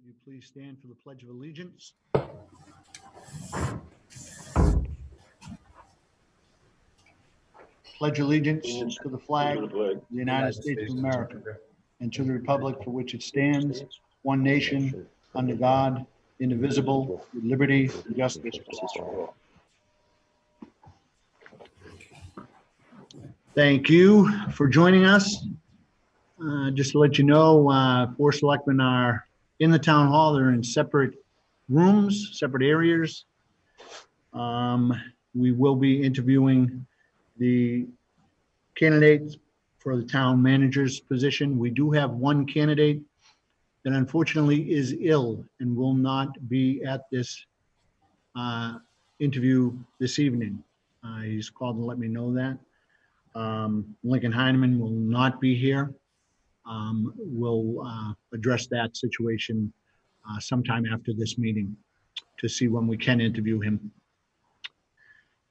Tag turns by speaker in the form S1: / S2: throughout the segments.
S1: you please stand for the Pledge of Allegiance? Pledge allegiance to the flag of the United States of America and to the republic for which it stands, one nation, under God, indivisible, with liberty and justice for all. Thank you for joining us. Just to let you know, 4 selectmen are in the town hall. They're in separate rooms, separate areas. We will be interviewing the candidates for the town manager's position. We do have one candidate that unfortunately is ill and will not be at this interview this evening. He's called and let me know that. Lincoln Heineman will not be here. We'll address that situation sometime after this meeting to see when we can interview him.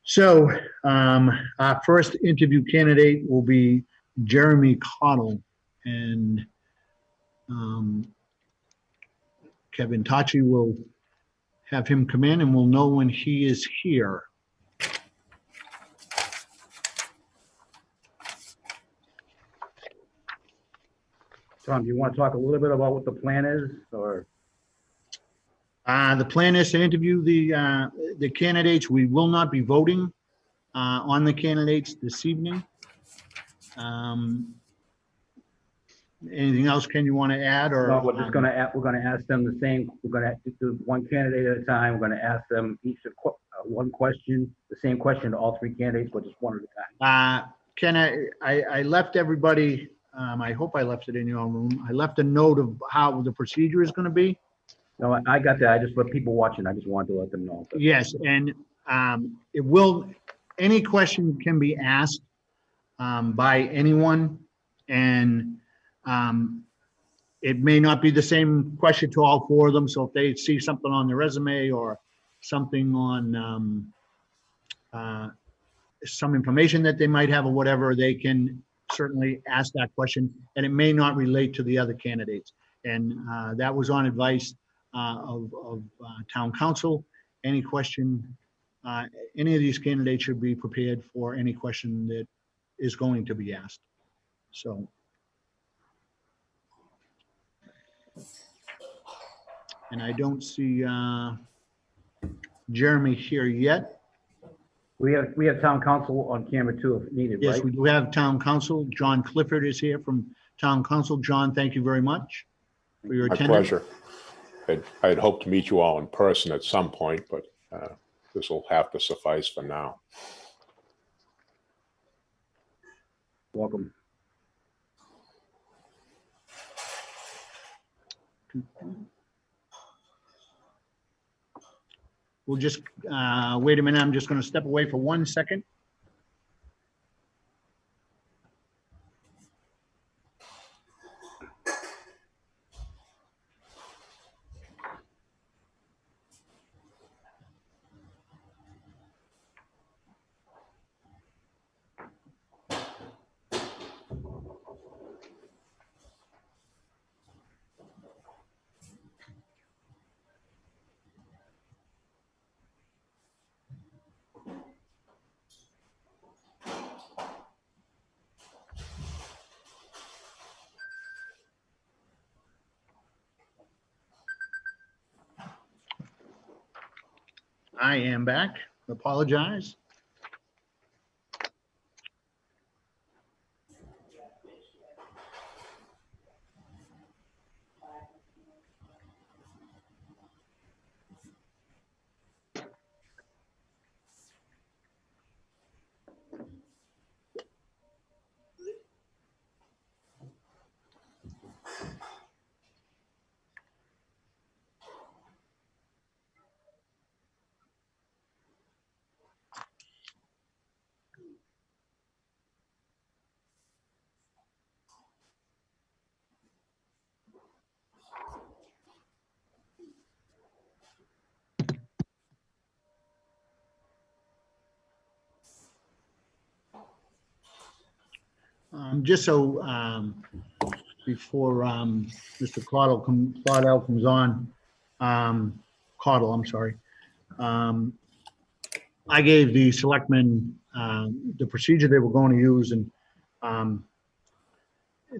S1: So our first interview candidate will be Jeremy Cottle, and Kevin Tachi will have him come in and we'll know when he is here.
S2: Tom, do you want to talk a little bit about what the plan is, or?
S1: The plan is to interview the candidates. We will not be voting on the candidates this evening. Anything else, Ken, you want to add? Or
S2: No, we're just going to ask them the same. We're going to do one candidate at a time. We're going to ask them each one question, the same question to all 3 candidates, but just one at a time.
S1: Ken, I left everybody. I hope I left it in your room. I left a note of how the procedure is going to be.
S2: No, I got that. I just, for people watching, I just wanted to let them know.
S1: Yes, and it will, any question can be asked by anyone, and it may not be the same question to all 4 of them. So if they see something on their resume or something on some information that they might have or whatever, they can certainly ask that question, and it may not relate to the other candidates. And that was on advice of town council. Any question, any of these candidates should be prepared for any question that is going to be asked. So. And I don't see Jeremy here yet.
S2: We have town council on camera too, if needed,
S1: Yes,
S2: right?
S1: we do have town council. John Clifford is here from town council. John, thank you very much for your
S3: My
S1: attendance.
S3: pleasure. I had hoped to meet you all in person at some point, but this will have to suffice for now.
S2: Welcome.
S1: We'll just wait a minute. I'm just going to step away for 1 second. I am back. Apologize. Just so before Mr. Claudel comes on, Caudle, I'm sorry. I gave the selectmen the procedure they were going to use, and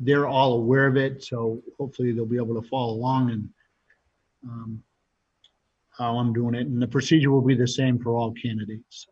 S1: they're all aware of it, so hopefully they'll be able to follow along and how I'm doing it. And the procedure will be the same for all candidates.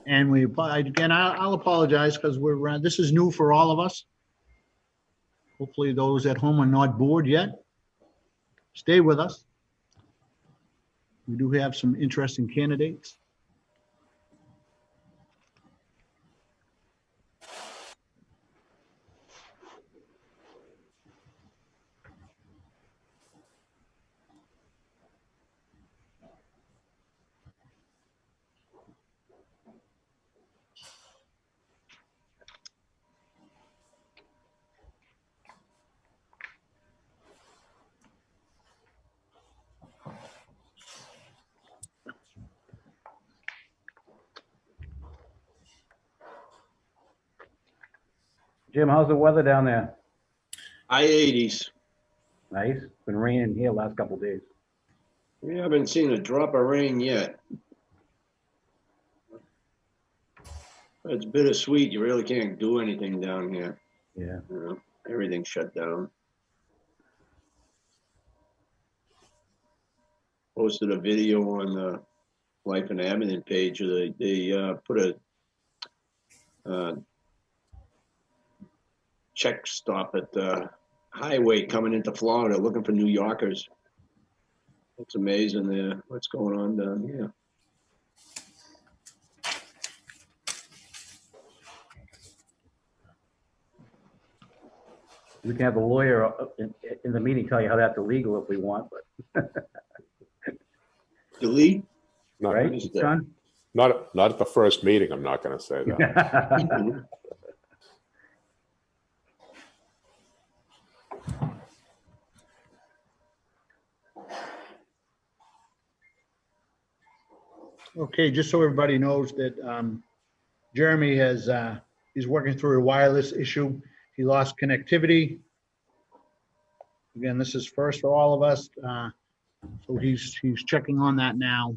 S1: And again, I'll apologize because this is new for all of us. Hopefully those at home are not bored yet. Stay with us. We do have some interesting candidates.
S2: Jim, how's the weather down there?
S4: High 80s.
S2: Nice. Been raining here last couple of days.
S4: We haven't seen a drop of rain yet. It's bittersweet. You really can't do anything down here.
S2: Yeah.
S4: You know, everything's shut down. Posted a video on the Life in Abington page. They put a check stop at the highway coming into Florida looking for New Yorkers. It's amazing there, what's going on down here.
S2: We can have the lawyer in the meeting tell you how that's illegal if we want, but
S4: Delete?
S3: Not,
S2: right,
S4: What is that?
S2: John?
S3: not at the first meeting, I'm not gonna say that.
S1: Okay, just so everybody knows that Jeremy he's working through a wireless issue. He lost connectivity. Again, this is first for all of us. So he's checking on that now.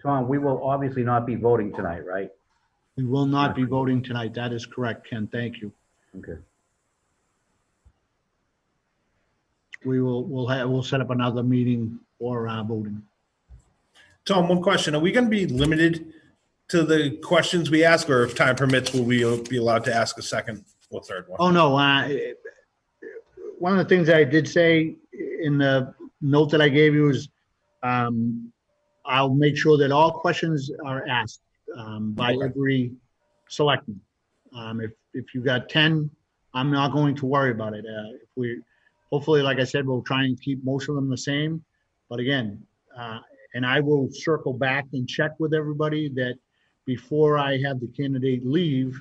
S2: Tom, we will obviously not be voting tonight, right?
S1: We will not be voting tonight. That is correct, Ken. Thank you.
S2: Okay.
S1: We'll set up another meeting for voting.
S5: Tom, one question. Are we going to be limited to the questions we ask, or if time permits, will we be allowed to ask a second or third one?
S1: Oh, no. One of the things I did say in the note that I gave you is I'll make sure that all questions are asked by
S5: Okay.
S1: every selectman. If you got 10, I'm not going to worry about it. Hopefully, like I said, we'll try and keep most of them the same. But again, and I will circle back and check with everybody that before I have the candidate leave,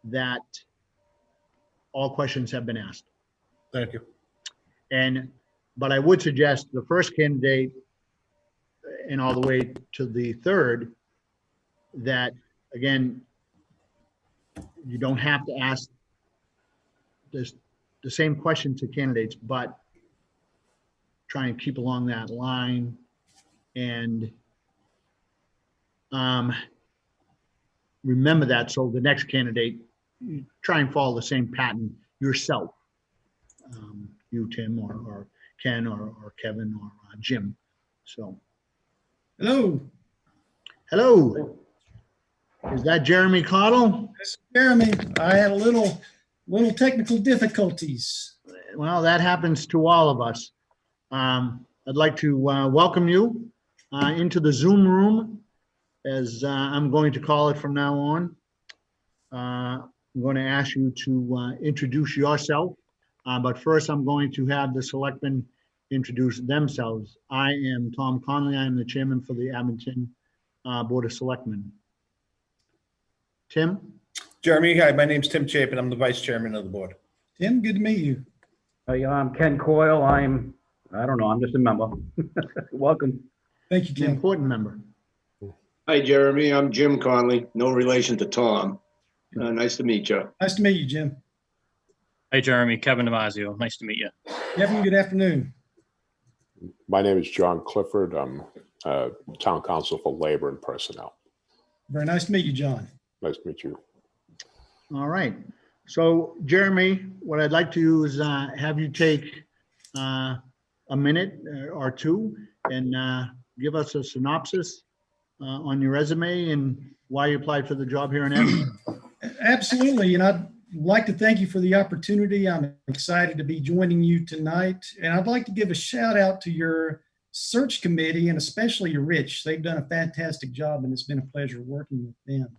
S1: that all questions have been asked.
S5: Thank you.
S1: But I would suggest the first candidate and all the way to the third, that again, you don't have to ask the same question to candidates, but try and keep along that line and remember that. So the next candidate, you try and follow the same pattern yourself. You, Tim, or Ken, or Kevin, or Jim. So.
S5: Hello.
S1: Hello. Is that Jeremy Cottle?
S6: Jeremy, I had a little technical difficulties.
S1: Well, that happens to all of us. I'd like to welcome you into the Zoom room, as I'm going to call it from now on. I'm going to ask you to introduce yourself, but first I'm going to have the selectmen introduce themselves. I am Tom Conley. I am the chairman for the Abington Board of Selectmen. Tim?
S5: Jeremy, hi, my name's Tim Chapin. I'm the vice chairman of the board.
S6: Tim, good to meet you.
S2: I'm Ken Coyle. I don't know, I'm just a member. Welcome.
S6: Thank you,
S1: An
S6: Tim.
S1: important member.
S4: Hi, Jeremy. I'm Jim Conley. No relation to Tom. Nice to meet you.
S6: Nice to meet you, Jim.
S7: Hey, Jeremy, Kevin Damasio. Nice to meet you.
S6: Kevin, good afternoon.
S3: My name is John Clifford. I'm Town Council for Labor and Personnel.
S6: Very nice to meet you, John.
S3: Nice to meet you.
S1: All right. So Jeremy, what I'd like to do is have you take a minute or two and give us a synopsis on your resume and why you applied for the job here in Abington.
S6: Absolutely. And I'd like to thank you for the opportunity. I'm excited to be joining you tonight. And I'd like to give a shout out to your search committee and especially Rich. They've done a fantastic job and it's been a pleasure working with them.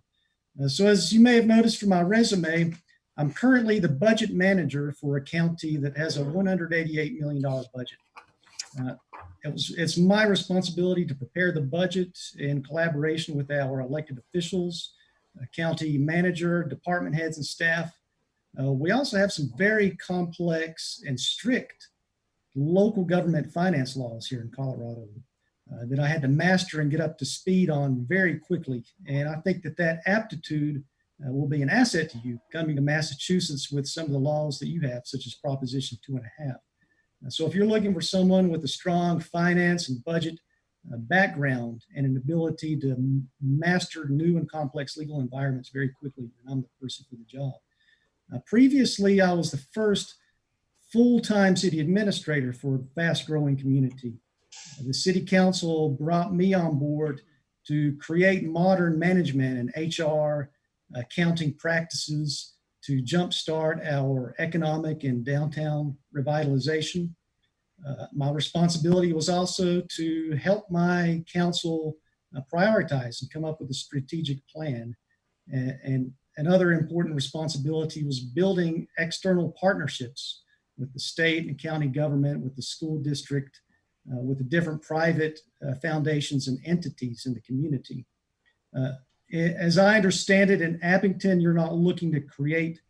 S6: So as you may have noticed from my resume, I'm currently the budget manager for a county that has a $188 million budget. It's my responsibility to prepare the budget in collaboration with our elected officials, county manager, department heads, and staff. We also have some very complex and strict local government finance laws here in Colorado that I had to master and get up to speed on very quickly. And I think that aptitude will be an asset to you coming to Massachusetts with some of the laws that you have, such as Proposition 2.5. So if you're looking for someone with a strong finance and budget background and an ability to master new and complex legal environments very quickly, then I'm the person for the job. Previously, I was the first full-time city administrator for a fast-growing community. The city council brought me on board to create modern management and HR accounting practices to jumpstart our economic and downtown revitalization. My responsibility was also to help my council prioritize and come up with a strategic plan. And another important responsibility was building external partnerships with the state and county government, with the school district, with the different private foundations and entities in the community. As I understand it, in Abington, you're not looking to create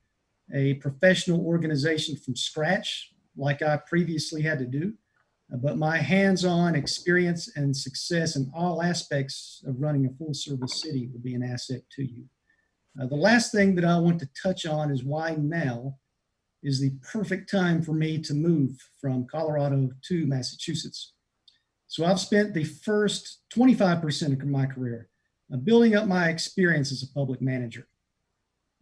S6: a professional organization from scratch like I previously had to do, but my hands-on experience and success in all aspects of running a full-service city will be an asset to you. The last thing that I want to touch on is why now is the perfect time for me to move from Colorado to Massachusetts. So I've spent the first 25% of my career building up my experience as a public manager.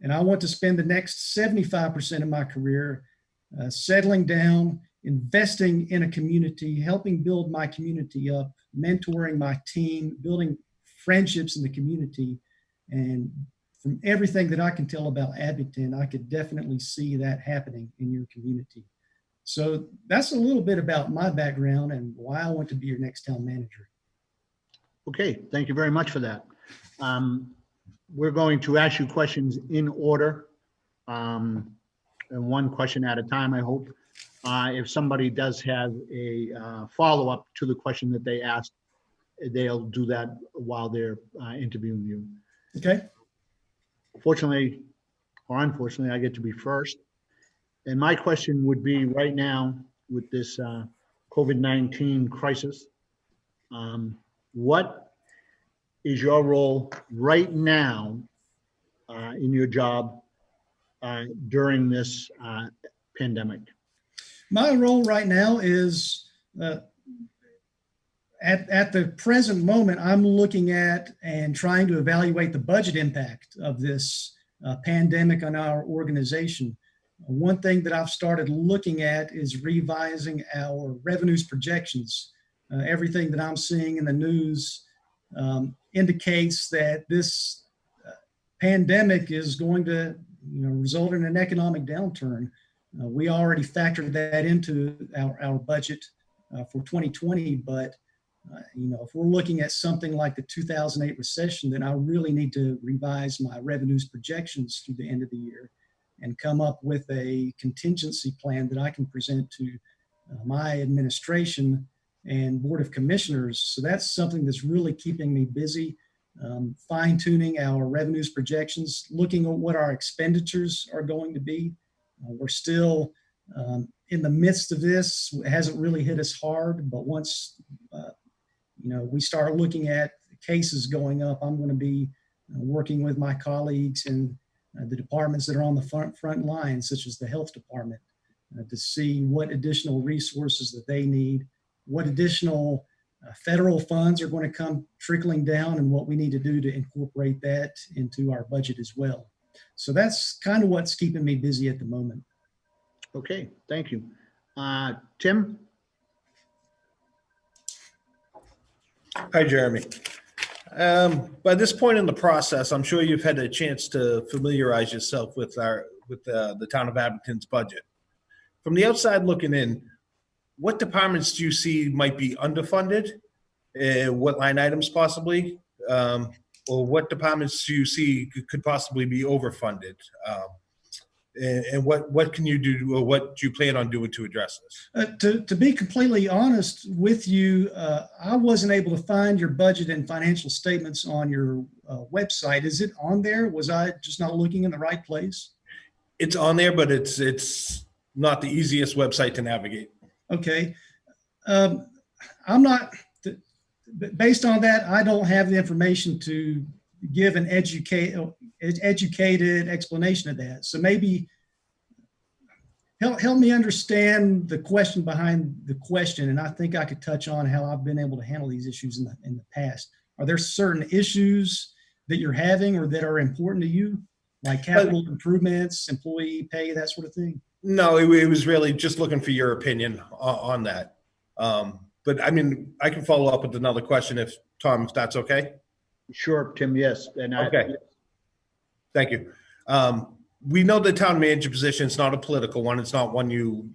S6: And I want to spend the next 75% of my career settling down, investing in a community, helping build my community up, mentoring my team, building friendships in the community. And from everything that I can tell about Abington, I could definitely see that happening in your community. So that's a little bit about my background and why I want to be your next town manager.
S1: Okay, thank you very much for that. We're going to ask you questions in order, and one question at a time, I hope. If somebody does have a follow-up to the question that they asked, they'll do that while they're interviewing you.
S6: Okay.
S1: Fortunately, or unfortunately, I get to be first. And my question would be right now with this COVID-19 crisis, what is your role right now in your job during this pandemic?
S6: My role right now is at the present moment, I'm looking at and trying to evaluate the budget impact of this pandemic on our organization. One thing that I've started looking at is revising our revenues projections. Everything that I'm seeing in the news indicates that this pandemic is going to, result in an economic downturn. We already factored that into our budget for 2020, but if we're looking at something like the 2008 recession, then I really need to revise my revenues projections through the end of the year and come up with a contingency plan that I can present to my administration and Board of Commissioners. So that's something that's really keeping me busy, fine tuning our revenues projections, looking at what our expenditures are going to be. We're still in the midst of this. It hasn't really hit us hard, but once we start looking at cases going up, I'm going to be working with my colleagues in the departments that are on the front line, such as the health department, to see what additional resources that they need, what additional federal funds are going to come trickling down, and what we need to do to incorporate that into our budget as well. So that's kind of what's keeping me busy at the moment.
S1: Okay, thank you. Tim?
S5: Hi, Jeremy. By this point in the process, I'm sure you've had a chance to familiarize yourself with the town of Abington's budget. From the outside looking in, what departments do you see might be underfunded? What line items possibly? Or what departments do you see could possibly be overfunded? And what can you do, or what do you plan on doing to address this?
S6: To be completely honest with you, I wasn't able to find your budget and financial statements on your website. Is it on there? Was I just not looking in the right place?
S5: It's on there, but it's not the easiest website to navigate.
S6: Okay. I'm not, based on that, I don't have the information to give an educated explanation of that. So maybe help me understand the question behind the question. And I think I could touch on how I've been able to handle these issues in the past. Are there certain issues that you're having or that are important to you, like capital improvements, employee pay, that sort of thing?
S5: No, it was really just looking for your opinion on that. But I mean, I can follow up with another question if that's okay.
S1: Sure, Tim, yes. And
S5: Okay. Thank you. We know the town manager position is not a political one. It's not one you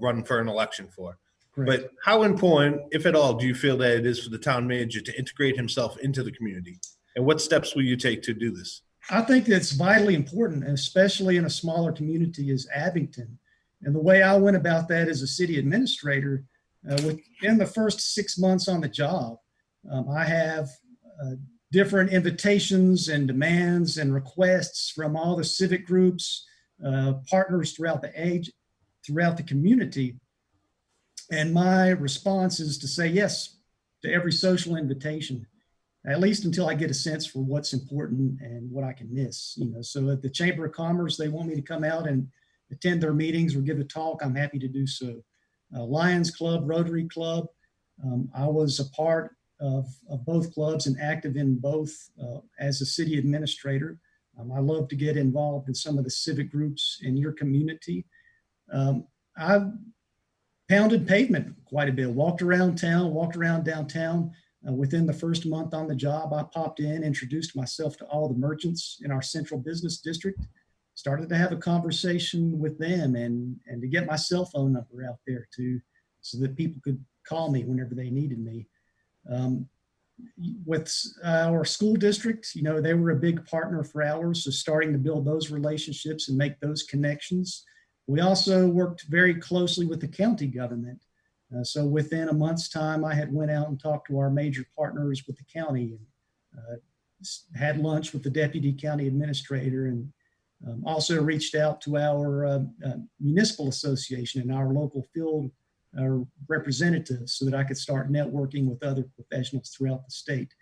S5: run for an election for.
S6: Correct.
S5: But how important, if at all, do you feel that it is for the town manager to integrate himself into the community? And what steps will you take to do this?
S6: I think that's vitally important, especially in a smaller community as Abington. And the way I went about that as a city administrator, within the first 6 months on the job, I have different invitations and demands and requests from all the civic groups, partners throughout the community. And my response is to say yes to every social invitation, at least until I get a sense for what's important and what I can miss. So at the Chamber of Commerce, they want me to come out and attend their meetings or give a talk. I'm happy to do so. Lions Club, Rotary Club. I was a part of both clubs and active in both as a city administrator. I love to get involved in some of the civic groups in your community. I've pounded pavement quite a bit, walked around downtown. Within the first month on the job, I popped in, introduced myself to all the merchants in our central business district, started to have a conversation with them and to get my cell phone number out there so that people could call me whenever they needed me. With our school district, they were a big partner for ours, so starting to build those relationships and make those connections. We also worked very closely with the county government. So within a month's time, I had went out and talked to our major partners with the county and had lunch with the deputy county administrator, and also reached out to our municipal association and our local field representatives so that I could start networking with other professionals throughout the state.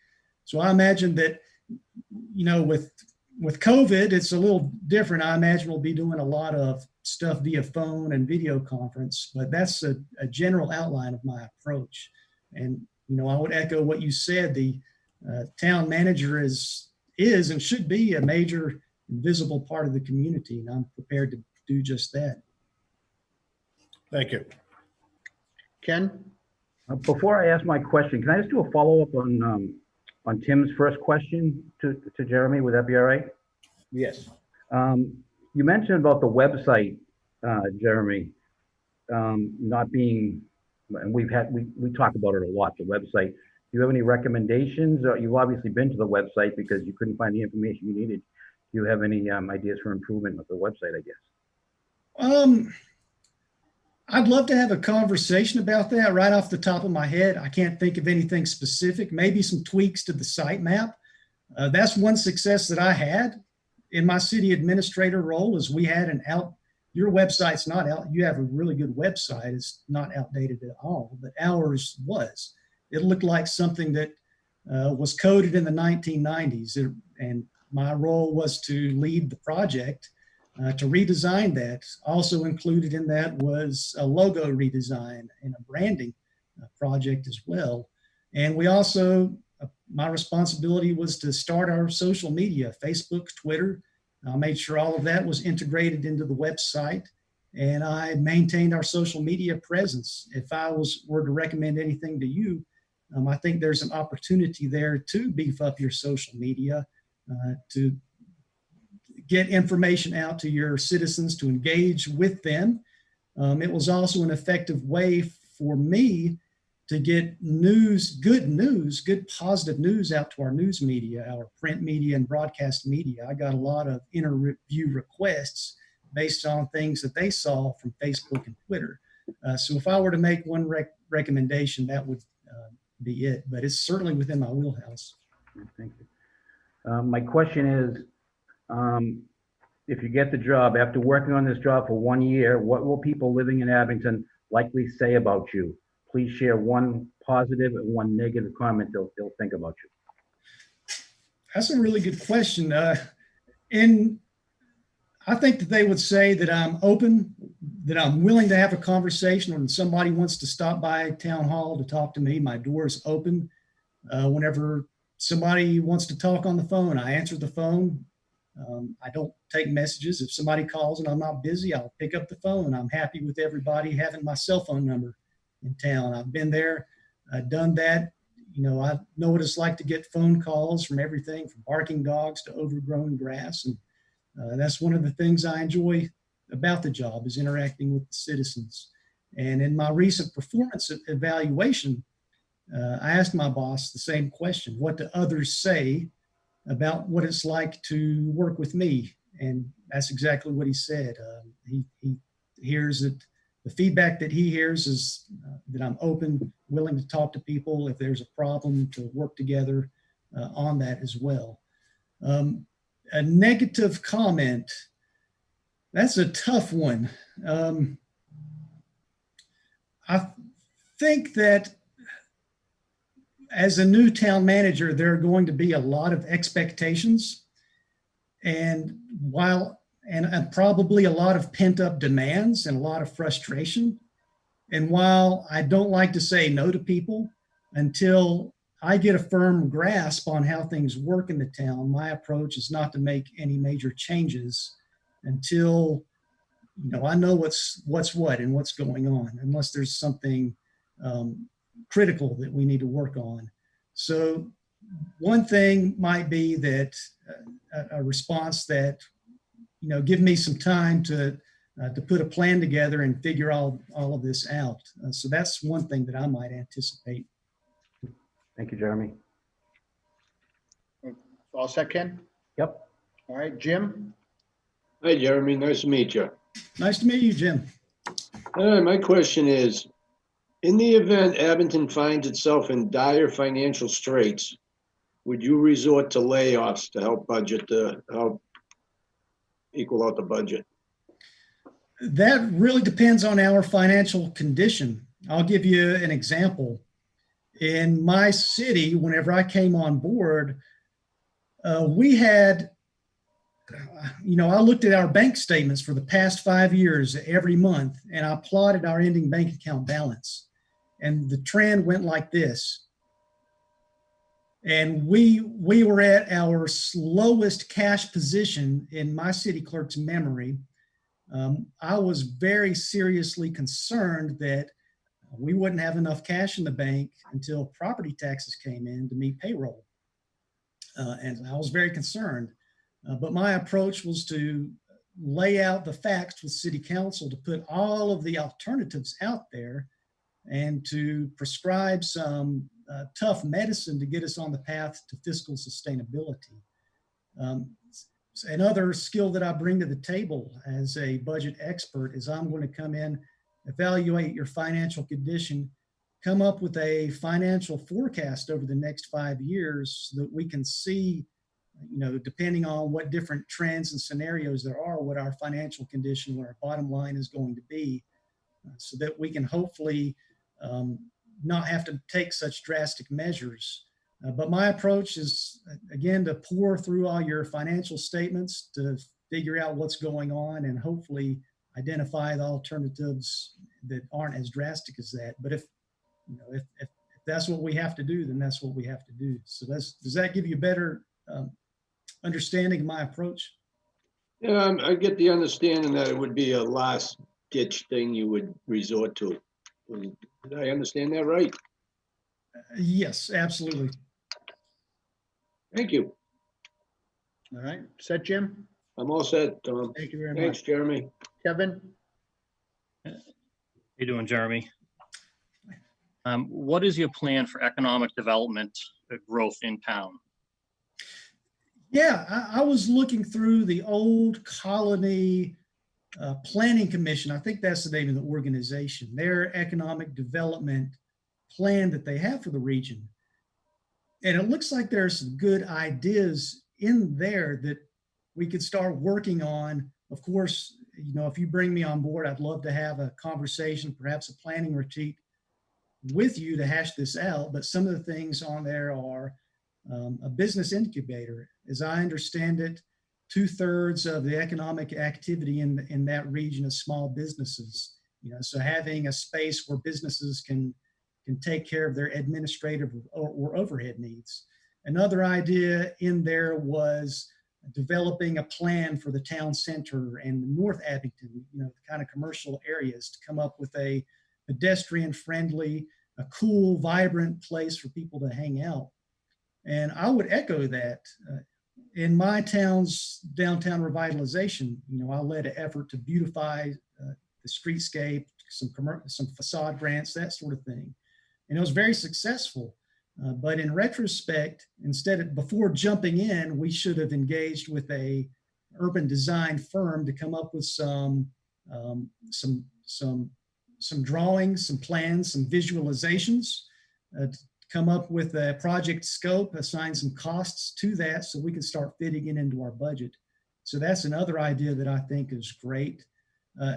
S6: So I imagine that, with COVID, it's a little different. I imagine we'll be doing a lot of stuff via phone and video conference, but that's a general outline of my approach. And, I would echo what you said. The town manager is and should be a major visible part of the community, and I'm prepared to do just that.
S5: Thank you.
S1: Ken?
S2: Before I ask my question, can I just do a follow-up on Tim's first question to Jeremy? Would that be all right? Yes. You mentioned about the website, Jeremy, not being, and we talk about it a lot, the website. Do you have any recommendations? You've obviously been to the website because you couldn't find the information you needed. Do you have any ideas for improvement with the website, I guess?
S6: I'd love to have a conversation about that right off the top of my head. I can't think of anything specific, maybe some tweaks to the sitemap. That's one success that I had in my city administrator role is we had your website's not out. You have a really good website. It's not outdated at all, but ours was. It looked like something that was coded in the 1990s. And my role was to lead the project to redesign that. Also included in that was a logo redesign and a branding project as well. And we also, my responsibility was to start our social media, Facebook, Twitter. I made sure all of that was integrated into the website, and I maintained our social media presence. If I were to recommend anything to you, I think there's an opportunity there to beef up your social media, to get information out to your citizens, to engage with them. It was also an effective way for me to get good positive news out to our news media, our print media and broadcast media. I got a lot of interview requests based on things that they saw from Facebook and Twitter. So if I were to make one recommendation, that would be it, but it's certainly within my wheelhouse.
S2: Thank you. My question is, if you get the job, after working on this job for 1 year, what will people living in Abington likely say about you? Please share one positive and one negative comment they'll think about you.
S6: That's a really good question. And I think that they would say that I'm open, that I'm willing to have a conversation when somebody wants to stop by town hall to talk to me. My door is open. Whenever somebody wants to talk on the phone, I answer the phone. I don't take messages. If somebody calls and I'm not busy, I'll pick up the phone. I'm happy with everybody having my cell phone number in town. I've been there, I've done that. You know, I know what it's like to get phone calls from everything from barking dogs to overgrown grass. And that's one of the things I enjoy about the job is interacting with the citizens. And in my recent performance evaluation, I asked my boss the same question: what do others say about what it's like to work with me? And that's exactly what he said. He hears that the feedback that he hears is that I'm open, willing to talk to people if there's a problem, to work together on that as well. A negative comment, that's a tough one. I think that as a new town manager, there are going to be a lot of expectations and probably a lot of pent up demands and a lot of frustration. And while I don't like to say no to people until I get a firm grasp on how things work in the town, my approach is not to make any major changes until, you know, I know what's what and what's going on, unless there's something critical that we need to work on. So one thing might be that a response that, you know, give me some time to put a plan together and figure all of this out. So that's one thing that I might anticipate.
S2: Thank you, Jeremy.
S1: All set, Ken?
S2: Yep.
S1: All right, Jim?
S4: Hi, Jeremy. Nice to meet you.
S6: Nice to meet you, Jim.
S4: My question is, in the event Abington finds itself in dire financial straits, would you resort to layoffs to help help equal out the budget?
S6: That really depends on our financial condition. I'll give you an example. In my city, whenever I came on board, we had, you know, I looked at our bank statements for the past 5 years every month, and I plotted our ending bank account balance. And the trend went like this. And we were at our lowest cash position in my city clerk's memory. I was very seriously concerned that we wouldn't have enough cash in the bank until property taxes came in to meet payroll. And I was very concerned. But my approach was to lay out the facts with city council, to put all of the alternatives out there and to prescribe some tough medicine to get us on the path to fiscal sustainability. Another skill that I bring to the table as a budget expert is I'm going to come in, evaluate your financial condition, come up with a financial forecast over the next 5 years so that we can see, depending on what different trends and scenarios there are, what our financial condition, what our bottom line is going to be, so that we can hopefully not have to take such drastic measures. But my approach is, again, to pour through all your financial statements to figure out what's going on and hopefully identify the alternatives that aren't as drastic as that. But if that's what we have to do, then that's what we have to do. So does that give you a better understanding of my approach?
S4: Yeah, I get the understanding that it would be a last ditch thing you would resort to. Did I understand that right?
S6: Yes, absolutely.
S4: Thank you.
S1: All right, set, Jim?
S4: I'm all set, Tom.
S1: Thank you very
S4: Thanks,
S1: much.
S4: Jeremy.
S1: Kevin?
S7: How you doing, Jeremy? What is your plan for economic development growth in town?
S6: Yeah, I was looking through the old Colony Planning Commission. I think that's the name of the organization, their economic development plan that they have for the region. And it looks like there's some good ideas in there that we could start working on. Of course, if you bring me on board, I'd love to have a conversation, perhaps a planning retreat with you to hash this out. But some of the things on there are a business incubator. As I understand it, 2/3 of the economic activity in that region is small businesses. So having a space where businesses can take care of their administrative or overhead needs. Another idea in there was developing a plan for the town center and North Abington, the kind of commercial areas, to come up with a pedestrian friendly, a cool, vibrant place for people to hang out. And I would echo that. In my town's downtown revitalization, I led an effort to beautify the streetscape, some facade grants, that sort of thing. And it was very successful. But in retrospect, before jumping in, we should have engaged with a urban design firm to come up with some drawings, some plans, some visualizations, to come up with a project scope, assign some costs to that so we can start fitting it into our budget. So that's another idea that I think is great.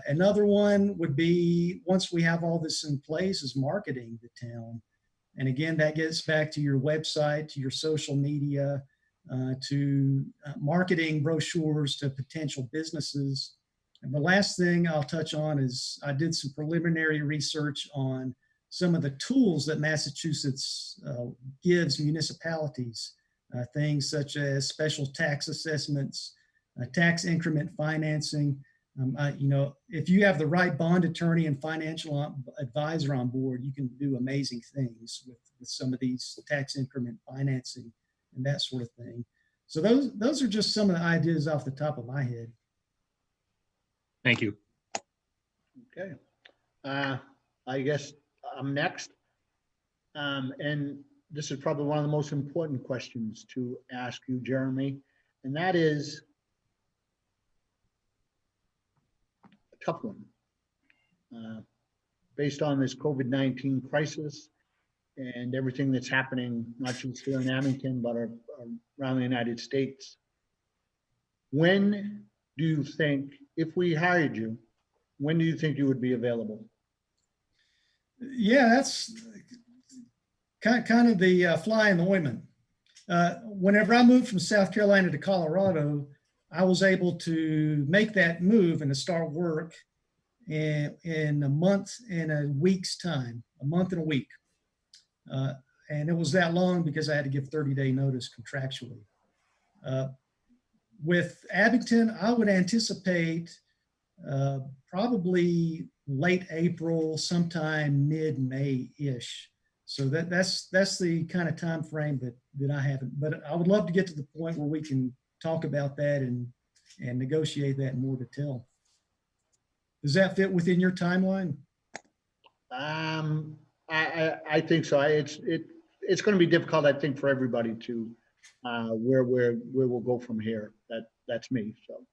S6: Another one would be, once we have all this in place, is marketing the town. And again, that gets back to your website, to your social media, to marketing brochures to potential businesses. And the last thing I'll touch on is I did some preliminary research on some of the tools that Massachusetts gives municipalities, things such as special tax assessments, tax increment financing. If you have the right bond attorney and financial advisor on board, you can do amazing things with some of these tax increment financing and that sort of thing. So those are just some of the ideas off the top of my head.
S7: Thank you.
S1: Okay. I guess I'm next. And this is probably one of the most important questions to ask you, Jeremy, and that is a tough one. Based on this COVID-19 crisis and everything that's happening, not just here in Abington, but around the United States, when do you think, if we hired you, when do you think you would be available?
S6: Yeah, that's kind of the fly in the ointment. Whenever I moved from South Carolina to Colorado, I was able to make that move and to start work in a month and a week's time, a month and a week. And it was that long because I had to give 30-day notice contractually. With Abington, I would anticipate probably late April, sometime mid-May-ish. So that's the kind of time frame that I haven't. But I would love to get to the point where we can talk about that and negotiate that in more detail. Does that fit within your timeline?
S1: I think so. It's going to be difficult, I think, for everybody to where we'll go from here. That's me. So,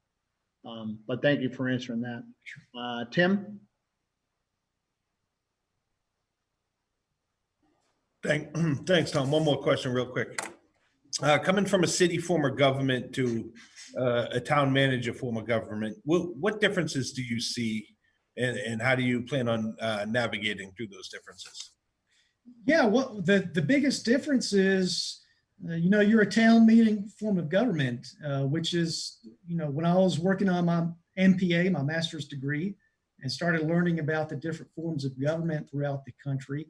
S1: but thank you for answering that. Tim?
S5: Thanks, Tom. One more question real quick. Coming from a city form of government to a town manager form of government, what differences do you see, and how do you plan on navigating through those differences?
S6: Yeah, well, the biggest difference is, you're a town meeting form of government, which is, when I was working on my MPA, my master's degree, and started learning about the different forms of government throughout the country,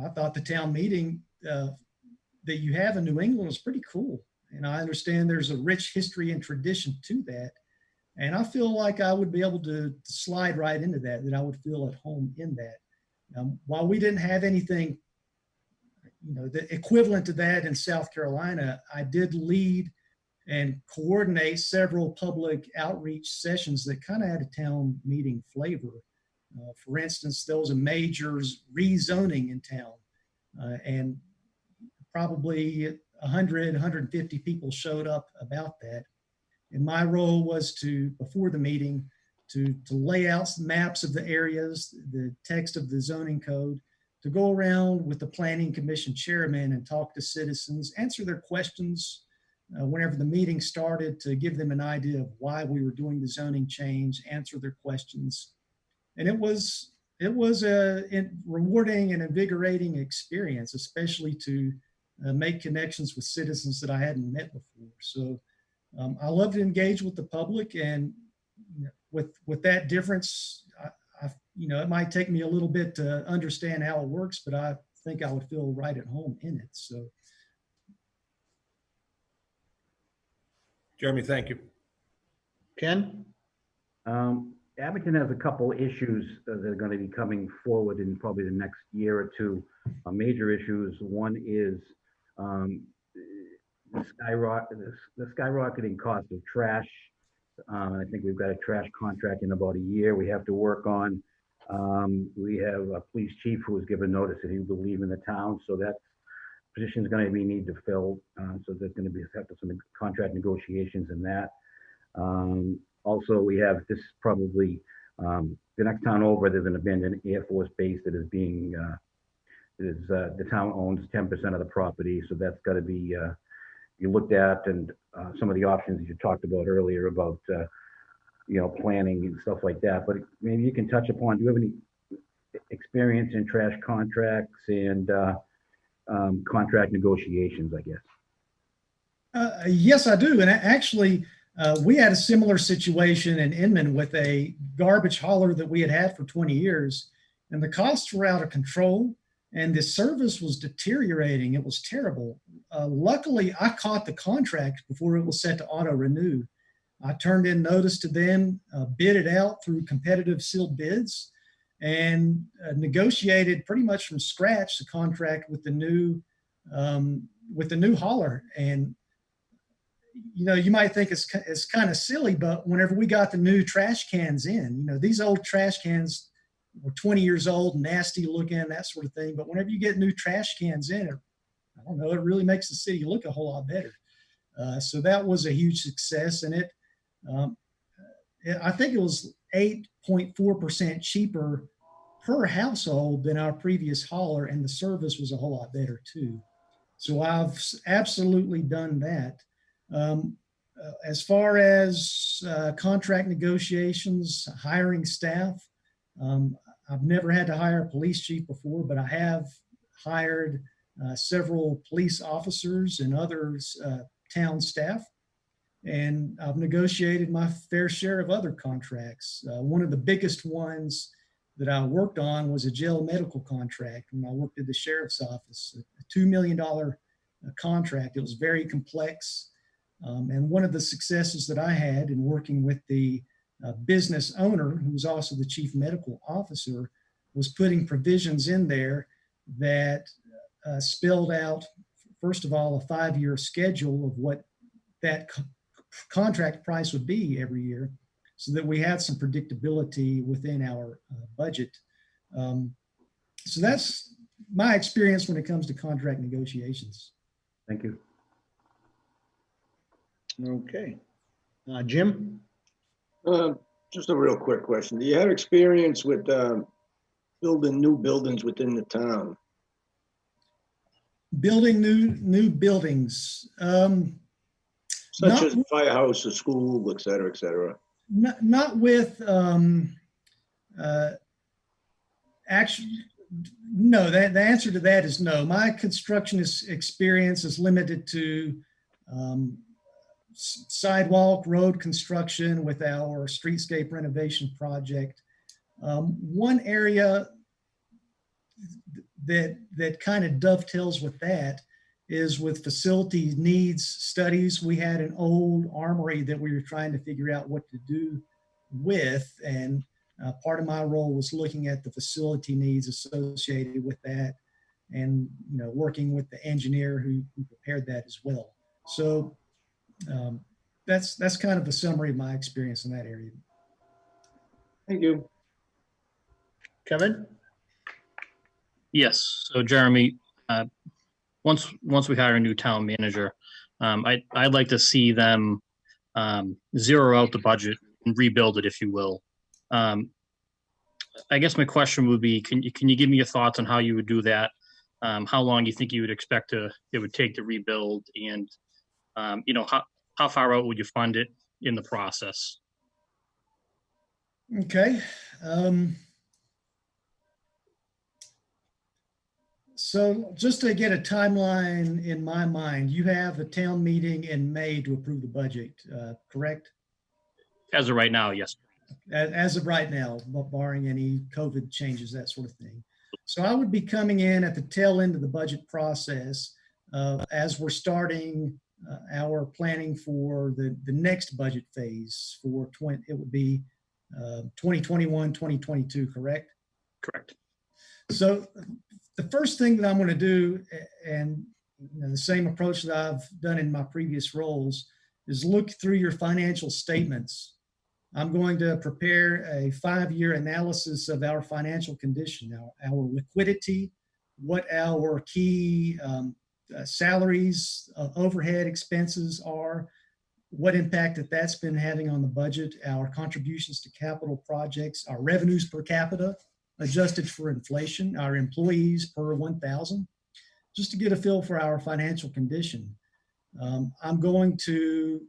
S6: I thought the town meeting that you have in New England was pretty cool. And I understand there's a rich history and tradition to that. And I feel like I would be able to slide right into that I would feel at home in that. While we didn't have anything, the equivalent to that in South Carolina, I did lead and coordinate several public outreach sessions that kind of had a town meeting flavor. For instance, there was a major rezoning in town, and probably 100, 150 people showed up about that. And my role was to, before the meeting, to lay out some maps of the areas, the text of the zoning code, to go around with the planning commission chairman and talk to citizens, answer their questions whenever the meeting started, to give them an idea of why we were doing the zoning change, answer their questions. And it was a rewarding and invigorating experience, especially to make connections with citizens that I hadn't met before. So I love to engage with the public, and with that difference, it might take me a little bit to understand how it works, but I think I would feel right at home in it. So,
S5: Jeremy, thank you.
S1: Ken?
S2: Abington has a couple issues that are going to be coming forward in probably the next year or two. Major issues. One is the skyrocketing cost of trash. I think we've got a trash contract in about a year we have to work on. We have a police chief who was given notice that he will leave in the town, so that position is going to be need to fill. So there's going to be some contract negotiations in that. Also, we have this probably the next town over. There's an abandoned Air Force base that is being the town owns 10% of the property, so that's got to be you looked at, and some of the options that you talked about earlier about planning and stuff like that. But maybe you can touch upon, do you have any experience in trash contracts and contract negotiations, I guess?
S6: Yes, I do. And actually, we had a similar situation in Inman with a garbage hauler that we had had for 20 years, and the costs were out of control, and the service was deteriorating. It was terrible. Luckily, I caught the contract before it was set to auto renew. I turned in notice to them, bid it out through competitive sealed bids, and negotiated pretty much from scratch the contract with the new hauler. And you might think it's kind of silly, but whenever we got the new trash cans in, these old trash cans were 20 years old, nasty looking, that sort of thing. But whenever you get new trash cans in, I don't know, it really makes the city look a whole lot better. So that was a huge success. And I think it was 8.4% cheaper per household than our previous hauler, and the service was a whole lot better too. So I've absolutely done that. As far as contract negotiations, hiring staff, I've never had to hire a police chief before, but I have hired several police officers and others, town staff, and I've negotiated my fair share of other contracts. One of the biggest ones that I worked on was a jail medical contract when I worked at the sheriff's office, a $2 million contract. It was very complex. And one of the successes that I had in working with the business owner, who was also the chief medical officer, was putting provisions in there that spelled out, first of all, a 5-year schedule of what that contract price would be every year, so that we had some predictability within our budget. So that's my experience when it comes to contract negotiations.
S2: Thank you.
S1: Okay. Jim?
S4: Just a real quick question. Do you have experience with building new buildings within the town?
S6: Building new buildings.
S4: Such
S6: Not-
S4: as a firehouse, a school, et cetera, et cetera.
S6: Not with, actually, no, the answer to that is no. My construction experience is limited to sidewalk, road construction with our streetscape renovation project. One area that kind of dovetails with that is with facility needs studies. We had an old armory that we were trying to figure out what to do with, and part of my role was looking at the facility needs associated with that, and working with the engineer who prepared that as well. So that's kind of a summary of my experience in that area.
S4: Thank you.
S1: Kevin?
S7: Yes. So Jeremy, once we hire a new town manager, I'd like to see them zero out the budget and rebuild it, if you will. I guess my question would be, can you give me your thoughts on how you would do that? How long you think you would expect it would take to rebuild, and how far out would you fund it in the process?
S6: Okay. So just to get a timeline in my mind, you have a town meeting in May to approve the budget, correct?
S7: As of right now, yes.
S6: As of right now, barring any COVID changes, that sort of thing. So I would be coming in at the tail end of the budget process as we're starting our planning for the next budget phase for it would be 2021, 2022, correct?
S7: Correct.
S6: So the first thing that I'm going to do, and the same approach that I've done in my previous roles, is look through your financial statements. I'm going to prepare a 5-year analysis of our financial condition, our liquidity, what our key salaries, overhead expenses are, what impact that's been having on the budget, our contributions to capital projects, our revenues per capita, adjusted for inflation, our employees per 1,000, just to get a feel for our financial condition. I'm going to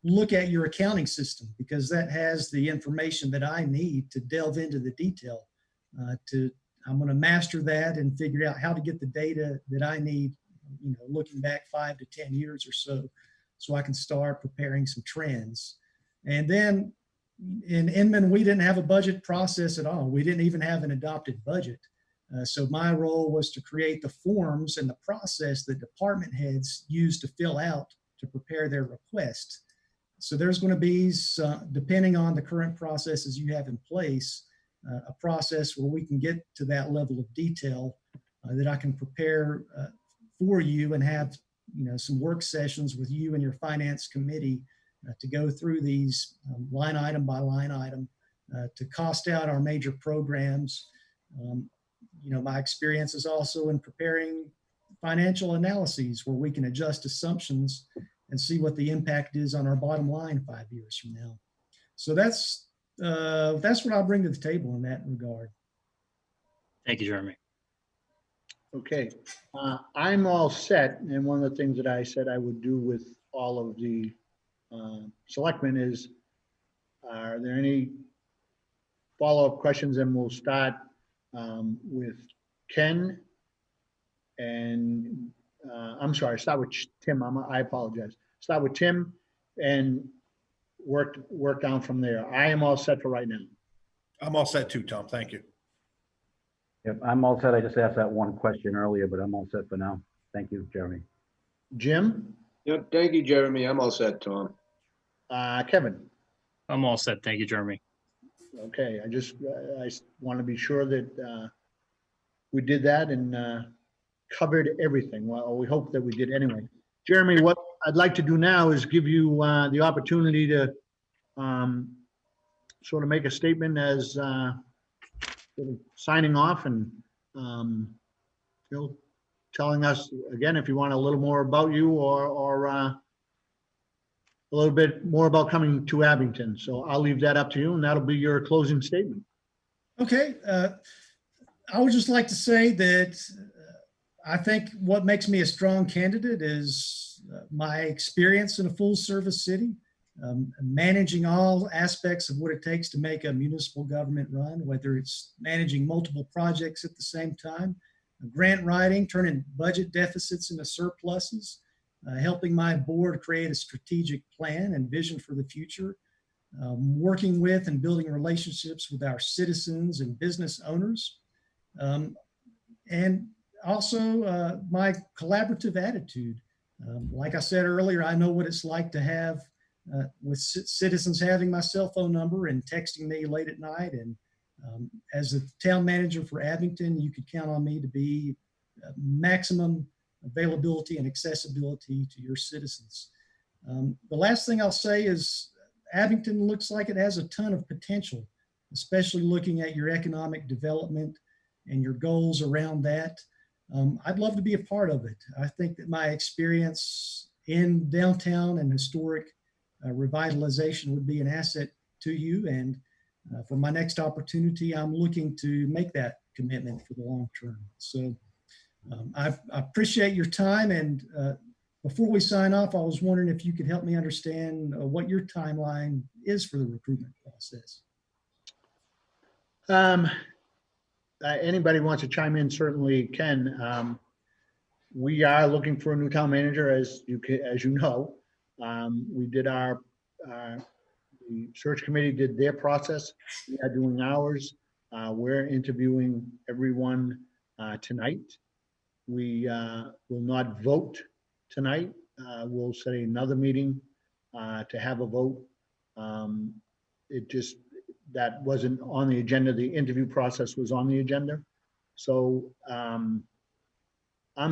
S6: look at your accounting system, because that has the information that I need to delve into the detail. I'm going to master that and figure out how to get the data that I need, looking back 5 to 10 years or so I can start preparing some trends. And then in Inman, we didn't have a budget process at all. We didn't even have an adopted budget. So my role was to create the forms and the process that department heads use to fill out to prepare their request. So there's going to be, depending on the current processes you have in place, a process where we can get to that level of detail that I can prepare for you, and have some work sessions with you and your finance committee to go through these line item by line item to cost out our major programs. My experience is also in preparing financial analyses where we can adjust assumptions and see what the impact is on our bottom line 5 years from now. So that's what I'll bring to the table in that regard.
S7: Thank you, Jeremy.
S1: Okay. I'm all set. And one of the things that I said I would do with all of the selectmen is, are there any follow-up questions? And we'll start with Ken. And I'm sorry, start with Tim. I apologize. Start with Tim and work down from there. I am all set for right now.
S5: I'm all set too, Tom. Thank you.
S2: Yep, I'm all set. I just asked that one question earlier, but I'm all set for now. Thank you, Jeremy.
S1: Jim?
S4: Yep, thank you, Jeremy. I'm all set, Tom.
S1: Kevin?
S7: I'm all set. Thank you, Jeremy.
S1: Okay, I want to be sure that we did that and covered everything. Well, we hope that we did anyway. Jeremy, I'd like to do now is give you the opportunity to sort of make a statement as sort of signing off and telling us again if you want a little more about you or a little bit more about coming to Abington. So I'll leave that up to you, and that'll be your closing statement.
S6: Okay. I would just like to say that I think what makes me a strong candidate is my experience in a full service city, managing all aspects of what it takes to make a municipal government run, whether it's managing multiple projects at the same time, grant writing, turning budget deficits into surpluses, helping my board create a strategic plan and vision for the future, working with and building relationships with our citizens and business owners, and also my collaborative attitude. Like I said earlier, I know what it's like to have with citizens having my cell phone number and texting me late at night. And as a town manager for Abington, you could count on me to be maximum availability and accessibility to your citizens. The last thing I'll say is Abington looks like it has a ton of potential, especially looking at your economic development and your goals around that. I'd love to be a part of it. I think that my experience in downtown and historic revitalization would be an asset to you. And for my next opportunity, I'm looking to make that commitment for the long term. So I appreciate your time. And before we sign off, I was wondering if you could help me understand what your timeline is for the recruitment process.
S1: Anybody wants to chime in certainly can. We are looking for a new town manager, as you know. We did the search committee did their process. We are doing ours. We're interviewing everyone tonight. We will not vote tonight. We'll set another meeting to have a vote. That wasn't on the agenda. The interview process was on the agenda. So I'm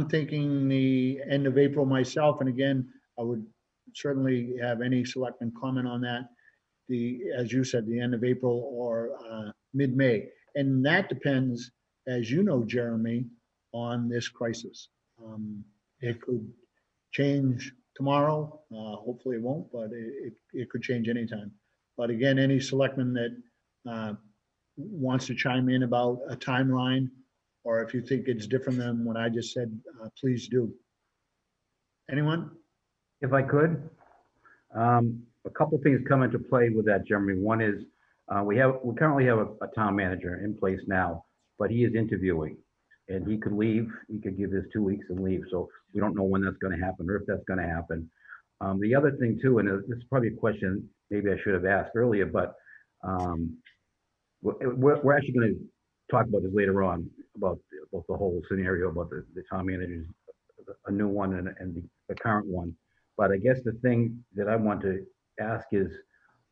S1: thinking the end of April myself. And again, I would certainly have any selectmen comment on that. As you said, the end of April or mid-May. And that depends, as you know, Jeremy, on this crisis. It could change tomorrow. Hopefully it won't, but it could change anytime. But again, any selectman that wants to chime in about a timeline, or if you think it's different than what I just said, please do. Anyone?
S2: If I could, a couple of things come into play with that, Jeremy. One is we currently have a town manager in place now, but he is interviewing, and he could leave. He could give his 2 weeks and leave. So we don't know when that's going to happen or if that's going to happen. The other thing too, and this is probably a question maybe I should have asked earlier, but we're actually going to talk about this later on about the whole scenario about the town managers, a new one and the current one. But I guess the thing that I want to ask is,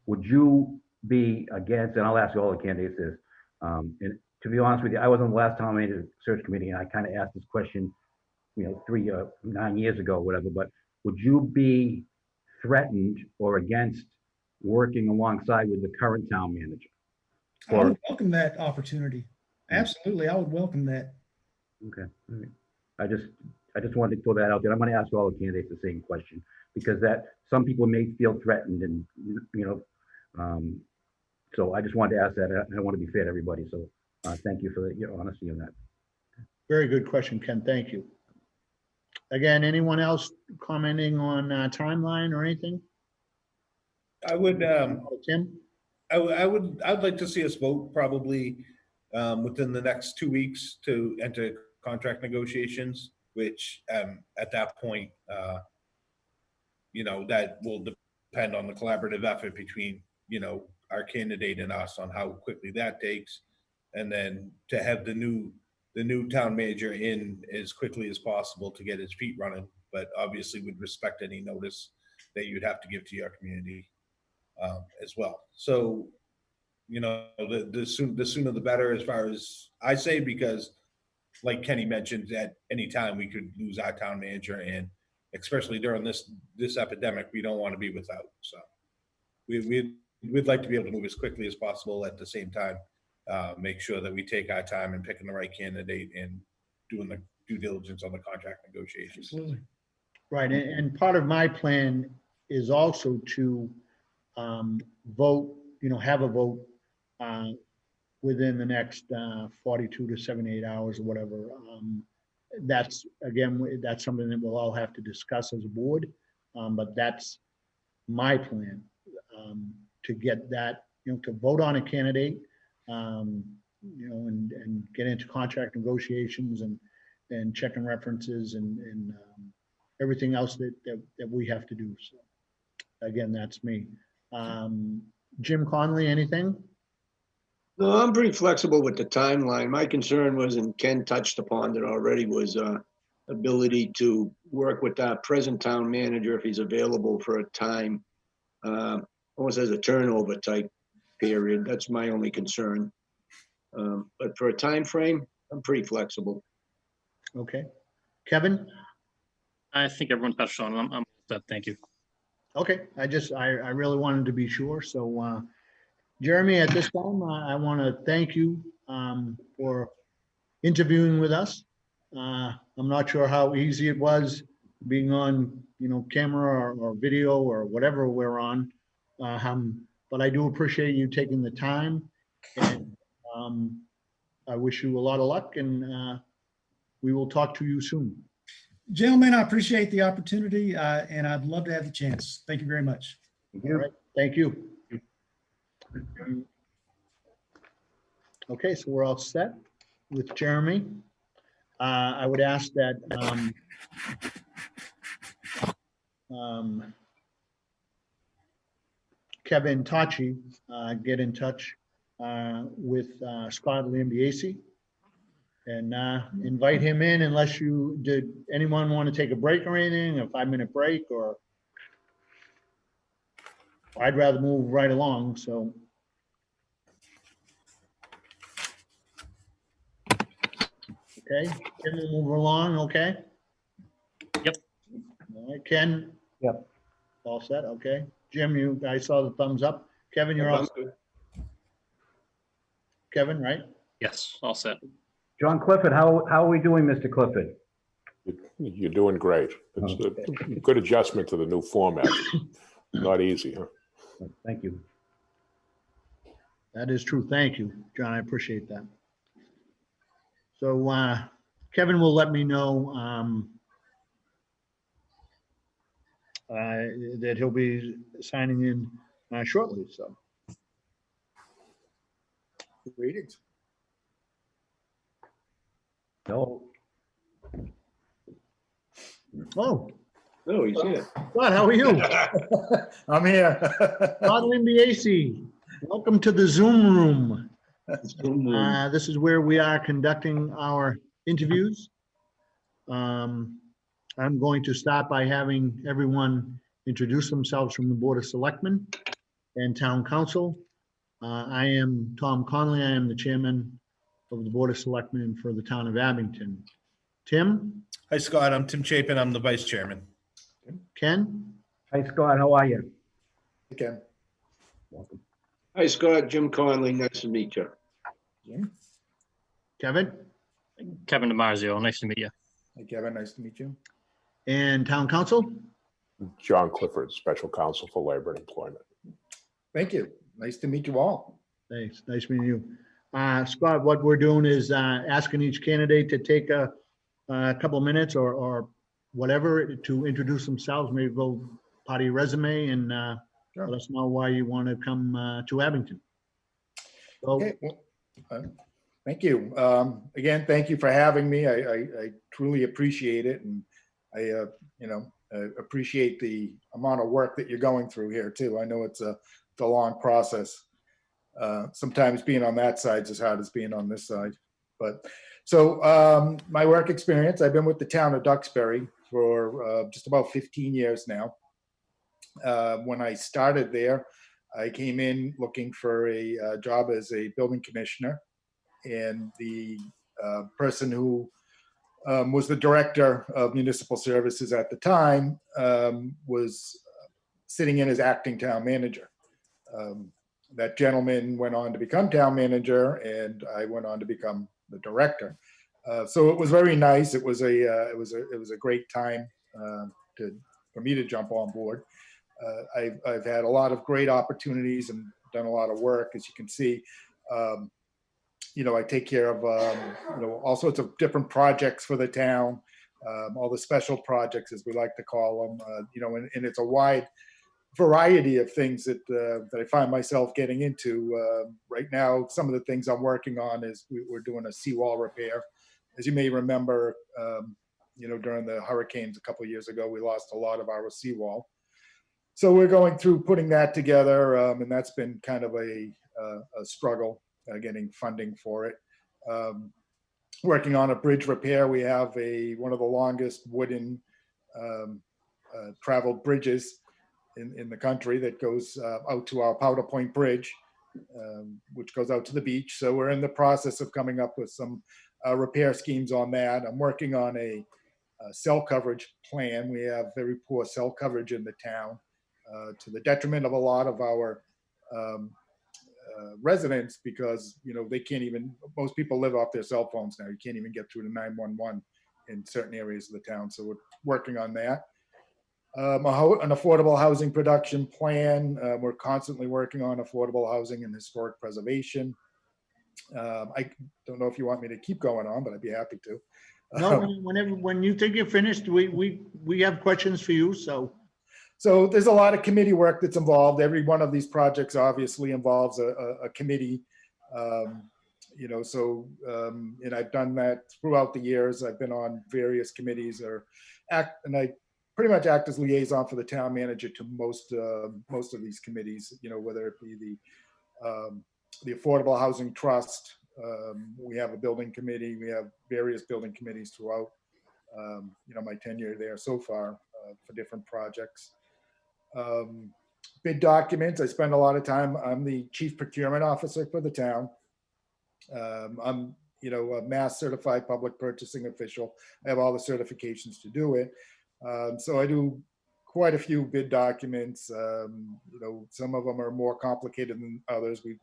S2: would you be against, and I'll ask all the candidates this, and to be honest with you, I was on the last town manager search committee, and I kind of asked this question, 9 years ago, whatever, but would you be threatened or against working alongside with the current town manager?
S6: I would welcome that opportunity. Absolutely, I would welcome that.
S2: Okay. All right. I just wanted to throw that out there. I'm going to ask all the candidates the same question, because that some people may feel threatened, and so I just wanted to ask that. I want to be fair to everybody. So thank you for your honesty on that.
S1: Very good question, Ken. Thank you. Again, anyone else commenting on timeline or anything?
S5: I would,
S1: Tim?
S5: I'd like to see us vote probably within the next 2 weeks to enter contract negotiations, which at that point, that will depend on the collaborative effort between, our candidate and us on how quickly that takes. And then to have the new town manager in as quickly as possible to get his feet running, but obviously would respect any notice that you'd have to give to your community as well. So, the sooner the better, as far as I say, because like Kenny mentioned, at any time we could lose our town manager, and especially during this epidemic, we don't want to be without. So we'd like to be able to move as quickly as possible. At the same time, make sure that we take our time in picking the right candidate and doing the due diligence on the contract negotiations.
S6: Absolutely.
S1: Right, and part of my plan is also to vote, have a vote within the next 42 to 78 hours or whatever. That's, again, that's something that we'll all have to discuss as a board, but that's my plan, to get that, to vote on a candidate, and get into contract negotiations and checking references and everything else that we have to do. So again, that's me. Jim Conley, anything?
S4: No, I'm pretty flexible with the timeline. My concern was, and Ken touched upon it already, was ability to work with our present town manager if he's available for a time, almost as a turnover type period. That's my only concern. But for a time frame, I'm pretty flexible.
S1: Okay. Kevin?
S7: I think everyone touched on it. I'm set. Thank you.
S1: Okay, I really wanted to be sure. So, Jeremy, at this time, I want to thank you for interviewing with us. I'm not sure how easy it was being on, camera or video or whatever we're on. But I do appreciate you taking the time, and I wish you a lot of luck, and we will talk to you soon.
S6: Gentlemen, I appreciate the opportunity, and I'd love to have the chance. Thank you very much.
S1: All right, thank you. Okay, so we're all set with Jeremy. I would ask that Kevin Tachi get in touch with Scott Lambiase and invite him in, unless did anyone want to take a break or anything, a 5-minute break, or I'd rather move right along, so. Okay, Ken will move along, okay?
S7: Yep.
S1: All right, Ken?
S2: Yep.
S1: All set, okay. Jim, I saw the thumbs up. Kevin, you're all set. Kevin, right?
S7: Yes, all set.
S2: John Clifford, how are we doing, Mr. Clifford?
S3: You're doing great. It's a good adjustment to the new format. Not easy, huh?
S2: Thank you.
S1: That is true. Thank you, John. I appreciate that. So Kevin will let me know that he'll be signing in shortly, so.
S8: Greetings.
S2: No.
S1: Oh,
S4: No, he's here.
S1: Scott, how are you?
S8: I'm here.
S1: Scott Lambiase, welcome to the Zoom room. This is where we are conducting our interviews. I'm going to start by having everyone introduce themselves from the Board of Selectmen and Town Council. I am Tom Conley. I am the chairman of the Board of Selectmen for the town of Abington. Tim?
S5: Hi, Scott. I'm Tim Chapin. I'm the vice chairman.
S1: Ken?
S2: Hi, Scott. How are you?
S8: Again,
S2: Welcome.
S4: Hi, Scott. Jim Conley. Nice to meet you.
S8: Jim.
S1: Kevin?
S7: Kevin DiMarzio, nice to meet you.
S8: Hi, Kevin. Nice to meet you.
S1: And Town Council?
S3: John Clifford, Special Counsel for Labor and Employment.
S8: Thank you. Nice to meet you all.
S1: Thanks. Nice meeting you. Scott, what we're doing is asking each candidate to take a couple of minutes or whatever to introduce themselves, maybe go part of your resume and
S8: Sure.
S1: let us know why you want to come to Abington. So,
S8: Okay. Well, thank you. Again, thank you for having me. I truly appreciate it, and I appreciate the amount of work that you're going through here too. I know it's a long process. Sometimes being on that side is as hard as being on this side. But so my work experience, I've been with the town of Duxbury for just about 15 years now. When I started there, I came in looking for a job as a building commissioner, and the person who was the director of municipal services at the time, was sitting in as acting town manager. That gentleman went on to become town manager, and I went on to become the director. So it was very nice. It was a great time for me to jump on board. I've had a lot of great opportunities and done a lot of work, as you can see. I take care of all sorts of different projects for the town, all the special projects, as we like to call them. And it's a wide variety of things that I find myself getting into. Right now, some of the things I'm working on is we're doing a seawall repair. As you may remember, during the hurricanes a couple of years ago, we lost a lot of our seawall. So we're going through putting that together, and that's been kind of a struggle, getting funding for it. Working on a bridge repair. We have one of the longest wooden traveled bridges in the country that goes out to our Powder Point Bridge, which goes out to the beach. So we're in the process of coming up with some repair schemes on that. I'm working on a cell coverage plan. We have very poor cell coverage in the town, to the detriment of a lot of our residents, because they can't even, most people live off their cell phones now. You can't even get through to 911 in certain areas of the town. So we're working on that. An affordable housing production plan. We're constantly working on affordable housing and historic preservation. I don't know if you want me to keep going on, but I'd be happy to.
S1: No, when you think you're finished, we have questions for you, so.
S8: So there's a lot of committee work that's involved. Every one of these projects obviously involves a committee. And I've done that throughout the years. I've been on various committees and I pretty much act as liaison for the town manager to most of these committees, whether it be the Affordable Housing Trust. We have a building committee. We have various building committees throughout, my tenure there so far, for different projects. Bid documents. I spend a lot of time. I'm the chief procurement officer for the town. I'm, a mass certified public purchasing official. I have all the certifications to do it. So I do quite a few bid documents. Some of them are more complicated than others. We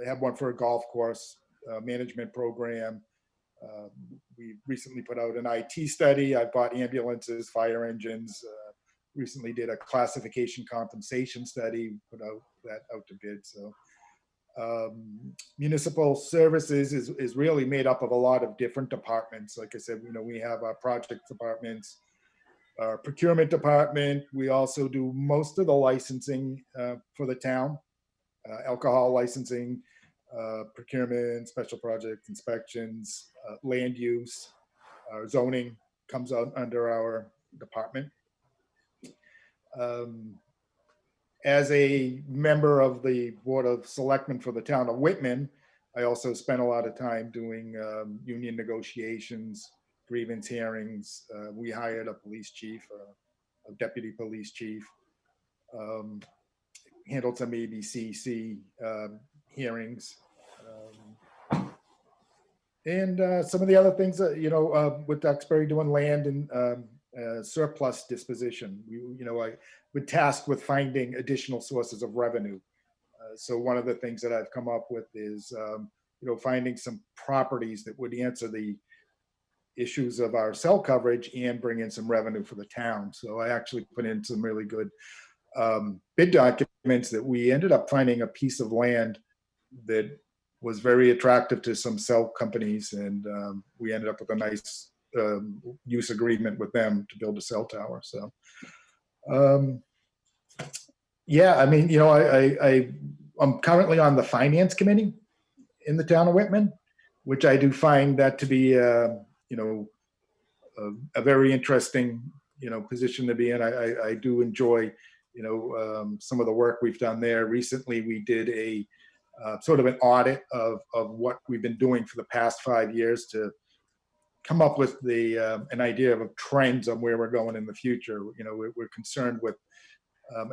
S8: have one for a golf course management program. We recently put out an IT study. I bought ambulances, fire engines. Recently did a classification compensation study, put that out to bid. So municipal services is really made up of a lot of different departments. Like I said, we have our project departments, our procurement department. We also do most of the licensing for the town, alcohol licensing, procurement, special project inspections, land use, zoning comes out under our department. As a member of the Board of Selectmen for the town of Whitman, I also spent a lot of time doing union negotiations, grievance hearings. We hired a police chief, a deputy police chief, handled some ABCC hearings, and some of the other things that, with Duxbury doing land and surplus disposition. I would tasked with finding additional sources of revenue. So one of the things that I've come up with is, finding some properties that would answer the issues of our cell coverage and bring in some revenue for the town. So I actually put in some really good bid documents that we ended up finding a piece of land that was very attractive to some cell companies. And we ended up with a nice use agreement with them to build a cell tower. So, I'm currently on the finance committee in the town of Whitman, which I do find that to be, a very interesting, position to be in. I do enjoy, some of the work we've done there. Recently, we did a sort of an audit of what we've been doing for the past 5 years to come up with an idea of trends on where we're going in the future. We're concerned with,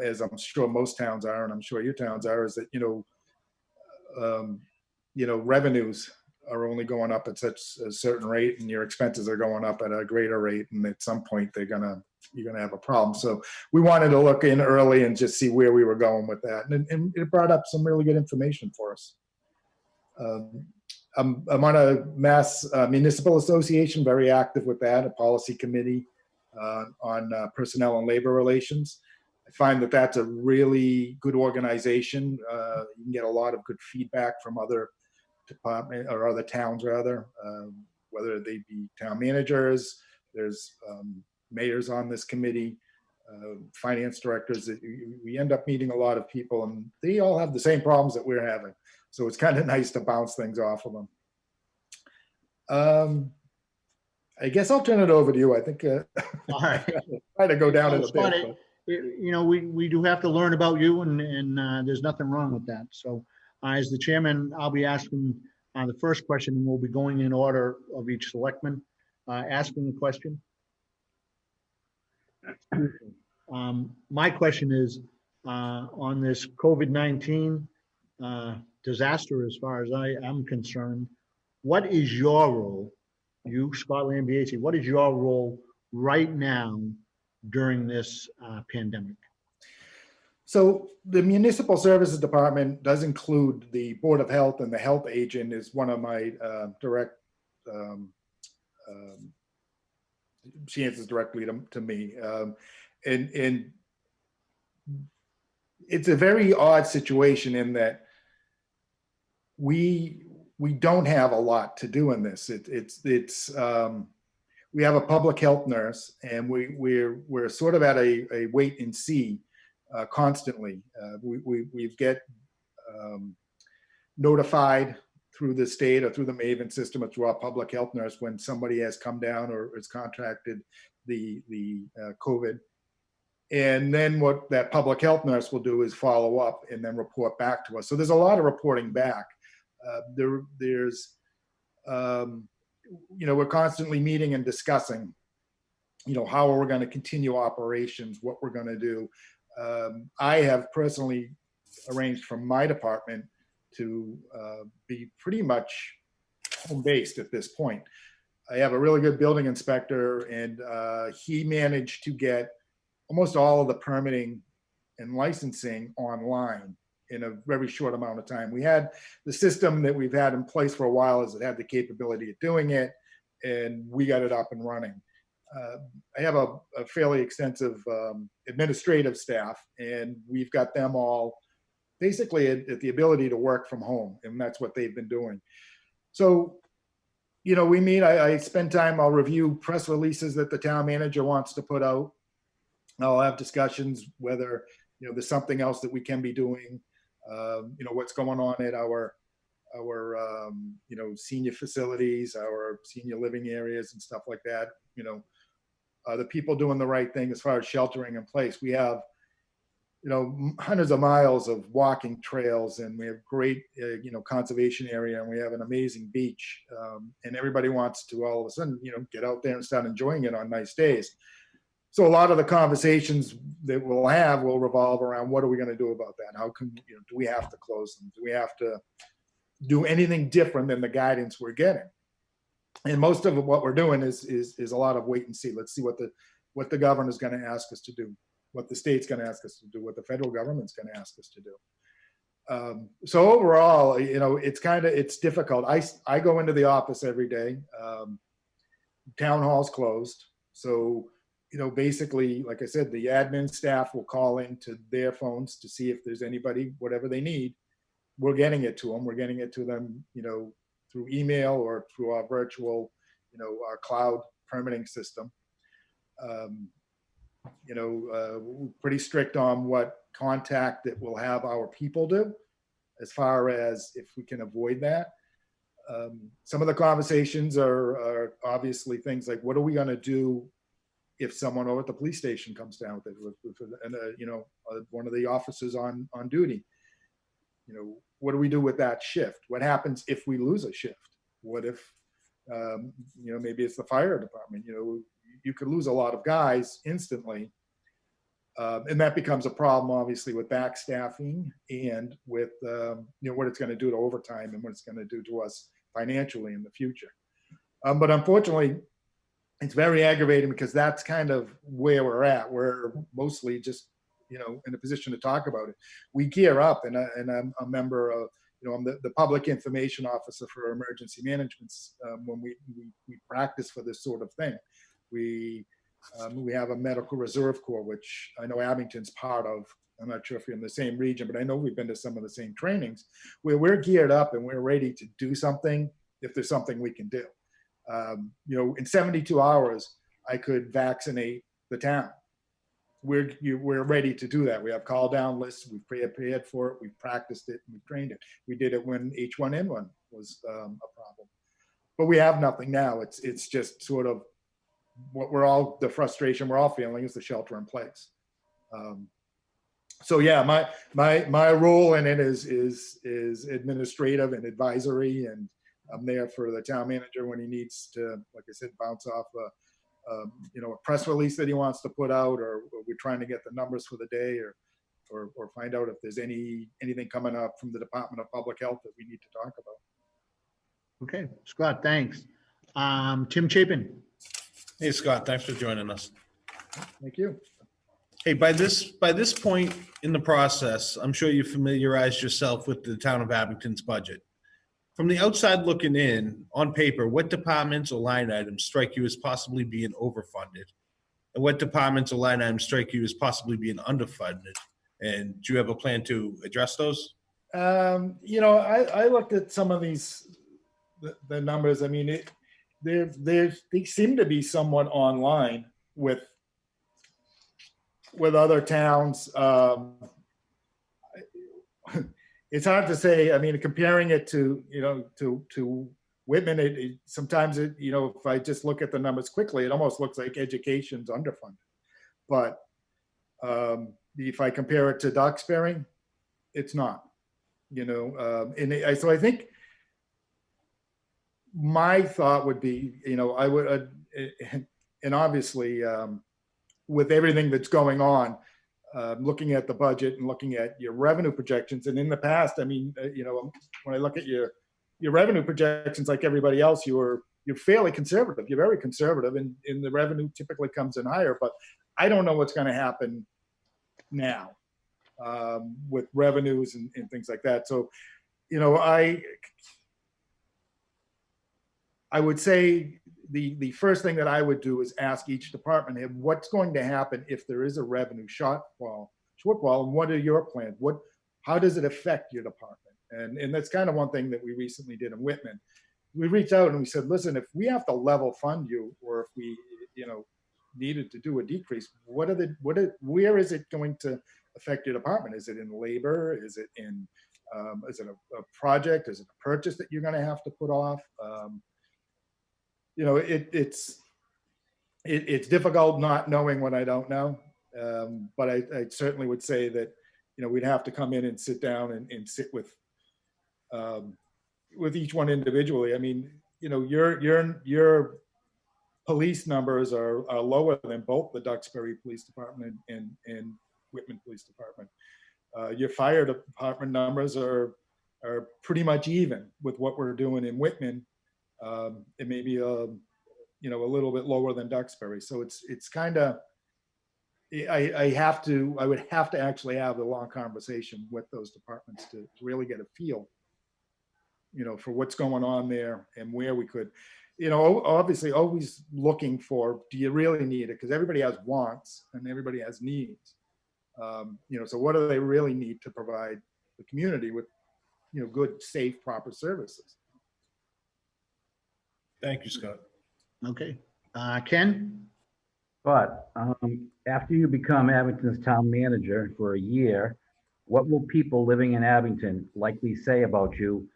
S8: as I'm sure most towns are, and I'm sure your towns are, is that, revenues are only going up at such a certain rate, and your expenses are going up at a greater rate, and at some point you're gonna have a problem. So we wanted to look in early and just see where we were going with that, and it brought up some really good information for us. I'm on a Mass Municipal Association, very active with that, a policy committee on personnel and labor relations. I find that that's a really good organization. You can get a lot of good feedback from other department or other towns rather, whether they be town managers. There's mayors on this committee, finance directors. We end up meeting a lot of people, and they all have the same problems that we're having. So it's kind of nice to bounce things off of them. I guess I'll turn it over to you. I think
S1: All right.
S8: try to go down in a
S1: It's funny.
S8: bit. But.
S1: You know, we do have to learn about you, and there's nothing wrong with that. So as the chairman, I'll be asking the first question, and we'll be going in order of each selectman asking the question. My question is on this COVID-19 disaster, as far as I am concerned, what is your role, you, Scott Lambiase, what is your role right now during this pandemic?
S8: So the Municipal Services Department does include the Board of Health, and the health agent is one of my direct, she answers directly to me. And it's a very odd situation in that we don't have a lot to do in this. We have a public health nurse, and we're sort of at a wait and see constantly. We get notified through the state or through the Maven system or through our public health nurse when somebody has come down or has contracted the COVID. And then what that public health nurse will do is follow up and then report back to us. So there's a lot of reporting back. There's we're constantly meeting and discussing, how are we going to continue operations, what we're going to do. I have personally arranged for my department to be pretty much home-based at this point. I have a really good building inspector, and he managed to get almost all of the permitting and licensing online in a very short amount of time. We had the system that we've had in place for a while, as it had the capability of doing it, and we got it up and running. I have a fairly extensive administrative staff, and we've got them all basically at the ability to work from home, and that's what they've been doing. So, we meet, I spend time, I'll review press releases that the town manager wants to put out. I'll have discussions whether, there's something else that we can be doing, what's going on at our senior facilities, our senior living areas and stuff like that. Are the people doing the right thing as far as sheltering in place? We have, hundreds of miles of walking trails, and we have great, conservation area, and we have an amazing beach. And everybody wants to all of a sudden, get out there and start enjoying it on nice days. So a lot of the conversations that we'll have will revolve around what are we going to do about that? How can, do we have to close them? Do we have to do anything different than the guidance we're getting? And most of what we're doing is a lot of wait and see. Let's see what the governor's going to ask us to do, what the state's going to ask us to do, what the federal government's going to ask us to do. So overall, it's difficult. I go into the office every day. Town hall's closed. So, basically, like I said, the admin staff will call into their phones to see if there's anybody, whatever they need. We're getting it to them. We're getting it to them, through email or through our virtual, our cloud permitting system. Pretty strict on what contact that we'll have our people do, as far as if we can avoid that. Some of the conversations are obviously things like, what are we going to do if someone over at the police station comes down with it, and one of the officers on duty? What do we do with that shift? What happens if we lose a shift? What if, maybe it's the fire department? You could lose a lot of guys instantly. And that becomes a problem, obviously, with backstaffing and with, what it's going to do to overtime and what it's going to do to us financially in the future. But unfortunately, it's very aggravating because that's kind of where we're at. We're mostly just, in a position to talk about it. We gear up, and I'm a member of, I'm the public information officer for emergency management. When we practice for this sort of thing, we have a medical reserve corps, which I know Abington's part of. I'm not sure if you're in the same region, but I know we've been to some of the same trainings where we're geared up and we're ready to do something if there's something we can do. In 72 hours, I could vaccinate the town. We're ready to do that. We have call down lists. We've prepared for it. We've practiced it. We've trained it. We did it when H1N1 was a problem, but we have nothing now. It's just sort of the frustration we're all feeling is the shelter in place. So yeah, my role in it is administrative and advisory, and I'm there for the town manager when he needs to, like I said, bounce off a press release that he wants to put out, or we're trying to get the numbers for the day, or find out if there's anything coming up from the Department of Public Health that we need to talk about.
S1: Okay, Scott, thanks. Tim Chapin.
S5: Hey, Scott, thanks for joining us.
S8: Thank you.
S5: Hey, by this point in the process, I'm sure you familiarized yourself with the town of Abington's budget. From the outside looking in, on paper, what departments or line items strike you as possibly being overfunded? And what departments or line items strike you as possibly being underfunded? And do you have a plan to address those?
S8: I looked at some of the numbers. I mean, they seem to be somewhat online with other towns. It's hard to say. I mean, comparing it to Whitman, sometimes if I just look at the numbers quickly, it almost looks like education's underfunded. But if I compare it to Duxbury, it's not. So I think my thought would be, I would, and obviously with everything that's going on, looking at the budget and looking at your revenue projections. And in the past, I mean, when I look at your revenue projections, like everybody else, you're fairly conservative. You're very conservative, and the revenue typically comes in higher. But I don't know what's going to happen now with revenues and things like that. So, I would say the first thing that I would do is ask each department head what's going to happen if there is a revenue shortfall, and what are your plans? How does it affect your department? And that's kind of one thing that we recently did in Whitman. We reached out and we said, listen, if we have to level fund you, or if we, needed to do a decrease, where is it going to affect your department? Is it in labor? Is it in, is it a project? Is it a purchase that you're going to have to put off? It's difficult not knowing what I don't know. But I certainly would say that, we'd have to come in and sit down and sit with each one individually. I mean, your police numbers are lower than both the Duxbury Police Department and Whitman Police Department. Your fire department numbers are pretty much even with what we're doing in Whitman. It may be a little bit lower than Duxbury. So it's kind of, I would have to actually have a long conversation with those departments to really get a feel, for what's going on there and where we could, obviously always looking for, do you really need it? Because everybody has wants and everybody has needs. So what do they really need to provide the community with, good, safe, proper services?
S5: Thank you, Scott.
S1: Okay. Ken?
S2: But after you become Abington's town manager for a year, what will people living in Abington likely say about you?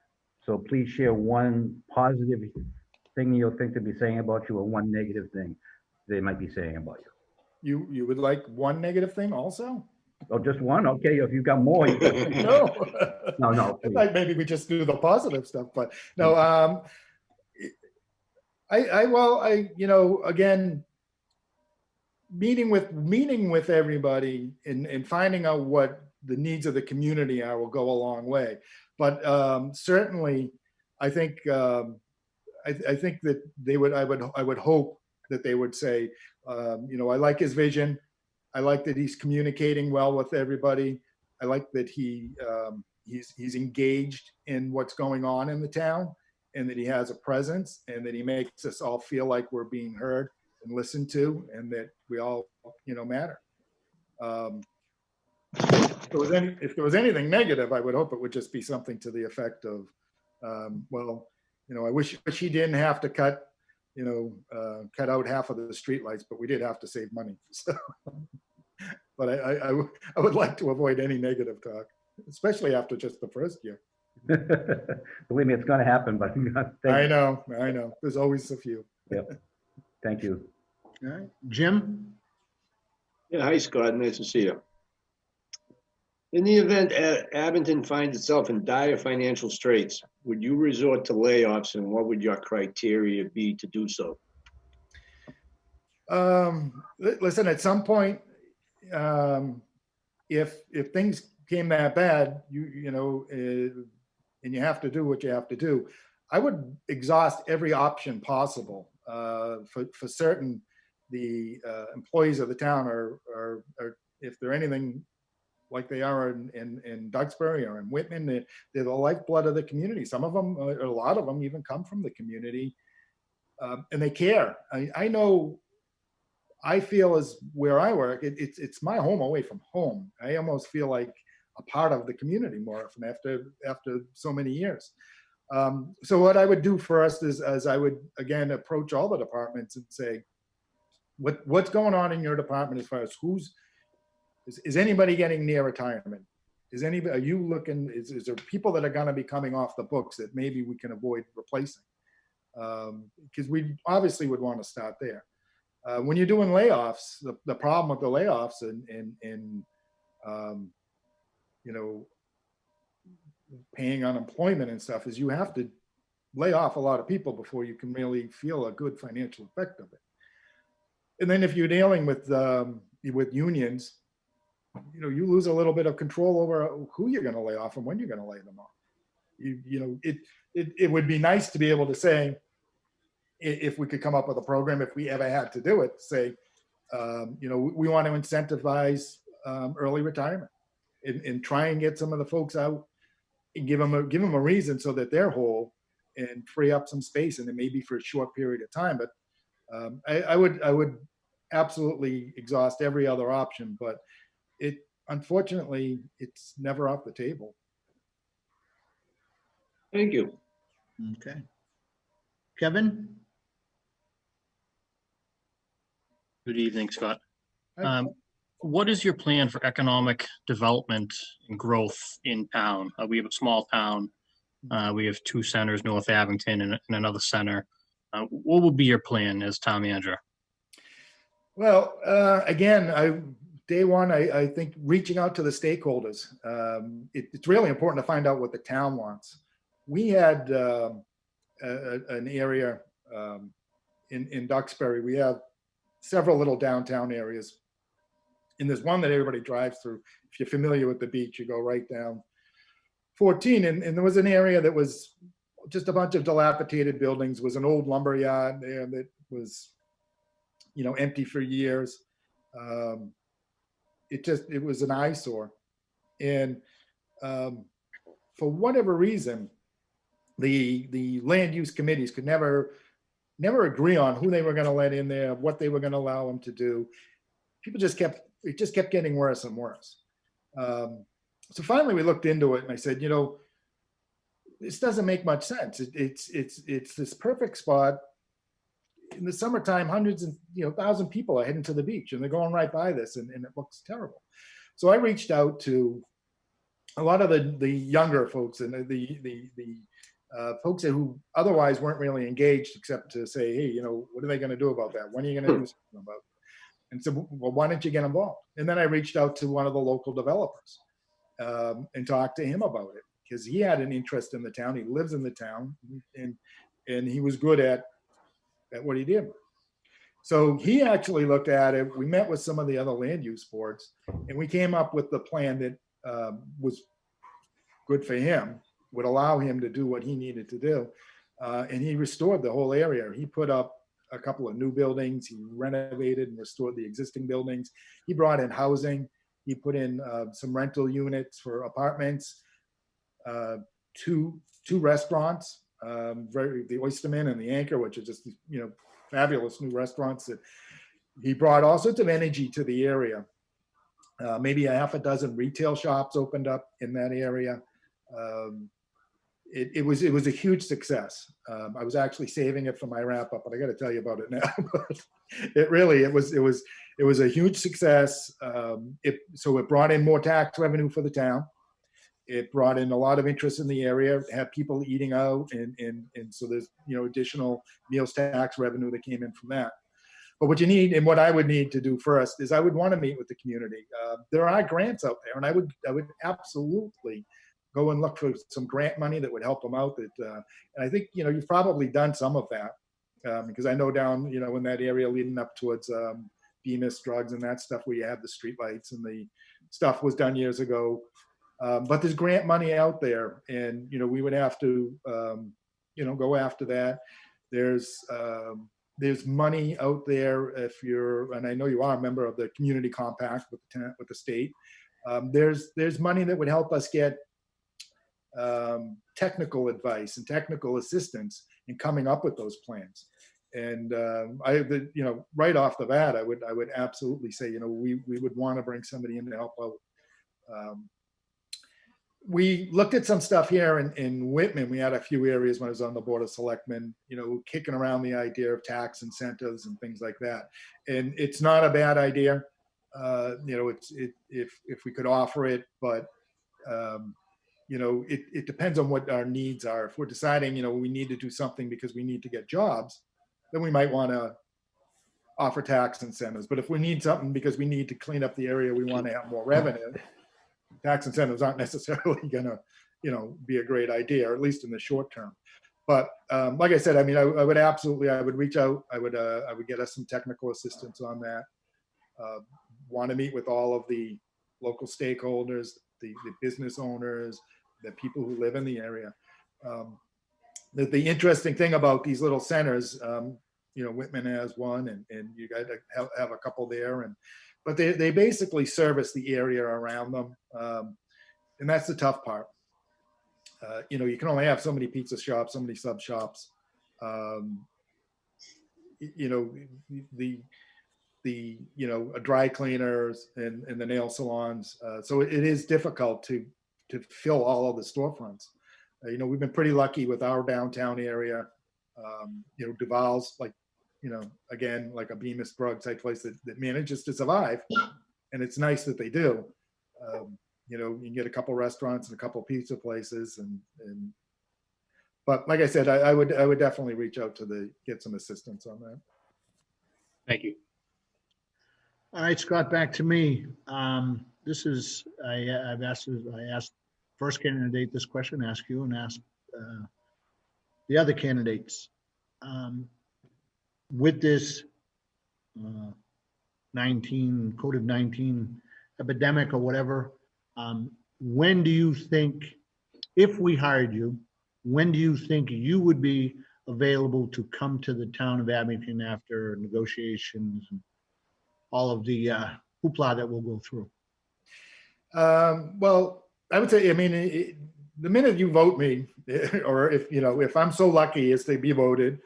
S2: So please share one positive thing you'll think to be saying about you, or one negative thing they might be saying about you.
S8: You would like one negative thing also?
S2: Oh, just one? Okay, if you've got more.
S8: No.
S2: No.
S8: I thought maybe we just do the positive stuff, but no. Again, meeting with everybody and finding out what the needs of the community are will go a long way. But certainly, I think I think that they would. I would hope that they would say, you know, I like his vision. I like that he's communicating well with everybody. I like that he's engaged in what's going on in the town, and that he has a presence, and that he makes us all feel like we're being heard and listened to, and that we all, you know, matter. If there was anything negative, I would hope it would just be something to the effect of, well, you know, I wish he didn't have to cut out half of the streetlights, but we did have to save money. So, but I would like to avoid any negative talk, especially after just the first year.
S2: Believe me, it's going to happen, but
S8: I know. There's always a few.
S2: Yep. Thank you.
S1: All right, Jim?
S4: Yeah, hi, Scott. Nice to see you. In the event Abington finds itself in dire financial straits, would you resort to layoffs, and what would your criteria be to do so?
S8: Listen, at some point, if things came that bad, you know, and you have to do what you have to do, I would exhaust every option possible. For certain, the employees of the town are if they're anything like they are in Duxbury or in Whitman, they're the lifeblood of the community. Some of them, or a lot of them, even come from the community, and they care. I know. I feel as where I work, it's my home away from home. I almost feel like a part of the community more often after so many years. So what I would do first is I would again approach all the departments and say, what's going on in your department as far as is anybody getting near retirement? Are you looking? Is there people that are going to be coming off the books that maybe we can avoid replacing? Because we obviously would want to start there. When you're doing layoffs, the problem with the layoffs and you know, paying unemployment and stuff is you have to lay off a lot of people before you can really feel a good financial effect of it. And then if you're dealing with unions, you know, you lose a little bit of control over who you're going to lay off and when you're going to lay them off. You know, it would be nice to be able to say, if we could come up with a program, if we ever had to do it, say, you know, we want to incentivize early retirement and try and get some of the folks out and give them a reason so that they're whole and free up some space, and it may be for a short period of time. But I would absolutely exhaust every other option, but unfortunately it's never off the table.
S4: Thank you.
S1: Okay. Kevin?
S7: Good evening, Scott. What is your plan for economic development and growth in town? We have a small town. We have 2 centers, North Abington and another center. What would be your plan as town manager?
S8: Well, again, day one, I think reaching out to the stakeholders. It's really important to find out what the town wants. We had an area in Duxbury. We have several little downtown areas, and there's one that everybody drives through. If you're familiar with the beach, you go right down 14, and there was an area that was just a bunch of dilapidated buildings. Was an old lumber yard there that was, you know, empty for years. It was an eyesore, and for whatever reason, the land use committees could never agree on who they were going to let in there, what they were going to allow them to do. It just kept getting worse and worse. So finally we looked into it, and I said, you know, this doesn't make much sense. It's this perfect spot. In the summertime, hundreds and 1,000 people are heading to the beach, and they're going right by this, and it looks terrible. So I reached out to a lot of the younger folks and the folks who otherwise weren't really engaged, except to say, hey, you know, what are they going to do about that? When are you going to do something about it? And so, well, why don't you get involved? And then I reached out to one of the local developers and talked to him about it, because he had an interest in the town. He lives in the town, and he was good at what he did. So he actually looked at it. We met with some of the other land use boards, and we came up with the plan that was good for him, would allow him to do what he needed to do. And he restored the whole area. He put up a couple of new buildings. He renovated and restored the existing buildings. He brought in housing. He put in some rental units for apartments, two restaurants, the Oysterman and the Anchor, which are just, fabulous new restaurants that he brought all sorts of energy to the area. Maybe a half a dozen retail shops opened up in that area. It was a huge success. I was actually saving it for my wrap up, but I got to tell you about it now. But it was a huge success. So it brought in more tax revenue for the town. It brought in a lot of interest in the area, had people eating out, and so there's additional meals tax revenue that came in from that. But what you need, and what I would need to do first, is I would want to meet with the community. There are grants out there, and I would absolutely go and look for some grant money that would help them out. And I think you've probably done some of that, because I know down in that area leading up towards Bemis Drugs and that stuff, where you have the streetlights and the stuff was done years ago. But there's grant money out there, and we would have to go after that. There's money out there if you're, and I know you are a member of the community compact with the state. There's money that would help us get technical advice and technical assistance in coming up with those plans. And right off the bat, I would absolutely say we would want to bring somebody in to help out. We looked at some stuff here in Whitman. We had a few areas when I was on the Board of Selectmen, kicking around the idea of tax incentives and things like that. And it's not a bad idea. If we could offer it, but it depends on what our needs are. If we're deciding, we need to do something because we need to get jobs, then we might want to offer tax incentives. But if we need something because we need to clean up the area, we want to have more revenue, tax incentives aren't necessarily going to, be a great idea, or at least in the short term. But like I said, I would reach out. I would get us some technical assistance on that. Want to meet with all of the local stakeholders, the business owners, the people who live in the area. The interesting thing about these little centers, Whitman has one, and you guys have a couple there, but they basically service the area around them, and that's the tough part. You can only have so many pizza shops, so many sub shops. The dry cleaners and the nail salons. So it is difficult to fill all of the storefronts. We've been pretty lucky with our downtown area. Duval's again, like a Bemis Drug type place that manages to survive. And it's nice that they do. You can get a couple restaurants and a couple pizza places but like I said, I would definitely reach out get some assistance on that.
S7: Thank you.
S1: All right, Scott, back to me. This is, I asked first candidate this question, ask you, and ask the other candidates. With this COVID-19 epidemic or whatever, when do you think, if we hired you, when do you think you would be available to come to the town of Abington after negotiations and all of the hoopla that we'll go through?
S8: Well, I would say, the minute you vote me, or if I'm so lucky as to be voted,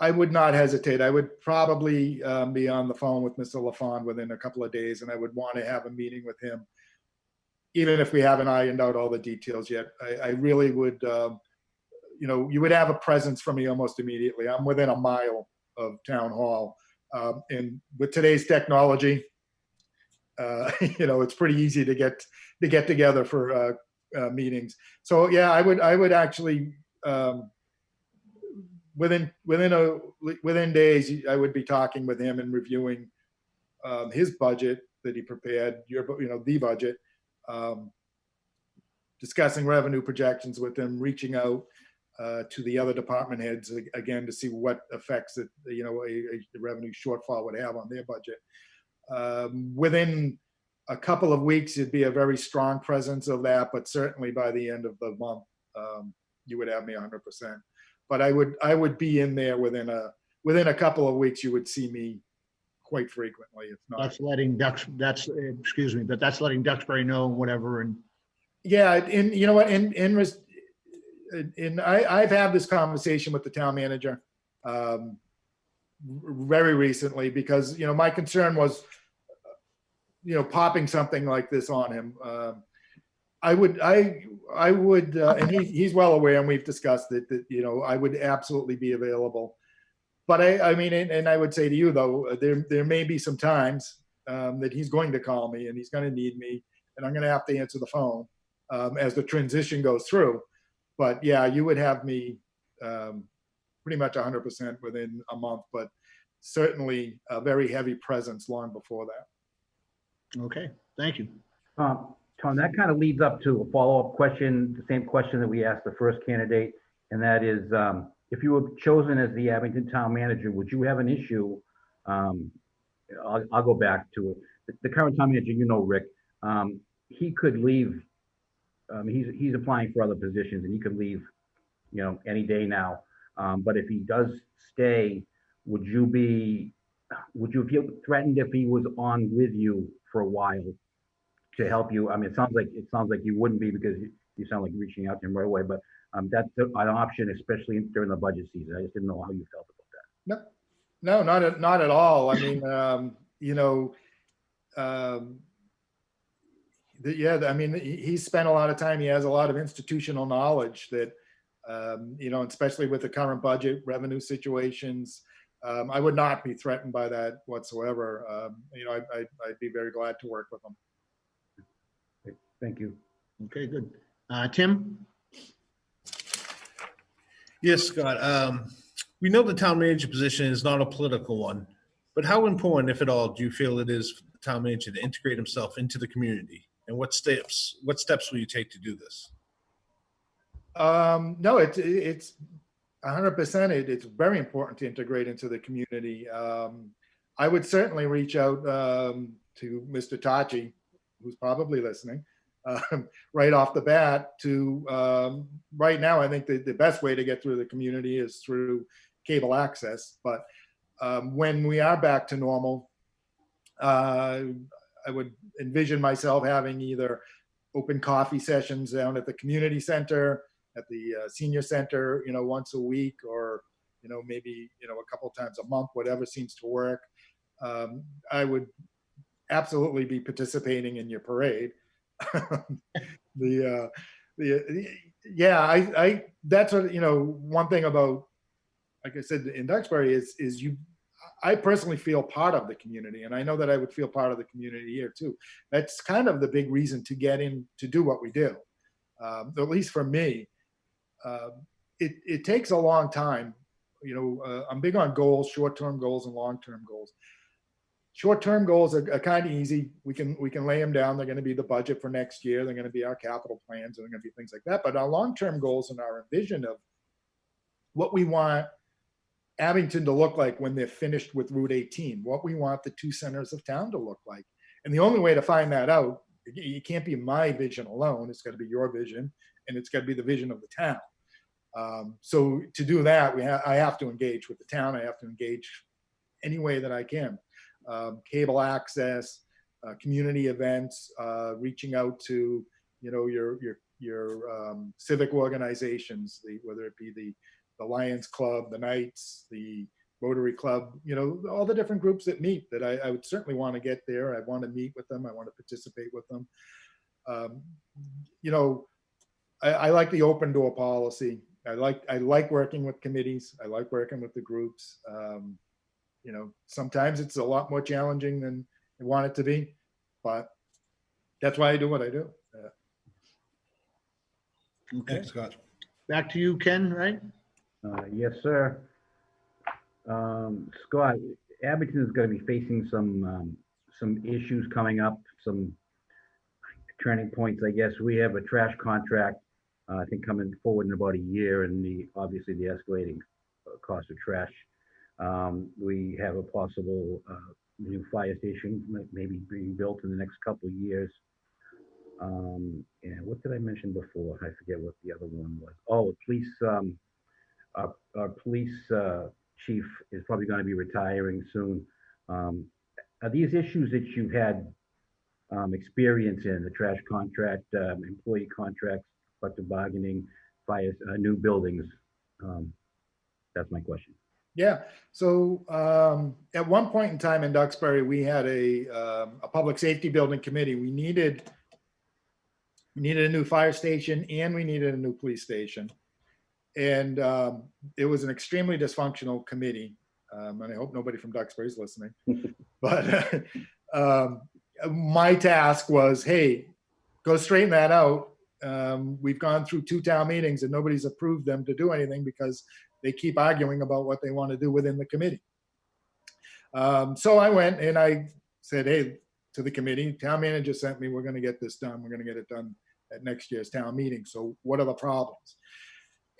S8: I would not hesitate. I would probably be on the phone with Mr. LaFond within a couple of days, and I would want to have a meeting with him, even if we haven't ironed out all the details yet. I really would, you would have a presence from me almost immediately. I'm within a mile of Town Hall. And with today's technology, it's pretty easy to get together for meetings. So yeah, I would actually, within days, I would be talking with him and reviewing his budget that he prepared, the budget, discussing revenue projections with him, reaching out to the other department heads again to see what effects that a revenue shortfall would have on their budget. Within a couple of weeks, it'd be a very strong presence of that, but certainly by the end of the month, you would have me 100%. But I would be in there within a couple of weeks. You would see me quite frequently, if not.
S1: That's letting excuse me, but that's letting Duxbury know whatever. And
S8: Yeah, and you know what? I've had this conversation with the town manager very recently, because my concern was popping something like this on him. I would, and he's well aware, and we've discussed it, that I would absolutely be available. But I mean, and I would say to you though, there may be some times that he's going to call me and he's going to need me, and I'm going to have to answer the phone as the transition goes through. But yeah, you would have me pretty much 100% within a month, but certainly a very heavy presence long before that.
S1: okay, thank you.
S2: Tom, that kind of leads up to a follow-up question, the same question that we asked the first candidate, and that is, if you were chosen as the Abington town manager, would you have an issue? I'll go back to it. The current town manager, Rick, he could leave. He's applying for other positions, and he could leave, any day now. But if he does stay, would you feel threatened if he was on with you for a while to help you? I mean, it sounds like you wouldn't be, because you sound like reaching out to him right away. But that's an option, especially during the budget season. I just didn't know how you felt about that.
S8: No, not at all. I mean, I mean, he's spent a lot of time. He has a lot of institutional knowledge that, especially with the current budget revenue situations, I would not be threatened by that whatsoever. I'd be very glad to work with him.
S2: Thank you.
S1: Okay, good. Tim?
S5: Yes, Scott. We know the town manager position is not a political one, but how important, if at all, do you feel it is for the town manager to integrate himself into the community? And what steps will you take to do this?
S8: No, it's 100%. It's very important to integrate into the community. I would certainly reach out to Mr. Tachi, who's probably listening, right off the bat. Right now, I think the best way to get through the community is through cable access. But when we are back to normal, I would envision myself having either open coffee sessions down at the community center, at the senior center, once a week, or maybe a couple times a month, whatever seems to work. I would absolutely be participating in your parade. That's what, one thing about, like I said, in Duxbury is I personally feel part of the community, and I know that I would feel part of the community here too. That's kind of the big reason to get in to do what we do. At least for me, it takes a long time. I'm big on goals, short-term goals and long-term goals. Short-term goals are kind of easy. We can lay them down. They're going to be the budget for next year. They're going to be our capital plans. They're going to be things like that. But our long-term goals and our vision of what we want Abington to look like when they're finished with Route 18, what we want the two centers of town to look like. And the only way to find that out, it can't be my vision alone. It's got to be your vision, and it's got to be the vision of the town. So to do that, I have to engage with the town. I have to engage any way that I can. Cable access, community events, reaching out to your civic organizations, whether it be the Lions Club, the Knights, the Rotary Club, all the different groups that meet, that I would certainly want to get there. I want to meet with them. I want to participate with them. I like the open door policy. I like working with committees. I like working with the groups. Sometimes it's a lot more challenging than I want it to be, but that's why I do what I do.
S1: Okay.
S5: Thanks, Scott.
S1: Back to you, Ken, right?
S2: Yes, sir. Scott, Abington is going to be facing some issues coming up, some turning points, I guess. We have a trash contract, I think, coming forward in about a year, and obviously the escalating cost of trash. We have a possible the new fire station maybe being built in the next couple of years. And what did I mention before? I forget what the other one was. Oh, police, our police chief is probably going to be retiring soon. Are these issues that you've had experience in, the trash contract, employee contracts, collective bargaining, fires, new buildings? That's my question.
S8: Yeah. So at one point in time in Duxbury, we had a public safety building committee. We needed a new fire station and we needed a new police station. And it was an extremely dysfunctional committee. And I hope nobody from Duxbury is listening. But my task was, hey, go straighten that out. We've gone through 2 town meetings and nobody's approved them to do anything because they keep arguing about what they want to do within the committee. So I went and I said, hey, to the committee, town manager sent me, we're going to get this done. We're going to get it done at next year's town meeting. So what are the problems?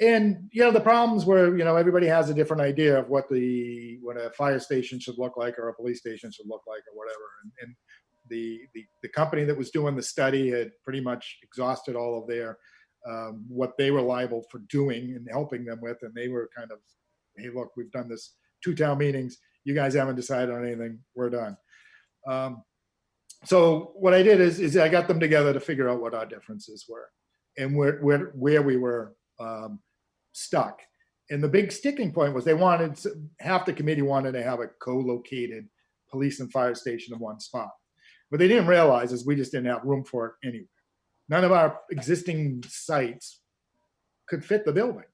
S8: And, the problems were, everybody has a different idea of what a fire station should look like or a police station should look like or whatever. And the company that was doing the study had pretty much exhausted all of their what they were liable for doing and helping them with. And they were kind of, hey, look, we've done this 2 town meetings. You guys haven't decided on anything. We're done. So what I did is I got them together to figure out what our differences were and where we were stuck. And the big sticking point was half the committee wanted to have a co-located police and fire station in one spot. What they didn't realize is we just didn't have room for it anywhere. None of our existing sites could fit the building.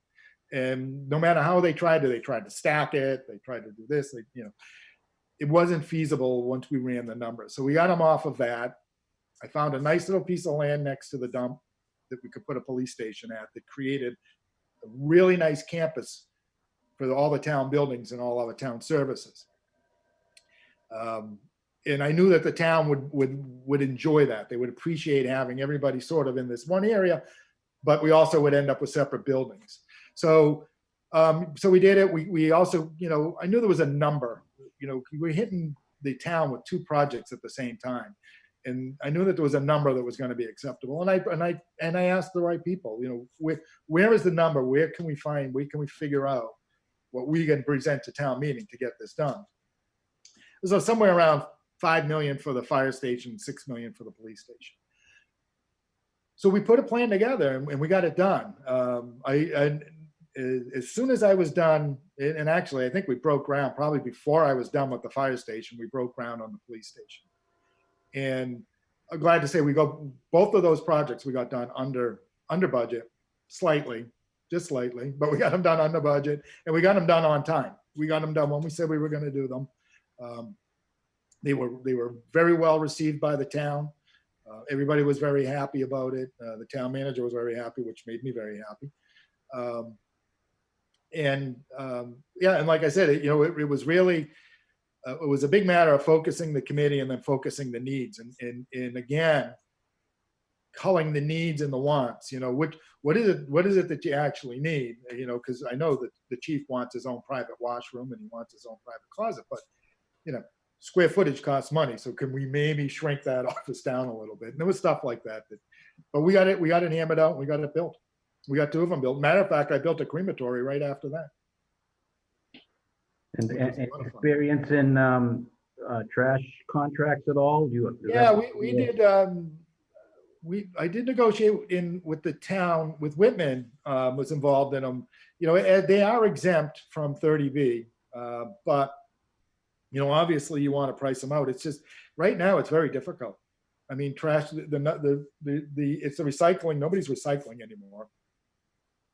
S8: And no matter how they tried to stack it, they tried to do this, it wasn't feasible once we ran the numbers. So we got them off of that. I found a nice little piece of land next to the dump that we could put a police station at that created a really nice campus for all the town buildings and all our town services. And I knew that the town would enjoy that. They would appreciate having everybody sort of in this one area, but we also would end up with separate buildings. So we did it. We also, I knew there was a number, we're hitting the town with 2 projects at the same time. And I knew that there was a number that was going to be acceptable. And I asked the right people, where is the number? Where can we figure out what we can present to town meeting to get this done? So somewhere around 5 million for the fire station, 6 million for the police station. So we put a plan together and we got it done. As soon as I was done, and actually I think we broke ground probably before I was done with the fire station, we broke ground on the police station. And I'm glad to say both of those projects we got done under budget, just slightly, but we got them done under budget and we got them done on time. We got them done when we said we were going to do them. They were very well received by the town. Everybody was very happy about it. The town manager was very happy, which made me very happy. And like I said, it was really, it was a big matter of focusing the committee and then focusing the needs and again, culling the needs and the wants, what is it that you actually need? Because I know that the chief wants his own private washroom and he wants his own private closet, but square footage costs money. So can we maybe shrink that office down a little bit? And there was stuff like that, but we got it hammered out. And we got it built. We got 2 of them built. Matter of fact, I built a crematory right after that.
S2: And experience in trash contracts at all?
S8: We did. I did negotiate with the town, with Whitman was involved in them. They are exempt from 30B, but obviously you want to price them out. It's just right now it's very difficult. I mean, trash, it's the recycling. Nobody's recycling anymore.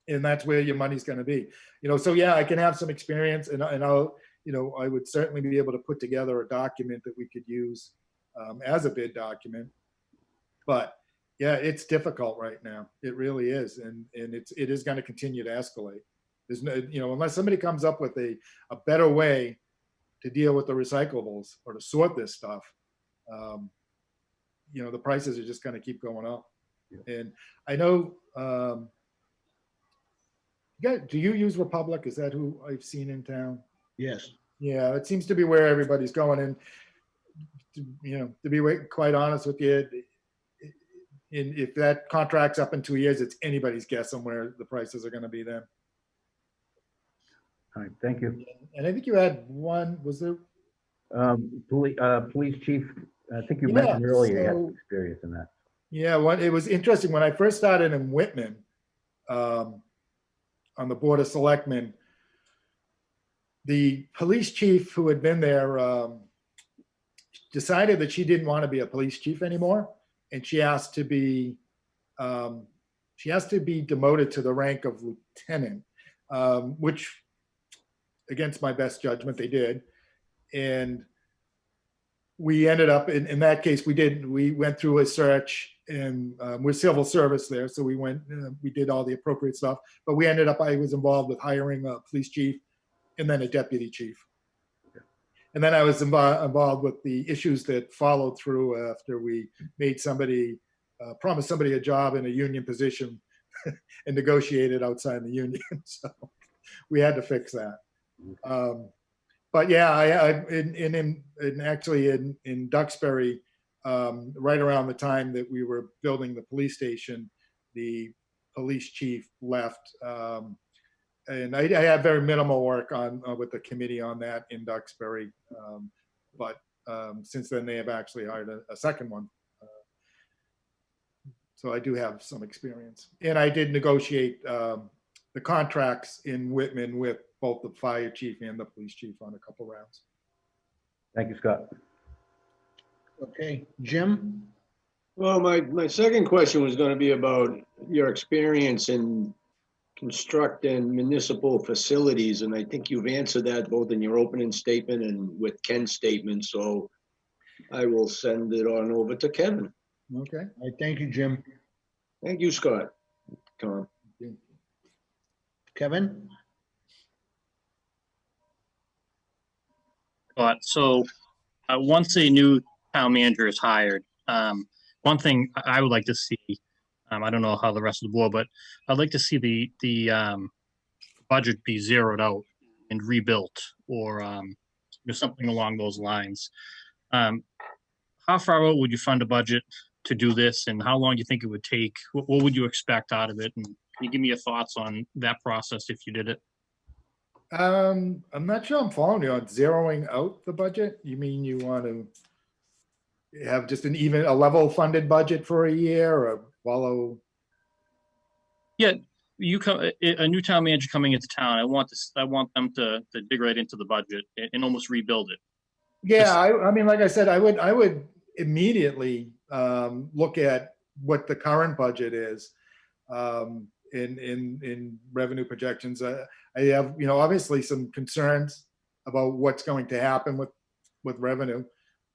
S8: And that's where your money's going to be, so yeah, I can have some experience and I'll, I would certainly be able to put together a document that we could use as a bid document, but yeah, it's difficult right now. It really is. And it is going to continue to escalate. There's no, unless somebody comes up with a better way to deal with the recyclables or to sort this stuff, the prices are just going to keep going up. Yeah. And I know, do you use Republic? Is that who I've seen in town?
S1: Yes.
S8: Yeah, it seems to be where everybody's going. And to be quite honest with you, if that contract's up in 2 years, it's anybody's guess on where the prices are going to be then.
S2: All right, thank you.
S8: And I think you had one, was there?
S2: Police chief, I think you
S8: Yeah,
S2: mentioned earlier you had
S8: so-
S2: some experience in that.
S8: Yeah, it was interesting when I first started in Whitman, on the Board of Selectmen, the police chief who had been there decided that she didn't want to be a police chief anymore, and she asked to be demoted to the rank of lieutenant, which, against my best judgment, they did. And we ended up in that case, we went through a search, and we're civil service there, so we did all the appropriate stuff, but we ended up, I was involved with hiring a police chief and then a deputy chief. And then I was involved with the issues that followed through after we made promised somebody a job in a union position and negotiated outside the union. So we had to fix that. But yeah, actually in Duxbury, right around the time that we were building the police station, the police chief left. And I had very minimal work with the committee on that in Duxbury. But since then, they have actually hired a second one. So I do have some experience. And I did negotiate the contracts in Whitman with both the fire chief and the police chief on a couple rounds.
S2: Thank you, Scott.
S1: Okay, Jim?
S4: Well, my second question was going to be about your experience in constructing municipal facilities, and I think you've answered that both in your opening statement and with Ken's statement, so I will send it on over to Kevin.
S8: Okay.
S1: All right, thank you, Jim.
S4: Thank you, Scott. Tom.
S1: Kevin?
S7: But so once a new town manager is hired, one thing I would like to see, I don't know how the rest of the board, but I'd like to see the budget be zeroed out and rebuilt, or something along those lines. How far out would you fund a budget to do this, and how long do you think it would take? What would you expect out of it? And can you give me your thoughts on that process if you did it?
S8: I'm not sure I'm following you on zeroing out the budget. You mean you want to have just a level funded budget for a year, or follow?
S7: Yeah, a new town manager coming into town. I want them to dig right into the budget and almost rebuild it.
S8: Yeah, I mean, like I said, I would immediately look at what the current budget is in revenue projections. I have, obviously some concerns about what's going to happen with revenue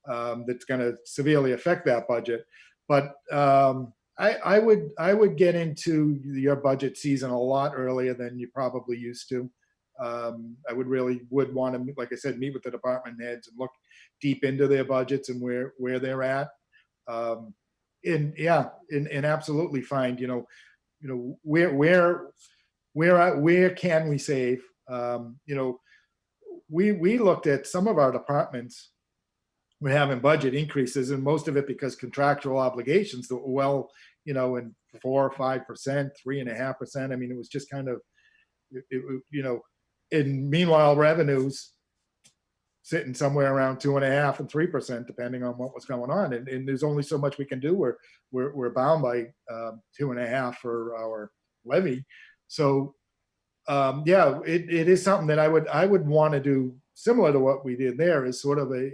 S8: that's going to severely affect that budget. But I would get into your budget season a lot earlier than you probably used to. I would want to, like I said, meet with the department heads and look deep into their budgets and where they're at. And absolutely find, where can we save? We looked at some of our departments. We're having budget increases, and most of it because contractual obligations that were well, in 4 or 5%, 3.5%. I mean, it was just kind of, and meanwhile, revenues sitting somewhere around 2.5% and 3%, depending on what was going on. And there's only so much we can do. We're bound by 2.5% for our levy. So it is something that I would want to do similar to what we did there, is sort of a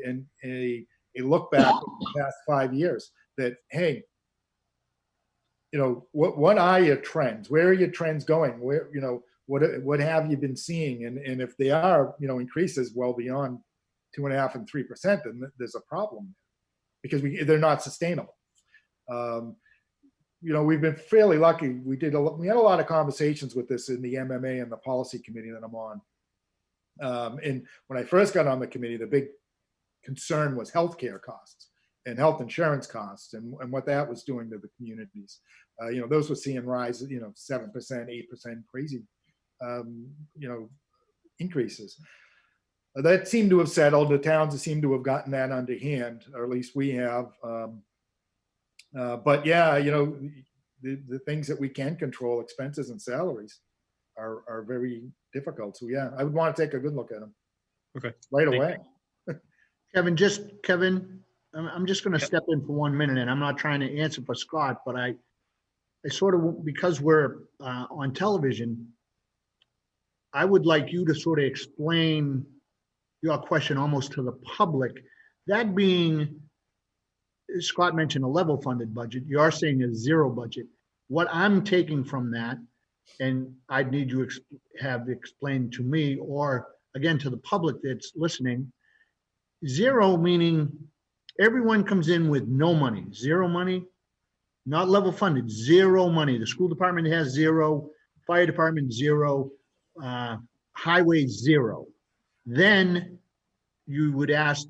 S8: look back over the past 5 years that, hey, what are your trends? Where are your trends going? Where, what have you been seeing? And if they are, increases well beyond 2.5% and 3%, then there's a problem because they're not sustainable. We've been fairly lucky. We had a lot of conversations with this in the MMA and the policy committee that I'm on. And when I first got on the committee, the big concern was healthcare costs and health insurance costs and what that was doing to the communities. Those were seeing rises, 7%, 8%, crazy, increases. that seemed to have settled. The towns seem to have gotten that under hand, or at least we have. But yeah, the things that we can control, expenses and salaries, are very difficult. So yeah, I would want to take a good look at them.
S7: Okay.
S8: Right
S7: Thank
S8: away.
S1: Kevin, I'm just going to
S7: Yep.
S1: step in for 1 minute, and I'm not trying to answer for Scott, but I sort of, because we're on television, I would like you to sort of explain your question almost to the public. That being, Scott mentioned a level funded budget. You're saying a zero budget. What I'm taking from that, and I'd need you have explained to me, or again to the public that's listening, zero meaning everyone comes in with no money, zero money, not level funded, zero money. The school department has zero, fire department zero, highway zero. Then you would ask,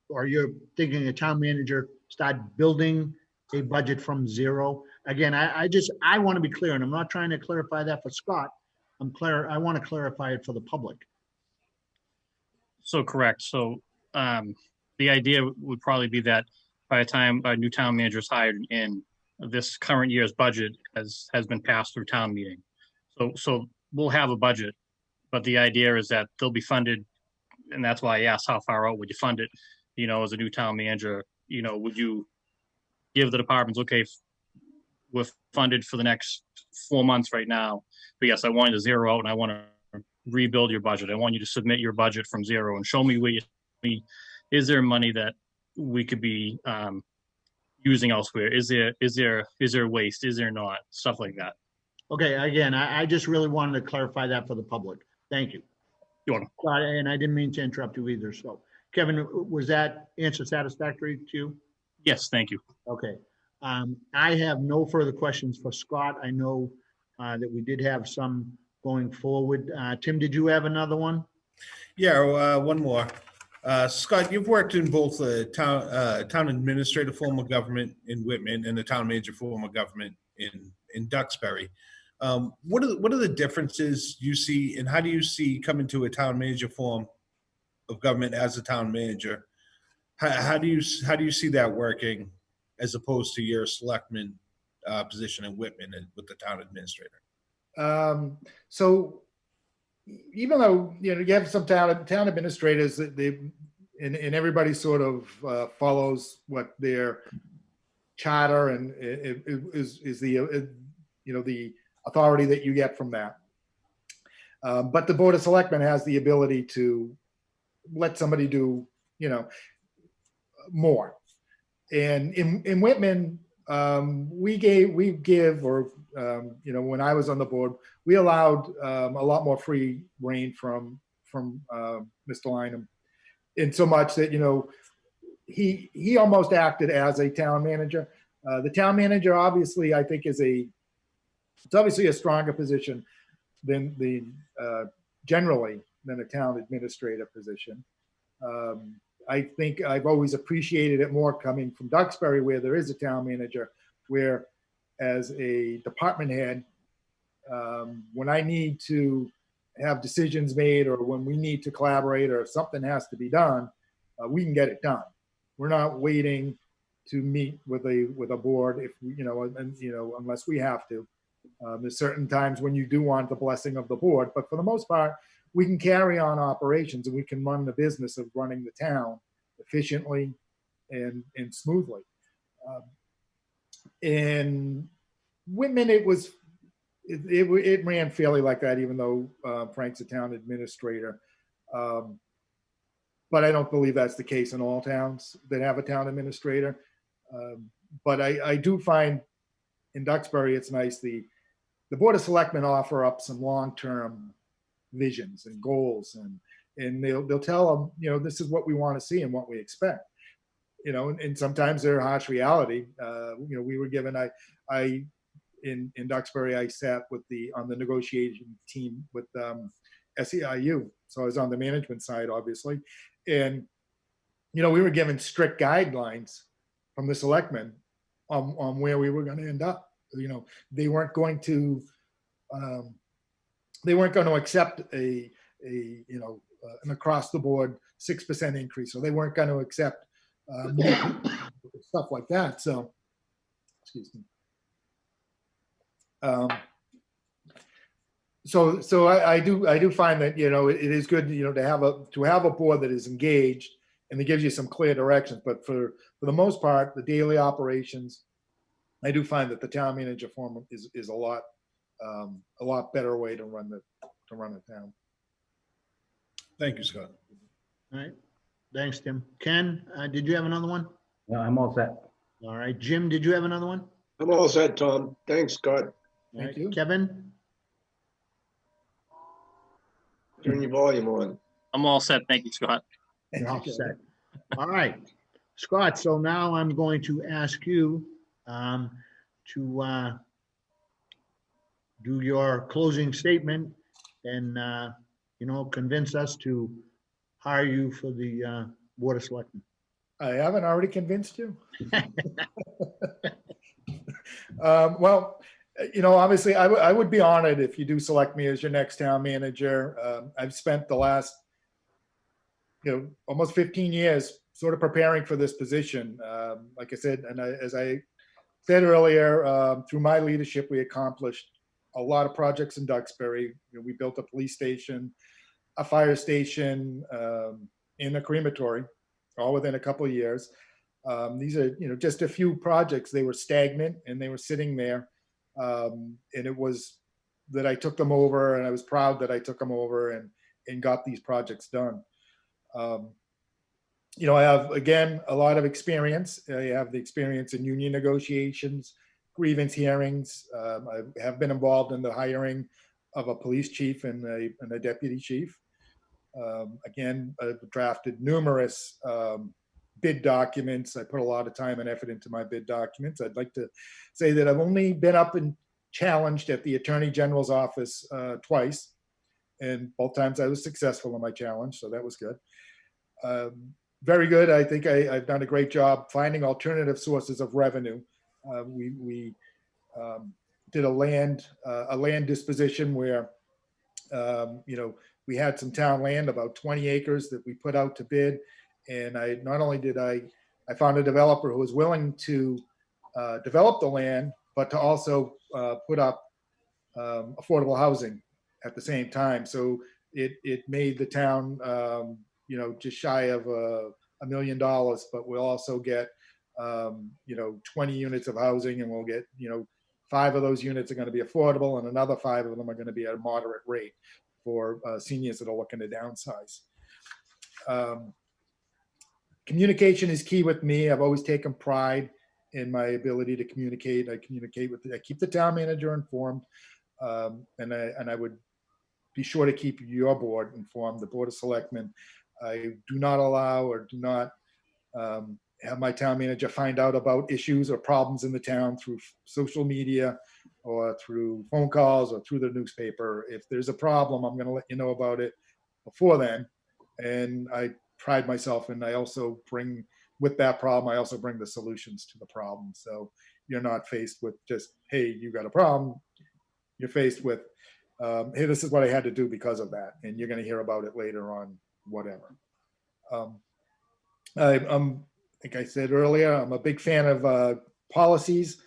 S1: or you're thinking a town manager start building a budget from zero. Again, I want to be clear, and I'm not trying to clarify that for Scott. I want to clarify it for the public.
S7: So correct. So the idea would probably be that by the time a new town manager is hired in, this current year's budget has been passed through town meeting. So we'll have a budget, but the idea is that they'll be funded, and that's why I asked how far out would you fund it? As a new town manager, would you give the departments, okay, we're funded for the next 4 months right now, but yes, I want you to zero out and I want to rebuild your budget. I want you to submit your budget from zero and show me is there money that we could be using elsewhere? Is there waste? Is there not? Stuff like that.
S1: Okay, again, I just really wanted to clarify that for the public. Thank you.
S7: You're welcome.
S1: Scott, and I didn't mean to interrupt you either. So, Kevin, was that answer satisfactory to you?
S7: Yes, thank you.
S1: Okay. I have no further questions for Scott. I know that we did have some going forward. Tim, did you have another one?
S5: Yeah, one more. Scott, you've worked in both the town administrative form of government in Whitman and the town manager form of government in Duxbury. What are the differences you see, and how do you see coming to a town manager form of government as a town manager? How do you see that working as opposed to your selectman position in Whitman and with the town administrator?
S8: So even though, you have some town administrators that and everybody sort of follows what their charter and is the, the authority that you get from that. But the Board of Selectmen has the ability to let somebody do, more. And in Whitman, we give, when I was on the board, we allowed a lot more free reign from Mr. Lynham, in so much that, he almost acted as a town manager. The town manager, obviously, I think it's obviously a stronger position than generally than a town administrator position. I think I've always appreciated it more coming from Duxbury, where there is a town manager, where as a department head, when I need to have decisions made, or when we need to collaborate, or if something has to be done, we can get it done. We're not waiting to meet with a board if unless we have to. There's certain times when you do want the blessing of the board, but for the most part, we can carry on operations and we can run the business of running the town efficiently and smoothly. In Whitman, it ran fairly like that, even though Frank's a town administrator. But I don't believe that's the case in all towns that have a town administrator. But I do find in Duxbury, it's nice. The Board of Selectmen offer up some long-term visions and goals, and they'll tell them, this is what we want to see and what we expect. And sometimes they're harsh reality. We were given, in Duxbury, I sat on the negotiation team with SEIU. So I was on the management side, obviously. And, we were given strict guidelines from the selectmen on where we were going to end up. They weren't going to accept a an across the board 6% increase. So they weren't going to accept new people, stuff like that. So, excuse me. So I do find that, it is good, to have a board that is engaged and that gives you some clear directions. But for the most part, the daily operations, I do find that the town manager form is a lot better way to run the town.
S5: Thank you, Scott.
S1: All right. Thanks, Tim. Ken, did you have another one?
S2: No, I'm all set.
S1: All right. Jim, did you have another one?
S4: I'm all set, Tom. Thanks, Scott.
S1: All
S8: Thank
S1: right.
S8: you.
S1: Kevin?
S4: Turn your volume on.
S7: I'm all set. Thank you, Scott.
S1: You're all set. All right. Scott, so now I'm going to ask you to do your closing statement and, convince us to hire you for the Board of Selectmen.
S8: I haven't already convinced you. Well, obviously, I would be honored if you do select me as your next town manager. I've spent the last, almost 15 years sort of preparing for this position. Like I said, and as I said earlier, through my leadership, we accomplished a lot of projects in Duxbury. We built a police station, a fire station, in a crematory, all within a couple of years. These are, just a few projects. They were stagnant and they were sitting there. And it was that I took them over, and I was proud that I took them over and got these projects done. I have, again, a lot of experience. I have the experience in union negotiations, grievance hearings. I have been involved in the hiring of a police chief and a deputy chief. Again, I've drafted numerous bid documents. I put a lot of time and effort into my bid documents. I'd like to say that I've only been up and challenged at the Attorney General's office twice, and both times I was successful in my challenge, so that was good. Very good. I think I've done a great job finding alternative sources of revenue. We did a land disposition where, we had some town land, about 20 acres that we put out to bid. And I found a developer who was willing to develop the land, but to also put up affordable housing at the same time. So it made the town, just shy of $1 million, but we'll also get, 20 units of housing, and we'll get, 5 of those units are going to be affordable, and another 5 of them are going to be at a moderate rate for seniors that are looking to downsize. Communication is key with me. I've always taken pride in my ability to communicate. I keep the town manager informed, and I would be sure to keep your board informed, the Board of Selectmen. I do not allow or do not have my town manager find out about issues or problems in the town through social media or through phone calls or through the newspaper. If there's a problem, I'm going to let you know about it before then. And I pride myself, and I also bring, with that problem, I also bring the solutions to the problem. So you're not faced with just, hey, you got a problem. You're faced with, hey, this is what I had to do because of that. And you're going to hear about it later on, whatever. Like I said earlier, I'm a big fan of policies.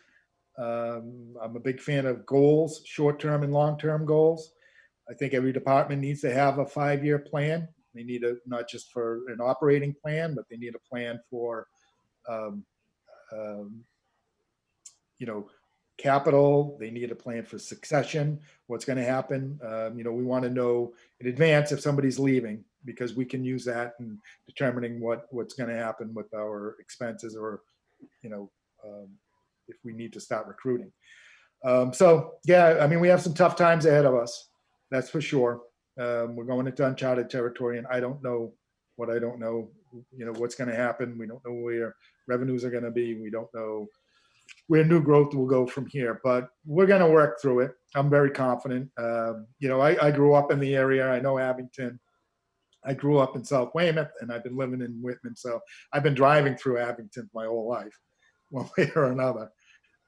S8: I'm a big fan of goals, short-term and long-term goals. I think every department needs to have a 5-year plan. They need not just for an operating plan, but they need a plan for, capital. They need a plan for succession, what's going to happen. We want to know in advance if somebody's leaving, because we can use that in determining what's going to happen with our expenses, or, if we need to start recruiting. We have some tough times ahead of us. That's for sure. We're going into uncharted territory, and I don't know what I don't know, what's going to happen. We don't know where revenues are going to be. We don't know where new growth will go from here, but we're going to work through it. I'm very confident. I grew up in the area. I know Abington. I grew up in South Weymouth, and I've been living in Whitman. So I've been driving through Abington my whole life, one way or another.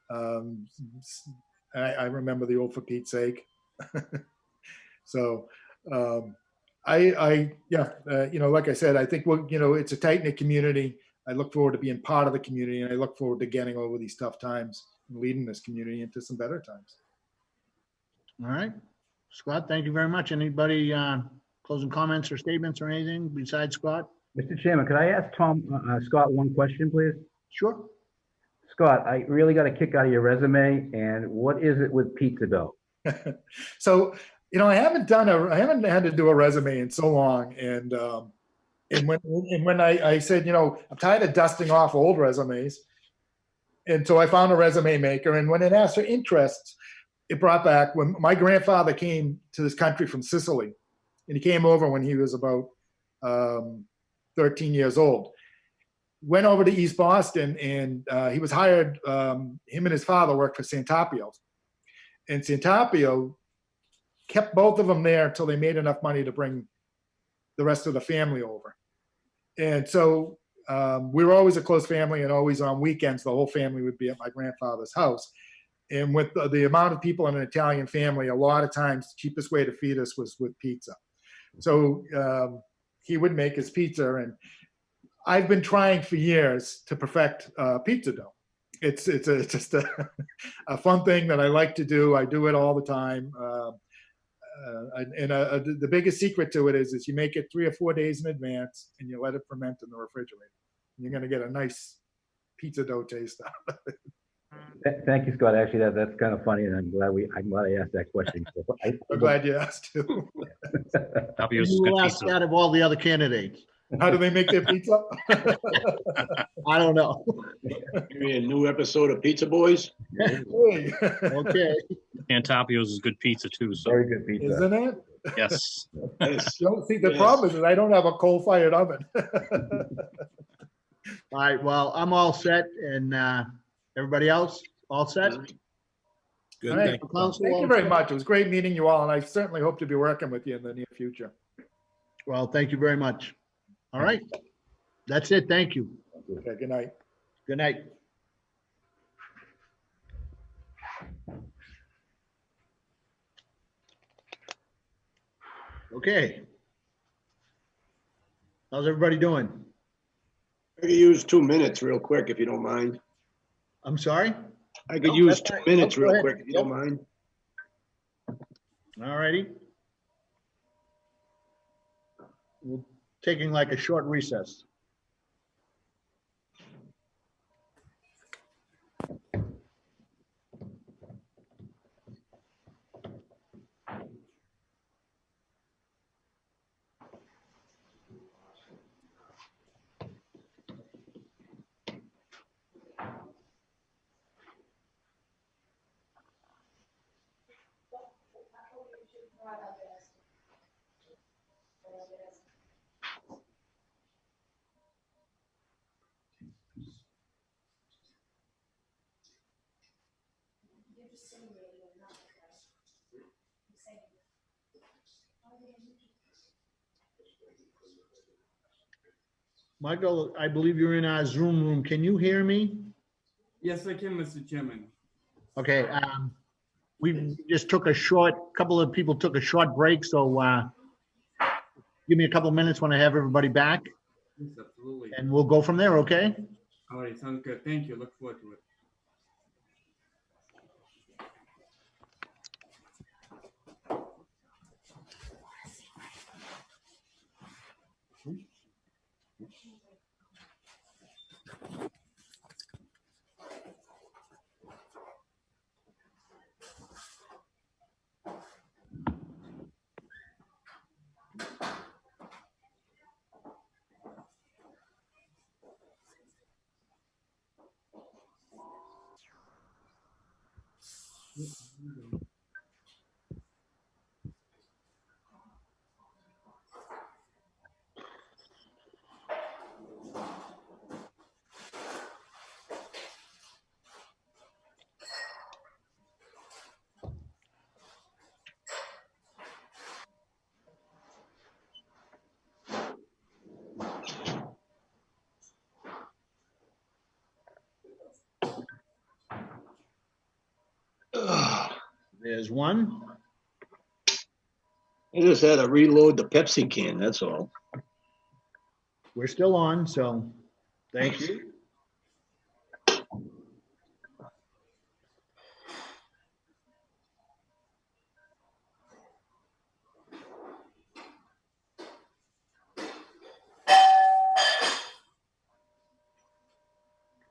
S8: I remember the old For Pete's Sake. So Yeah, like I said, I think it's a tight knit community. I look forward to being part of the community, and I look forward to getting over these tough times and leading this community into some better times.
S1: All right. Scott, thank you very much. Anybody closing comments or statements or anything besides Scott?
S2: Mr. Chairman, could I ask Scott one question, please?
S1: Sure.
S2: Scott, I really got a kick out of your resume, and what is it with pizza dough?
S8: So, I haven't had to do a resume in so long. And when I said, I'm tired of dusting off old resumes. And so I found a resume maker. And when it asked for interests, it brought back when my grandfather came to this country from Sicily. And he came over when he was about 13 years old. Went over to East Boston, and he was hired. Him and his father worked for Santapio. And Santapio kept both of them there until they made enough money to bring the rest of the family over. And so we were always a close family, and always on weekends, the whole family would be at my grandfather's house. And with the amount of people in an Italian family, a lot of times the cheapest way to feed us was with pizza. So he would make his pizza, and I've been trying for years to perfect pizza dough. It's just a fun thing that I like to do. I do it all the time. The biggest secret to it is you make it 3 or 4 days in advance, and you let it ferment in the refrigerator. You're going to get a nice pizza dough taste out of it.
S2: Thank you, Scott. Actually, that's kind of funny, and I'm glad I asked that question.
S8: I'm glad you asked too.
S7: Tapios is
S1: You
S7: good
S1: will ask
S7: pizza.
S1: that of all the other candidates.
S8: How do they make their pizza?
S1: I don't know.
S4: Maybe a new episode of Pizza Boys?
S8: Hey.
S1: Okay.
S7: And Tapios is good pizza too, so
S2: Very good pizza.
S8: Isn't it?
S7: yes.
S4: Yes.
S8: See, the
S4: Yes.
S8: problem is I don't have a coal-fired oven.
S1: All right. Well, I'm all set, and everybody else all set?
S5: Good.
S8: All right.
S5: Thank you.
S1: Council,
S8: Thank you very much. It was great meeting you all, and I certainly hope to be working with you in the near future.
S1: Well, thank you very much. All right. That's it. Thank you.
S8: Okay, good night.
S1: Good night. Okay. How's everybody doing?
S4: I could use 2 minutes real quick if you don't mind.
S1: I'm sorry?
S4: I could
S1: Oh,
S4: use
S1: that's
S4: 2
S1: all right.
S4: minutes
S1: Oh, go
S4: real
S1: ahead.
S4: quick if you
S1: Yep.
S4: don't mind.
S1: All righty. We're taking like a short recess. Michael, I believe you're in our Zoom room. Can you hear me?
S9: Yes, I can, Mr. Chairman.
S1: Okay, we just took a couple of people took a short break, so give me a couple minutes when I have everybody back,
S9: Yes, absolutely.
S1: and we'll go from there, okay?
S9: All right, sounds good. Thank you. Look forward to it.
S1: There's one.
S4: I just had to reload the Pepsi can, that's all.
S1: We're still on, so thank you.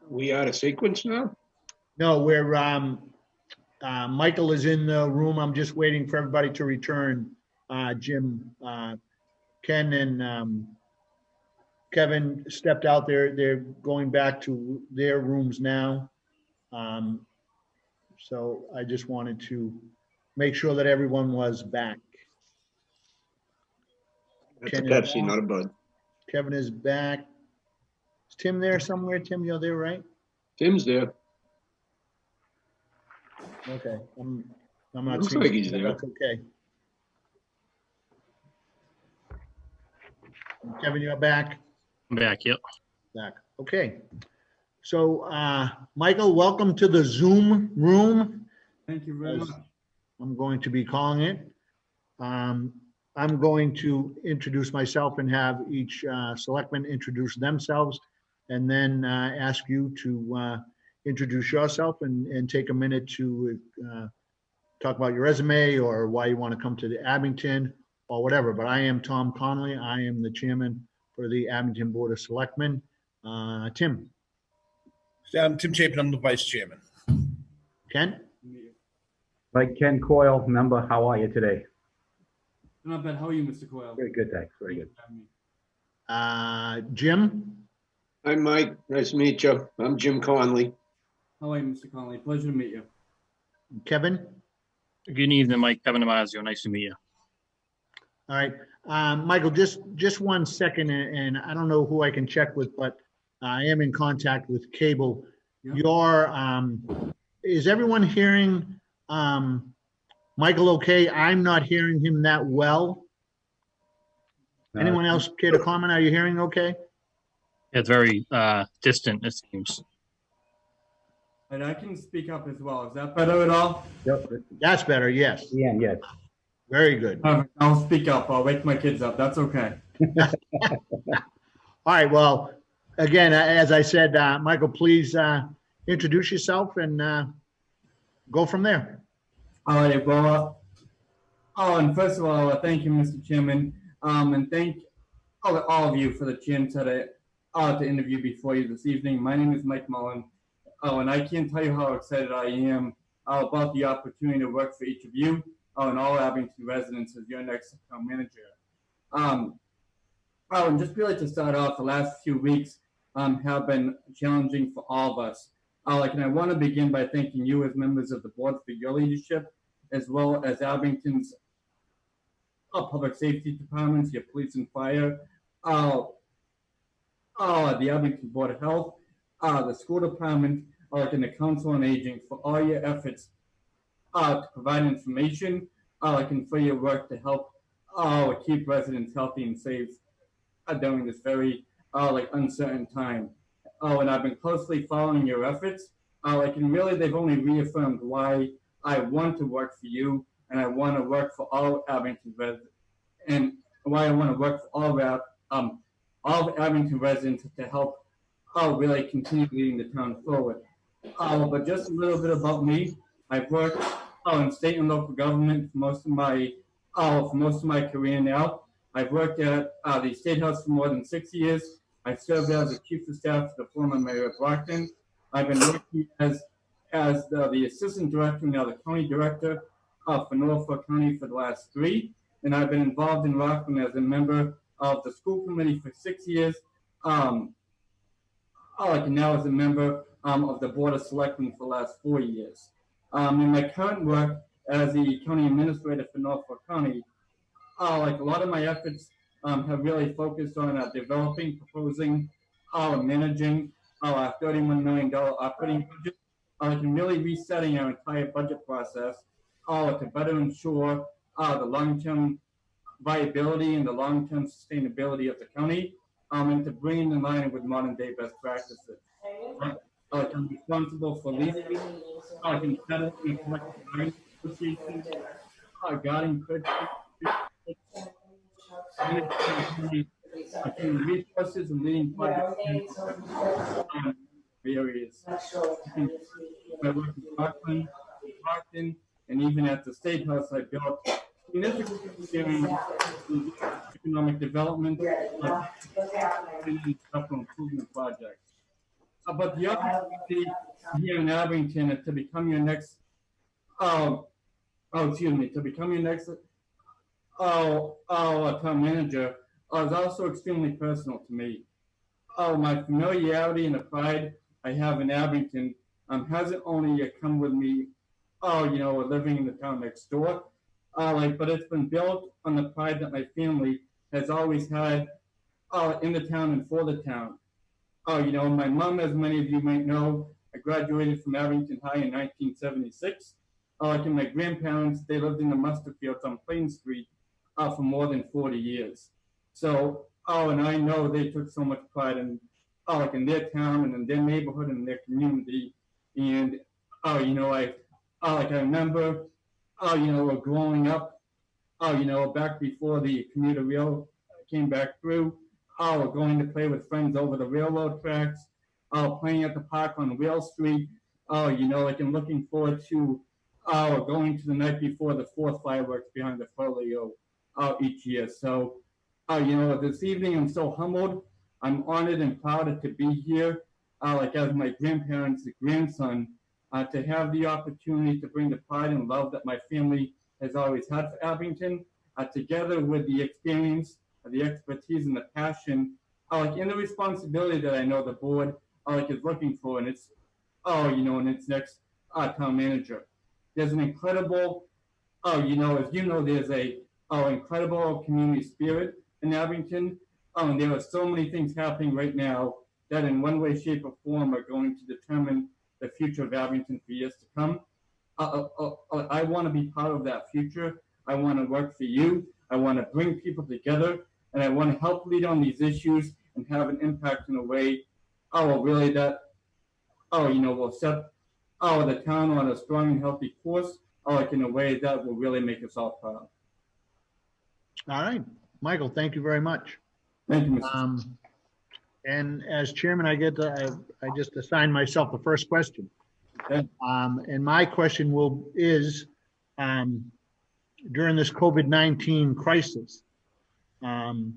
S4: We out of sequence now?
S1: No, Michael is in the room. I'm just waiting for everybody to return. Jim, Ken and Kevin stepped out there. They're going back to their rooms now. So I just wanted to make sure that everyone was back.
S4: That's a
S1: Ken is
S4: Pepsi,
S1: back.
S4: not a Bud.
S1: Kevin is back. Is Tim there somewhere? Tim, you're there, right?
S4: Tim's there.
S1: Okay, I'm not
S4: Looks
S1: seeing.
S4: like he's
S1: him, but
S4: there.
S1: That's okay. Kevin, you're back?
S7: I'm back, yep.
S1: Back. Okay. So, Michael, welcome to the Zoom room.
S9: Thank you very
S1: As
S9: much.
S1: I'm going to be calling it. I'm going to introduce myself and have each selectman introduce themselves, and then ask you to introduce yourself and take a minute to talk about your resume or why you want to come to the Abington or whatever. But I am Tom Connolly. I am the chairman for the Abington Board of Selectmen. Tim,
S5: I'm Tim Chapin, I'm the vice chairman.
S1: Ken,
S2: Mike Ken Coyle, member, how are you today?
S9: Not bad. How are you, Mr. Coyle?
S2: Very good, thanks, very good.
S1: Jim,
S4: Hi, Mike. Nice to meet you. I'm Jim Conley.
S9: How are you, Mr. Conley? Pleasure to meet you.
S1: Kevin.
S7: Good evening, Mike. Kevin Damasio. Nice to meet you.
S1: All right, Michael, just 1 second, and I don't know who I can check with, but I am in contact with Cable.
S9: Yeah.
S1: Is everyone hearing Michael okay? I'm not hearing him that well. Anyone else care to comment? Are you hearing okay?
S7: It's very distant, it seems.
S9: And I can speak up as well. Is that better at all?
S2: Yep,
S1: That's better, yes.
S2: yeah, yes.
S1: Very good.
S9: I'll speak up. I'll wake my kids up. That's okay.
S1: All right, well, again, as I said, Michael, please introduce yourself and go from there.
S9: All right. Well, and first of all, thank you, Mr. Chairman, and thank all of you for the chance to interview before you this evening. My name is Mike Mullen. And I can't tell you how excited I am about the opportunity to work for each of you and all Abington residents as your next town manager. And just really to start off, the last few weeks have been challenging for all of us. And I want to begin by thanking you as members of the board for your leadership, as well as Abington's public safety departments, your police and fire, the Abington Board of Health, the school department, and the Council on Aging for all your efforts to provide information, and for your work to help keep residents healthy and safe during this very uncertain time. And I've been closely following your efforts. And really, they've only reaffirmed why I want to work for you, and I want to work for all Abington residents, and why I want to work for all Abington residents to help really continue leading the town forward. But just a little bit about me. I've worked in state and local government for most of my career now. I've worked at the State House for more than 6 years. I served as the chief of staff to the former mayor of Brockton. I've been working as the assistant director, now the county director for Norfolk County for the last 3. And I've been involved in Rockland as a member of the school committee for 6 years. And now as a member of the Board of Selectmen for the last 4 years. In my current work as the county administrator for Norfolk County, a lot of my efforts have really focused on developing, proposing, managing our $31 million operating budget, and really resetting our entire budget process to better ensure the long-term viability and the long-term sustainability of the county, and to bring it in line with modern-day best practices. I'm responsible for leading, settling, and collecting negotiations, guarding purchases, Human resources and leading project areas. I work in Rockland, Brockton, and even at the State House, I built significant experience in economic development and capital improvement projects. But the opportunity here in Abington to become your next, to become your next town manager is also extremely personal to me. My familiarity and the pride I have in Abington hasn't only come with me, living in the town next door, but it's been built on the pride that my family has always had in the town and for the town. My mom, as many of you might know, I graduated from Abington High in 1976. And my grandparents, they lived in the mustard fields on Plain Street for more than 40 years. So, and I know they took so much pride in, in their town and in their neighborhood and their community. And, I remember, growing up, back before the commuter rail came back through, going to play with friends over the railroad tracks, playing at the park on Whale Street, and looking forward to going to the night before the 4th fireworks behind the Folio each year. So, this evening I'm so humbled. I'm honored and proud to be here, as my grandparents' grandson, to have the opportunity to bring the pride and love that my family has always had for Abington, together with the experience, the expertise, and the passion, and the responsibility that I know the board is looking for in its, in its next town manager. There's an incredible, as there's a incredible community spirit in Abington. And there are so many things happening right now that in one way, shape, or form are going to determine the future of Abington for years to come. I want to be part of that future. I want to work for you. I want to bring people together, and I want to help lead on these issues and have an impact in a way, really that, will set the town on a strong and healthy course, in a way that will really make us all proud.
S1: All right, Michael, thank you very much.
S9: Thank you, Mr.
S1: And as chairman, I just assigned myself the first question.
S9: Okay.
S1: And my question is during this COVID-19 crisis, in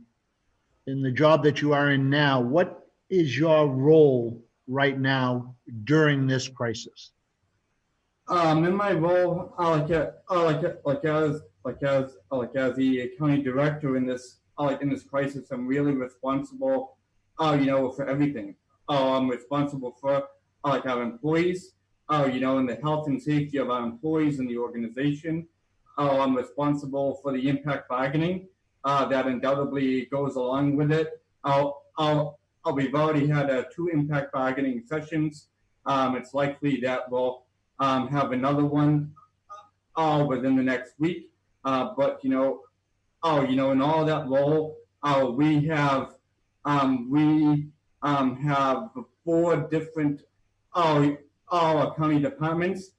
S1: the job that you are in now, what is your role right now during this crisis?
S9: In my role, as the county director in this, in this crisis, I'm really responsible, for everything. I'm responsible for, our employees, and the health and safety of our employees in the organization. I'm responsible for the impact bargaining that undoubtedly goes along with it. We've already had 2 impact bargaining sessions. It's likely that we'll have another one within the next week. But in all that role, we have 4 different county departments,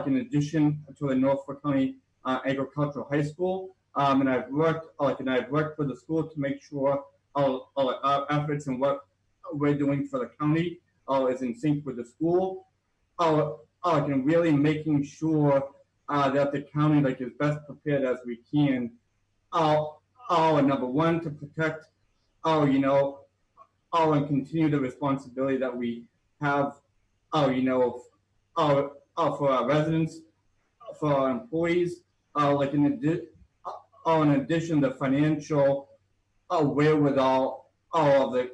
S9: in addition to the Norfolk County Agricultural High School. And I've worked with the school to make sure our efforts and what we're doing for the county is in sync with the school. And really making sure that the county is best prepared as we can. Number one, to protect, and continue the responsibility that we have, for our residents, for our employees, in addition, the financial wherewithal of the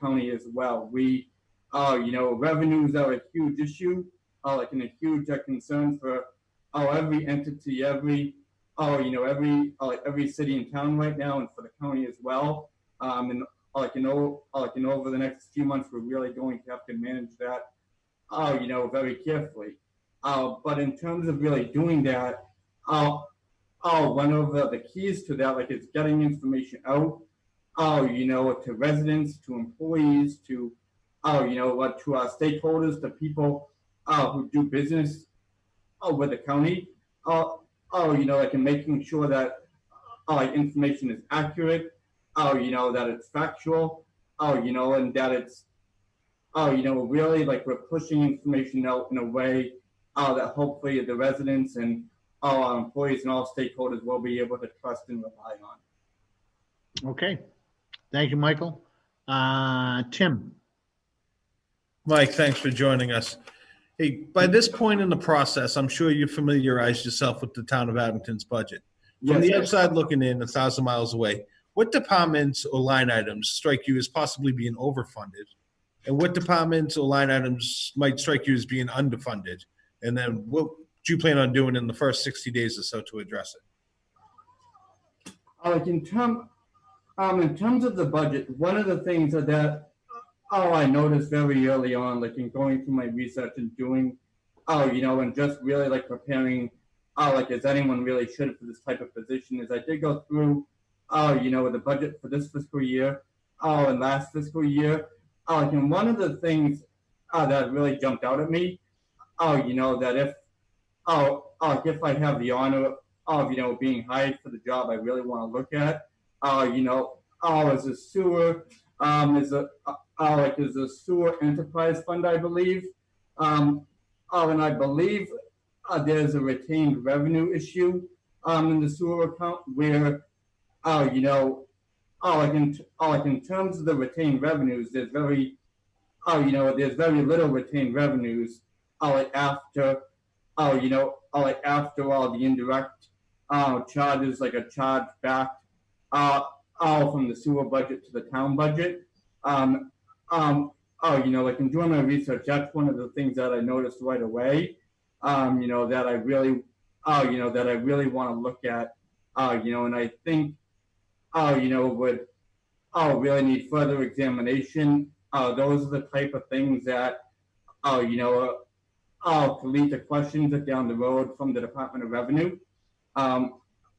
S9: county as well. We, revenues are a huge issue, and a huge concern for every entity, every city and town right now, and for the county as well. And over the next few months, we're really going to have to manage that, very carefully. But in terms of really doing that, one of the keys to that, is getting information out, to residents, to employees, to, to our stakeholders, to people who do business with the county, and making sure that, like information is accurate, that it's factual, and that it's, really like we're pushing information out in a way that hopefully the residents and all our employees and all stakeholders will be able to trust and rely on.
S1: Okay. Thank you, Michael. Tim?
S5: Mike, thanks for joining us. Hey, by this point in the process, I'm sure you familiarized yourself with the town of Abington's budget. From the outside looking in, 1,000 miles away, what departments or line items strike you as possibly being overfunded? And what departments or line items might strike you as being underfunded? And then what do you plan on doing in the first 60 days or so to address it?
S9: Like in terms of the budget, one of the things that I noticed very early on, like in going through my research and doing, and just really like preparing, like as anyone really should for this type of position, is I did go through, the budget for this fiscal year, and last fiscal year, and one of the things that really jumped out at me, that if I have the honor of, being hired for the job I really want to look at, is a sewer, is a sewer enterprise fund, I believe. And I believe there's a retained revenue issue in the sewer account where, in terms of the retained revenues, there's very, there's very little retained revenues after, after all the indirect charges, like a charge back from the sewer budget to the town budget. Like in doing my research, that's one of the things that I noticed right away. That I really, that I really want to look at. And I think, would really need further examination. Those are the type of things that, could lead to questions down the road from the Department of Revenue. And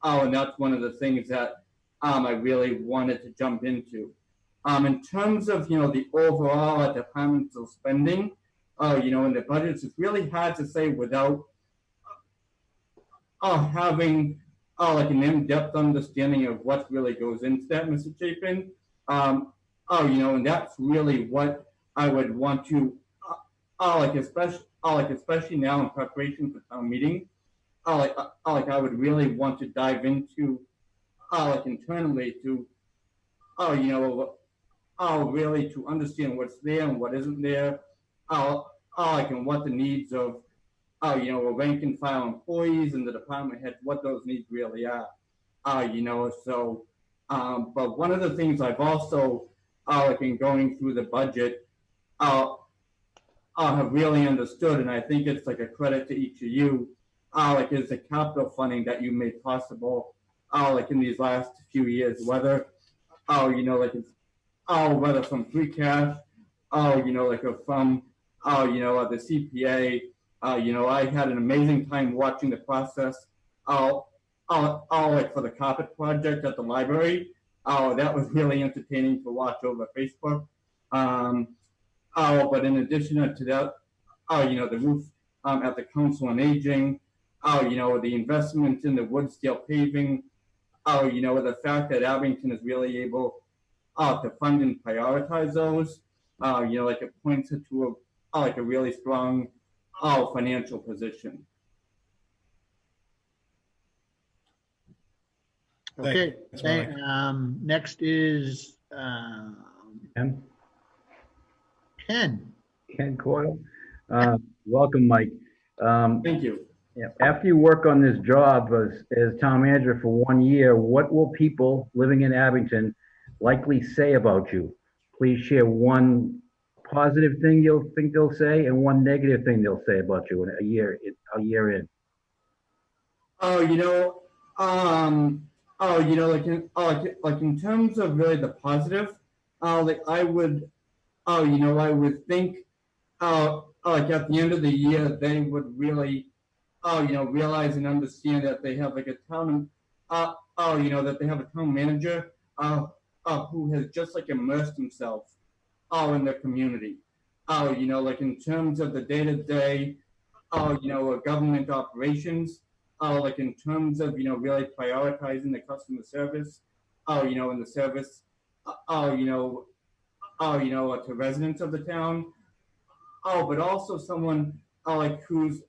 S9: that's one of the things that I really wanted to jump into. In terms of, the overall departmental spending, in the budgets, it's really hard to say without having like an in-depth understanding of what really goes into that, Mr. Chapin. And that's really what I would want to, especially now in preparation for town meeting, I would really want to dive into, internally to, really to understand what's there and what isn't there, and what the needs of, rank and file employees and the department head, what those needs really are, so, but one of the things I've also, in going through the budget, have really understood, and I think it's like a credit to each of you, is the capital funding that you made possible, in these last few years, whether, it's, whether from free cash, from, the CPA, I had an amazing time watching the process, for the carpet project at the library. That was really entertaining to watch over Facebook. But in addition to that, the roof at the Council on Aging, the investment in the wood steel paving, the fact that Abington is really able to fund and prioritize those, it points to a really strong financial position.
S1: Okay. Next is
S2: Ken?
S1: Ken.
S2: Ken Coyle. Welcome, Mike.
S9: Thank you.
S2: Yeah. After you work on this job as town manager for 1 year, what will people living in Abington likely say about you? Please share one positive thing you'll think they'll say and one negative thing they'll say about you in a year in.
S9: Like in terms of really the positive, I would think, at the end of the year, they would really, realize and understand that they have like a town, that they have a town manager, who has just like immersed himself, in the community, in terms of the day-to-day, government operations, like in terms of, really prioritizing the customer service, and the service, to residents of the town. But also someone, like who's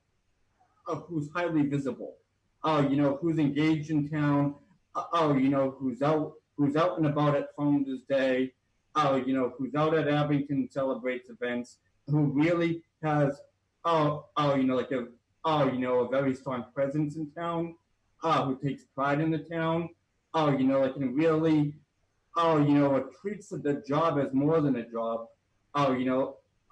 S9: highly visible, who's engaged in town, who's out and about at Founders Day, who's out at Abington celebrates events, who really has, like a very strong presence in town, who takes pride in the town, like and really, treats the job as more than a job,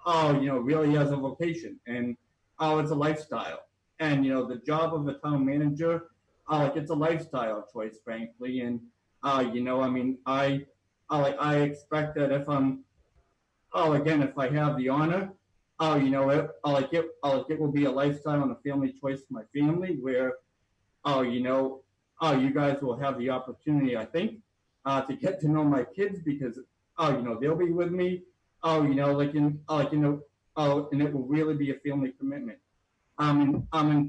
S9: really as a vocation, and it's a lifestyle. And the job of a town manager, like it's a lifestyle choice, frankly. And I expect that if I'm, again, if I have the honor, it will be a lifestyle and a family choice for my family, where, you guys will have the opportunity, I think, to get to know my kids, because, they'll be with me, and it will really be a family commitment. In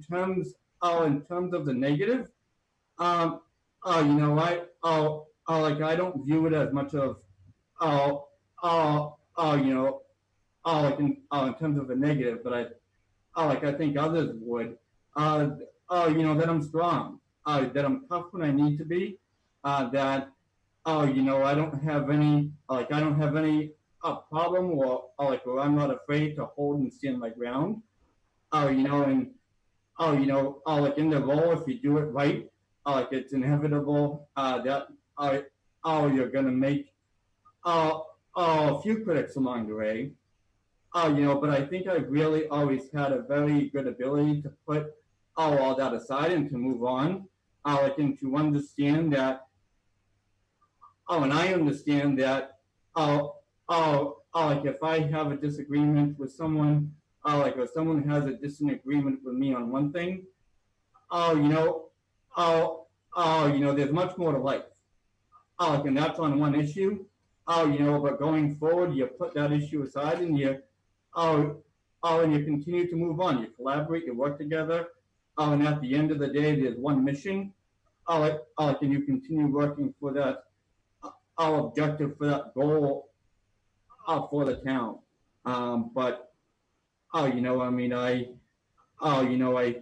S9: terms of the negative, I don't view it as much of, in terms of the negative, but I think others would, that I'm strong, that I'm tough when I need to be, that, I don't have any, problem, or I'm not afraid to hold and stand my ground. And like in the role, if you do it right, it's inevitable that you're gonna make a few critics along the way. But I think I've really always had a very good ability to put all that aside and to move on, and to understand that. And I understand that. Like if I have a disagreement with someone, if someone has a disagreement with me on one thing, there's much more to life. And that's on one issue. But going forward, you put that issue aside and you continue to move on. You collaborate, you work together, and at the end of the day, there's one mission. And you continue working for that objective, for that goal, for the town. But I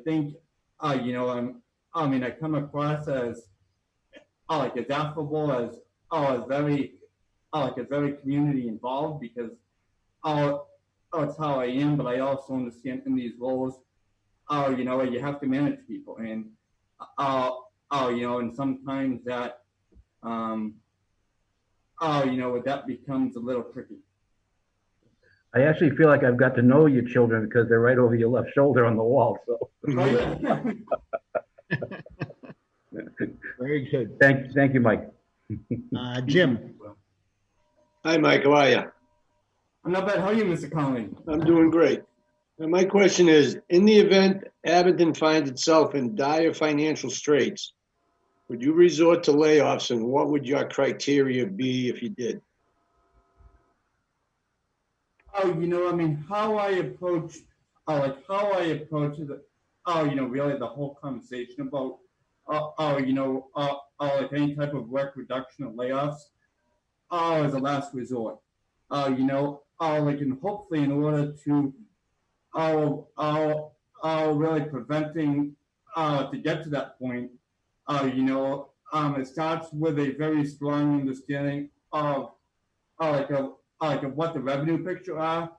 S9: think, I come across as as affable, as very community involved, because it's how I am. But I also understand in these roles, you have to manage people, and and sometimes that that becomes a little tricky.
S2: I actually feel like I've got to know your children because they're right over your left shoulder on the wall. So
S1: Very good.
S2: thank you, Mike.
S1: Jim,
S4: Hi, Mike, how are you?
S9: I'm not bad. How are you, Mr. Conley?
S4: I'm doing great. And my question is, in the event Abington finds itself in dire financial straits, would you resort to layoffs, and what would your criteria be if you did?
S9: How I approach, really the whole conversation about, any type of work reduction or layoffs, as a last resort. And hopefully in order to, really preventing, to get to that point, it starts with a very strong understanding of what the revenue picture are.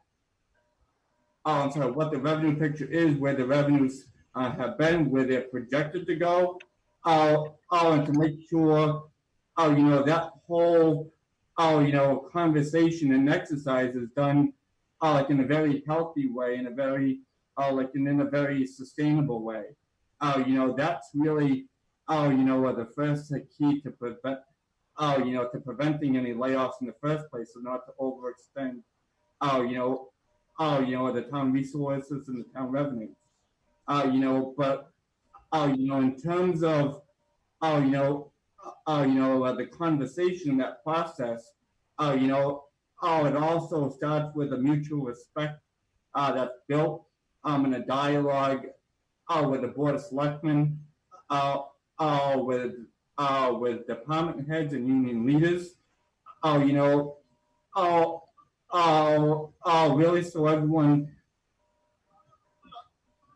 S9: What the revenue picture is, where the revenues have been, where they're projected to go, and to make sure, that whole, conversation and exercise is done, in a very healthy way, in a very, in a very sustainable way. That's really, the first key to prevent, to preventing any layoffs in the first place, so not to overextend, the town resources and the town revenues. But, in terms of, the conversation, that process, it also starts with a mutual respect that's built in a dialogue with the Board of Selectmen, with department heads and union leaders. You know, really, so everyone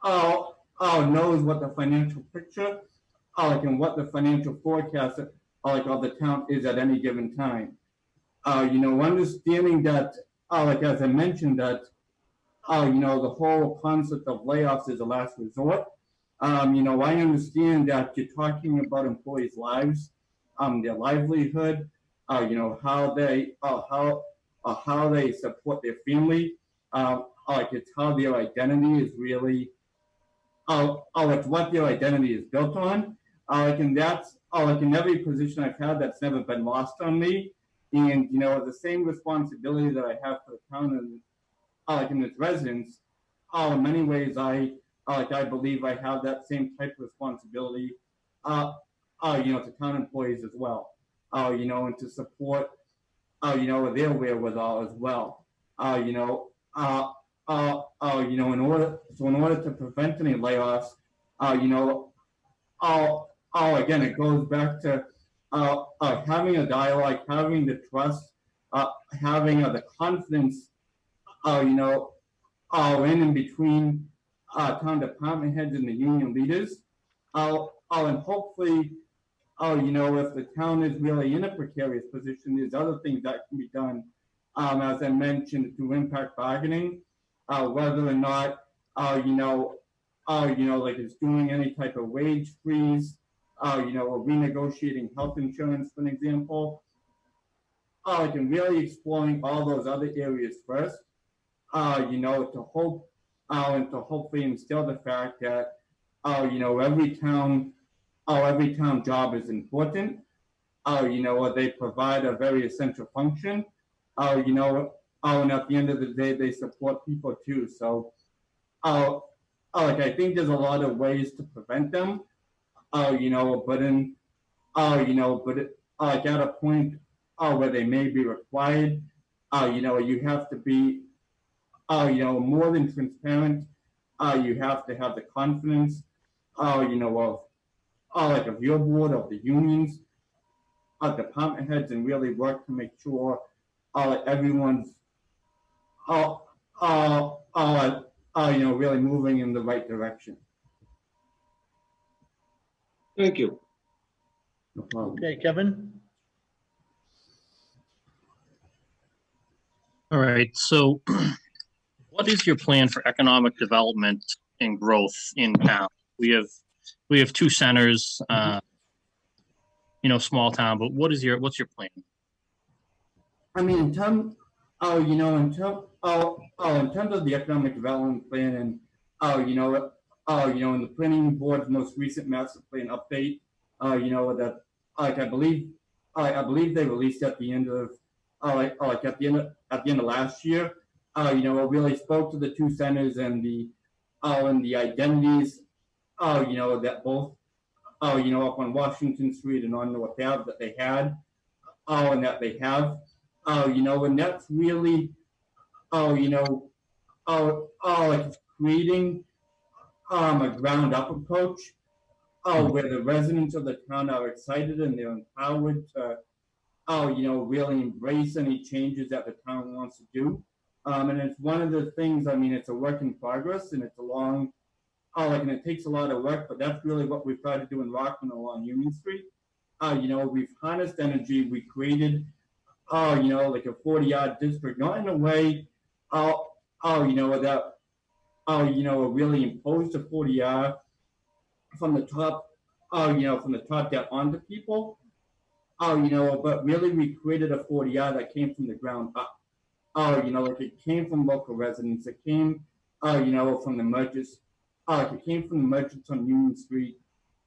S9: knows what the financial picture, and what the financial forecast, of the town is at any given time. You know, understanding that, as I mentioned, that, the whole concept of layoffs is a last resort. You know, I understand that you're talking about employees' lives, their livelihood, you know, how they support their family. It's how their identity is really, it's what their identity is built on. And that's, in every position I've had, that's never been lost on me. And, you know, the same responsibility that I have for the town and, and its residents, in many ways, I believe I have that same type of responsibility, you know, to town employees as well, you know, and to support, you know, their wherewithal as well, you know, in order to prevent any layoffs, you know, again, it goes back to having a dialogue, having the trust, having the confidence, you know, in and between town department heads and the union leaders. And hopefully, you know, if the town is really in a precarious position, there's other things that can be done, as I mentioned, through impact bargaining, whether or not, you know, like it's doing any type of wage freeze, you know, or renegotiating health insurance, for an example. Like, and really exploring all those other areas first, you know, to hope, and to hopefully instill the fact that, you know, every town job is important. You know, they provide a very essential function. You know, and at the end of the day, they support people too. So, like, I think there's a lot of ways to prevent them. You know, but in, you know, but like at a point, where they may be required, you know, you have to be, you know, more than transparent. You have to have the confidence, you know, of your board, of the unions, department heads, and really work to make sure everyone's, you know, really moving in the right direction.
S4: Thank you.
S2: No problem.
S1: Okay, Kevin?
S7: All right, so what is your plan for economic development and growth in town? We have two centers, you know, small town, but what's your plan?
S9: I mean, in terms, you know, in terms of the economic development plan, and you know, in the planning board's most recent master plan update, you know, that, like, I believe they released at the end of, like at the end of last year, you know, it really spoke to the two centers and the identities, you know, that both, you know, up on Washington Street and on North Ave that they had, and that they have, you know, and that's really, you know, like creating a ground up approach, where the residents of the town are excited and they're empowered to, you know, really embrace any changes that the town wants to do. And it's one of the things, I mean, it's a work in progress and it's a long, and it takes a lot of work, but that's really what we've tried to do in Rockland along Union Street. You know, we've harnessed energy, we created, you know, like a 40-yard district, not in a way, you know, that, you know, really imposed a 40-yard from the top, you know, from the top down onto people, you know, but really we created a 40-yard that came from the ground up. You know, like it came from local residents, it came, you know, from the merchants, it came from the merchants on Union Street,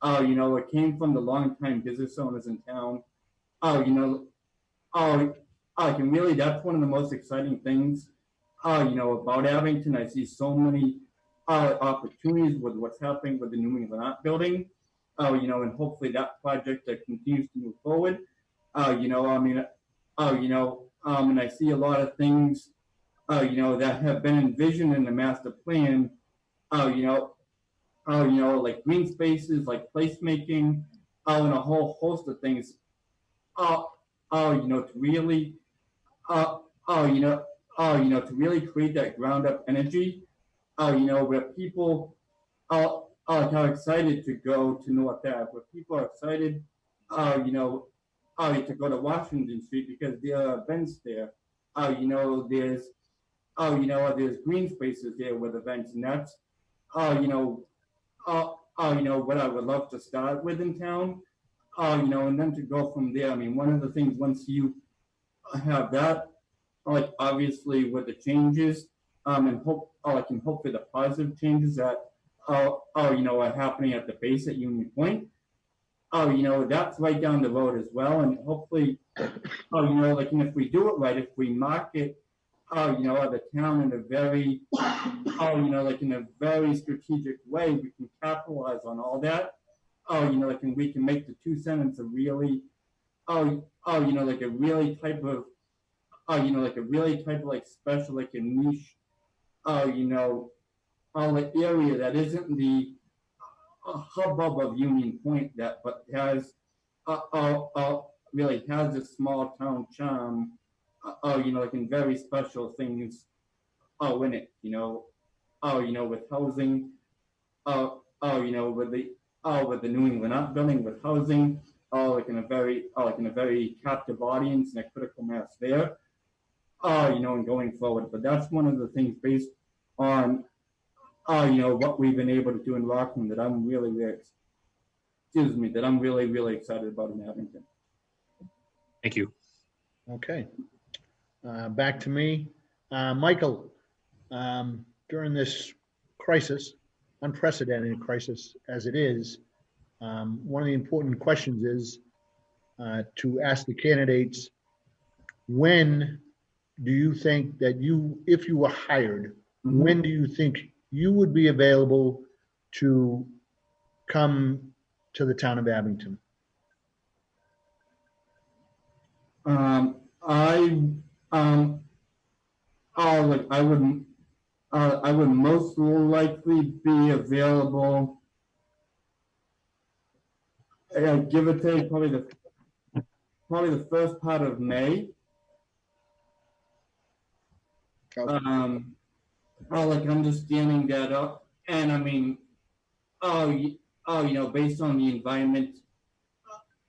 S9: you know, it came from the longtime business owners in town, you know, and really that's one of the most exciting things, you know, about Abington. I see so many opportunities with what's happening with the New England Art Building, you know, and hopefully that project continues to move forward. You know, I mean, you know, and I see a lot of things, you know, that have been envisioned in the master plan, you know, like green spaces, like placemaking, and a whole host of things. To really, uh, oh, you know, to really create that ground up energy, where people are excited to go to North Ave, where people are excited, to go to Washington Street because there are events there. There's, there's green spaces there with events, and that's, what I would love to start with in town. And then to go from there. I mean, one of the things once you have that, like obviously with the changes, and hope for the positive changes that are happening at the base at Union Point. That's right down the road as well, and hopefully, and if we do it right, if we market, the town in a very, in a very strategic way, we can capitalize on all that. And we can make the 2 cents a really, like a really type of, like a really type of like special, like a niche, like area that isn't the hubbub of Union Point that, but has, really has a small town charm, like in very special things, in it, with housing, with the New England Art Building, with housing, like in a very captive audience and a critical mass there, and going forward. But that's one of the things based on, what we've been able to do in Rockland that I'm really, really excited about in Abington.
S7: Thank you.
S1: Okay. Back to me. Michael, during this crisis, unprecedented crisis as it is, one of the important questions is to ask the candidates, when do you think that if you were hired, when do you think you would be available to come to the town of Abington?
S9: I would most likely be available, give or take, probably the first part of May. Like understanding that up, and I mean, based on the environment,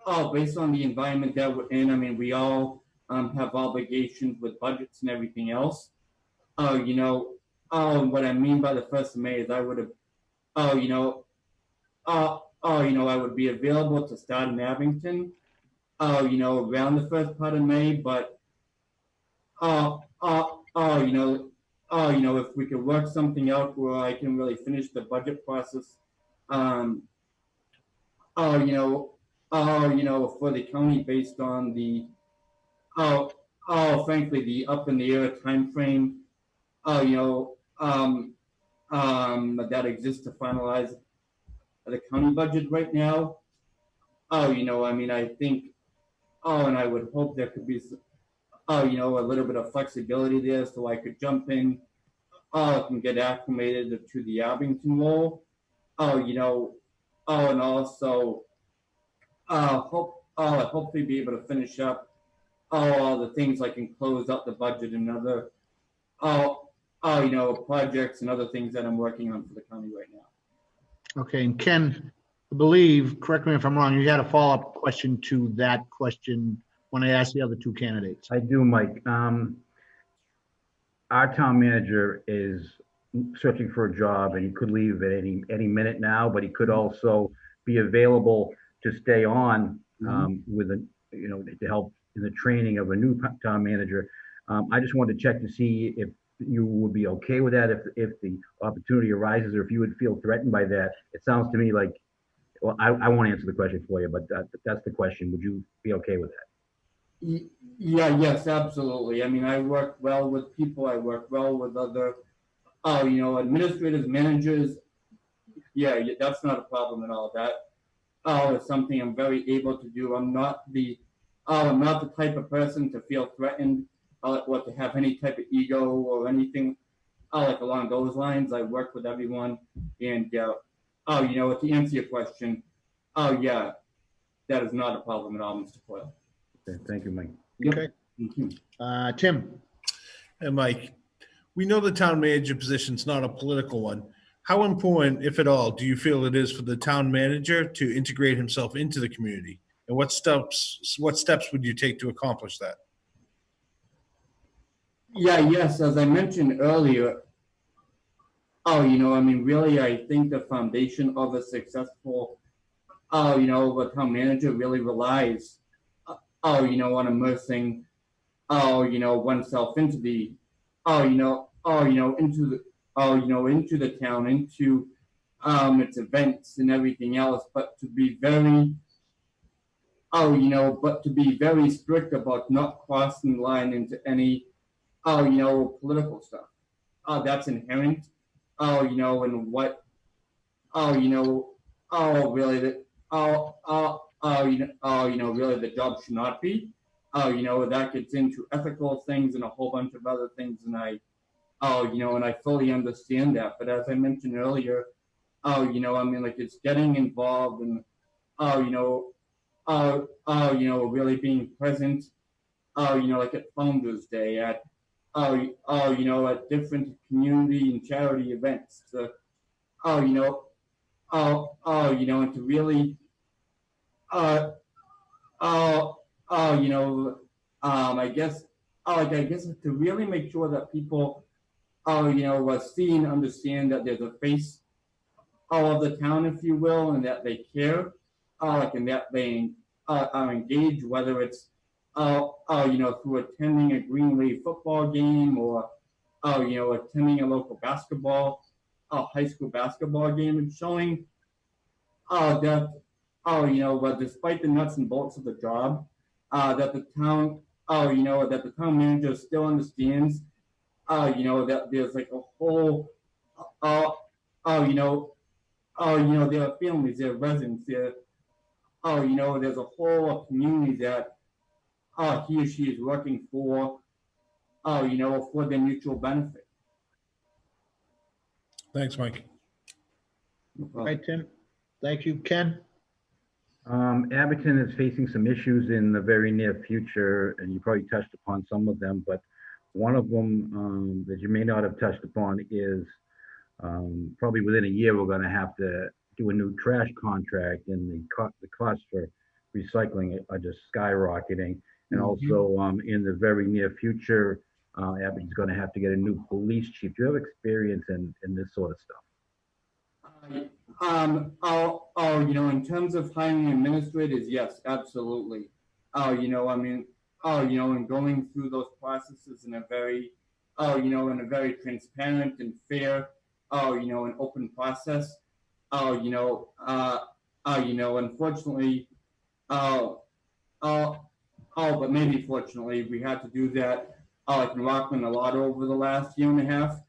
S9: that we're in. I mean, we all have obligations with budgets and everything else. What I mean by the 1st of May is I would have, I would be available to start in Abington, around the first part of May, but, if we could work something out where I can really finish the budget process, for the county based on the, frankly, the up in the air time frame, that exists to finalize the county budget right now. I mean, I think, and I would hope there could be, a little bit of flexibility there so I could jump in, and get acclimated to the Abington role, and also, hopefully be able to finish up all the things like and close out the budget and other, projects and other things that I'm working on for the county right now.
S1: Okay, and Ken, I believe, correct me if I'm wrong, you had a follow-up question to that question when I asked the other two candidates.
S2: I do, Mike. Our town manager is searching for a job, and he could leave at any minute now, but he could also be available to stay on with to help in the training of a new town manager. I just wanted to check to see if you would be okay with that, if the opportunity arises, or if you would feel threatened by that. It sounds to me like, well, I won't answer the question for you, but that's the question. Would you be okay with that?
S9: Yes, absolutely. I mean, I work well with people. I work well with other, administrators, managers. Yeah, that's not a problem at all. That is something I'm very able to do. I'm not the type of person to feel threatened, or to have any type of ego or anything like along those lines. I work with everyone, and to answer your question, yeah, that is not a problem at all, Mr. Coyle.
S2: Okay, thank you, Mike.
S9: Yep.
S1: Okay.
S9: Mhm.
S1: Tim?
S5: And Mike, we know the town manager position is not a political one. How important, if at all, do you feel it is for the town manager to integrate himself into the community? And what steps would you take to accomplish that?
S9: Yeah, yes, as I mentioned earlier, really, I think the foundation of a successful, a town manager really relies, on immersing, oneself into the, into the town, into, its events and everything else, but to be very, but to be very strict about not crossing the line into any, political stuff. That's inherent, in what, really the, really the job should not be. That gets into ethical things and a whole bunch of other things, and and I fully understand that. But as I mentioned earlier, it's getting involved in, really being present, at Founders Day, at, at different community and charity events, to, and to really, I guess, to really make sure that people, see and understand that there's a face of the town, if you will, and that they care, and that they are engaged, whether it's, through attending a Green Wave football game, or, attending a local basketball, high school basketball game, and showing that, but despite the nuts and bolts of the job, that the town, that the town manager still understands, that there's like a whole, there are families, there are residents, there, there's a whole community that, he or she is working for, for their mutual benefit.
S5: Thanks, Mike.
S1: All right, Tim. Thank you. Ken?
S2: Abington is facing some issues in the very near future, and you probably touched upon some of them, but one of them that you may not have touched upon is probably within a year, we're going to have to do a new trash contract, and the cost for recycling are just skyrocketing. And also in the very near future, Abington's going to have to get a new police chief. Do you have experience in this sort of stuff?
S9: In terms of hiring administrators, yes, absolutely. And going through those processes in a very, in a very transparent and fair, and open process. Unfortunately, but maybe fortunately, we had to do that, in Rockland a lot over the last year and a half.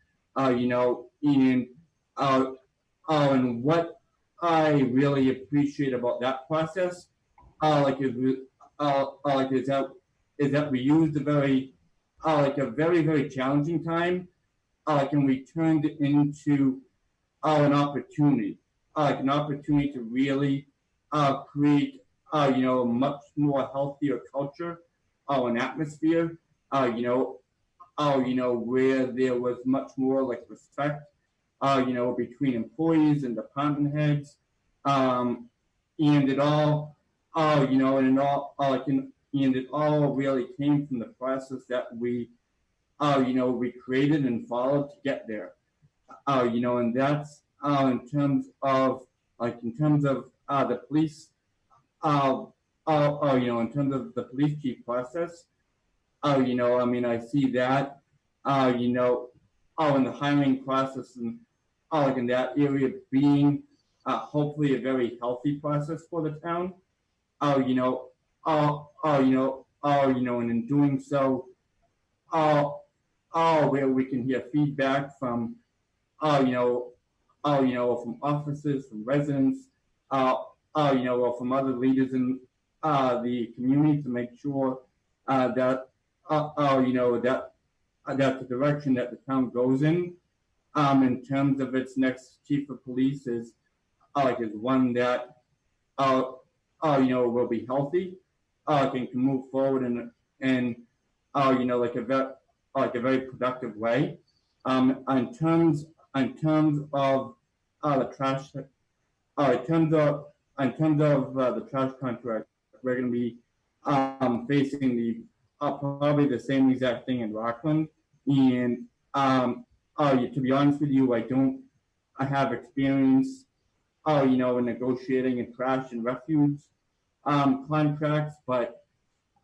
S9: And what I really appreciate about that process, is that we used a very, very challenging time, and we turned it into an opportunity, to really create, a much more healthier culture, an atmosphere, where there was much more like respect, between employees and department heads, and it all, and it all really came from the process that we, we created and followed to get there, and that's in terms of the police, in terms of the police chief process, I see that, in the hiring process, and in that area being hopefully a very healthy process for the town. And in doing so, where we can hear feedback from, from officers, from residents, or from other leaders in the community, to make sure that, that the direction that the town goes in terms of its next chief of police is, like is one that, will be healthy, can move forward and like a very productive way. In terms of the trash, in terms of the trash contract, we're going to be facing the probably the same exact thing in Rockland. And to be honest with you, I have experience, in negotiating in trash and refuse contracts, but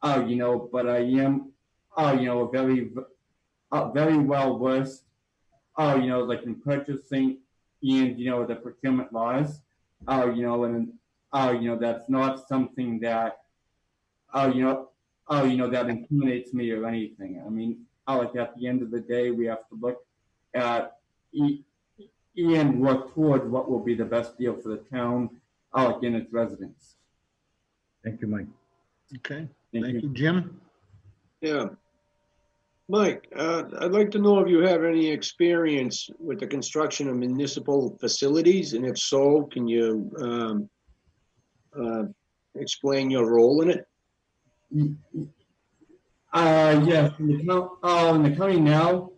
S9: I am, very well versed, like in purchasing and, the procurement laws, and, that's not something that, that intimidates me or anything. I mean, like at the end of the day, we have to look at and work towards what will be the best deal for the town, like in its residents.
S2: Thank you, Mike.
S1: Okay,
S9: Thank
S1: thank
S9: you.
S1: you, Jim.
S4: Yeah. Mike, I'd like to know if you have any experience with the construction of municipal facilities, and if so, can you explain your role in it?
S9: Yes, in the county now,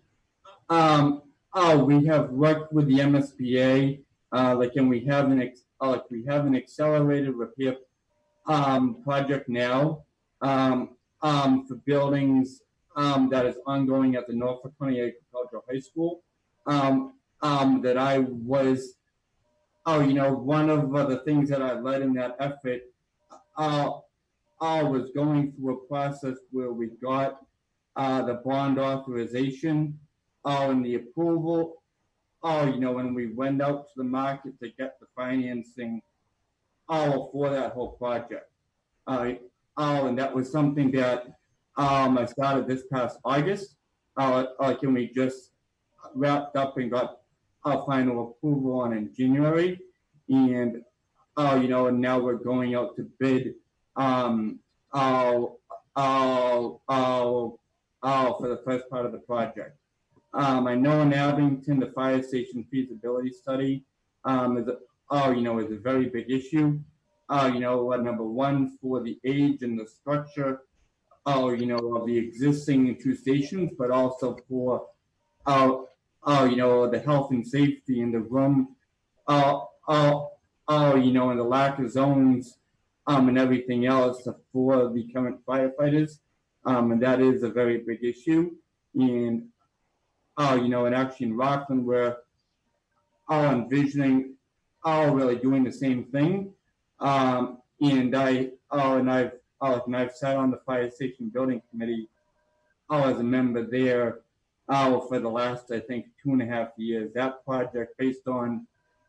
S9: we have worked with the MSBA, and we have an accelerated repair project now for buildings that is ongoing at the Norfolk County Agricultural High School. That I was, one of the things that I led in that effort. Was going through a process where we got the bond authorization and the approval. When we went out to the market to get the financing for that whole project. And that was something that I started this past August. And we just wrapped up and got our final approval on in January. And, and now we're going out to bid for the first part of the project. I know in Abington, the fire station feasibility study is a very big issue. Number one, for the age and the structure, of the existing two stations, but also for, the health and safety in the room, and the lack of zones, and everything else for the current firefighters. And that is a very big issue. And, and actually in Rockland, we're envisioning, really doing the same thing. And I've sat on the fire station building committee, as a member there, for the last, I think, 2.5 years. That project, based on,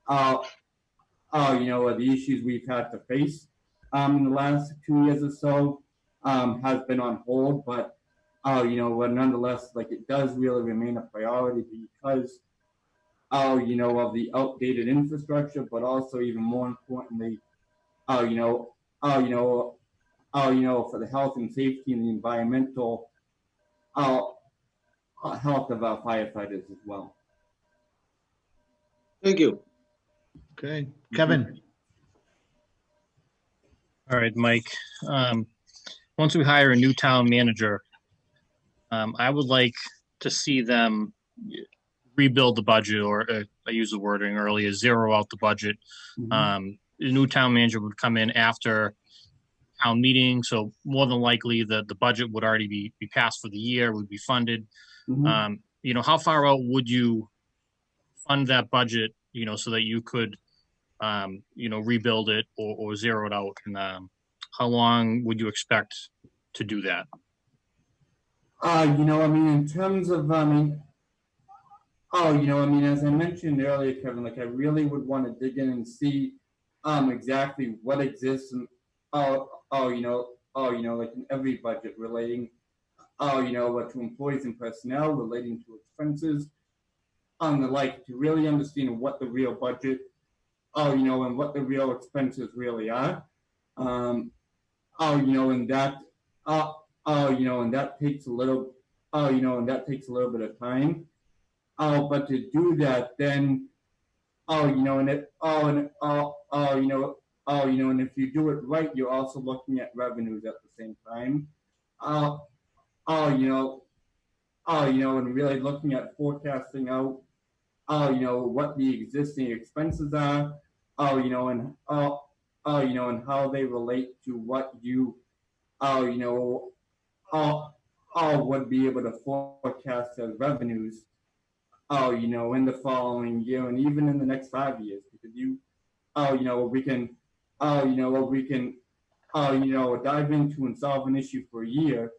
S9: the issues we've had to face in the last 2 years or so, has been on hold. But, but nonetheless, it does really remain a priority because, of the outdated infrastructure, but also even more importantly, for the health and safety and the environmental health of our firefighters as well.
S4: Thank you.
S1: Okay, Kevin.
S7: All right, Mike. Once we hire a new town manager, I would like to see them rebuild the budget, or I used the wording earlier, zero out the budget. The new town manager would come in after town meeting, so more than likely the budget would already be passed for the year, would be funded. How far out would you fund that budget, so that you could, rebuild it or zero it out? And how long would you expect to do that?
S9: In terms of, as I mentioned earlier, Kevin, I really would want to dig in and see exactly what exists in, in every budget relating, to employees and personnel, relating to expenses, and the like, to really understand what the real budget, and what the real expenses really are. And that, and that takes a little, and that takes a little bit of time. But to do that, then, and and if you do it right, you're also looking at revenues at the same time. Uh, and really looking at forecasting out, what the existing expenses are, and how they relate to what you, you know, would be able to forecast as revenues, in the following year and even in the next 5 years, because we can, dive into and solve an issue for a year,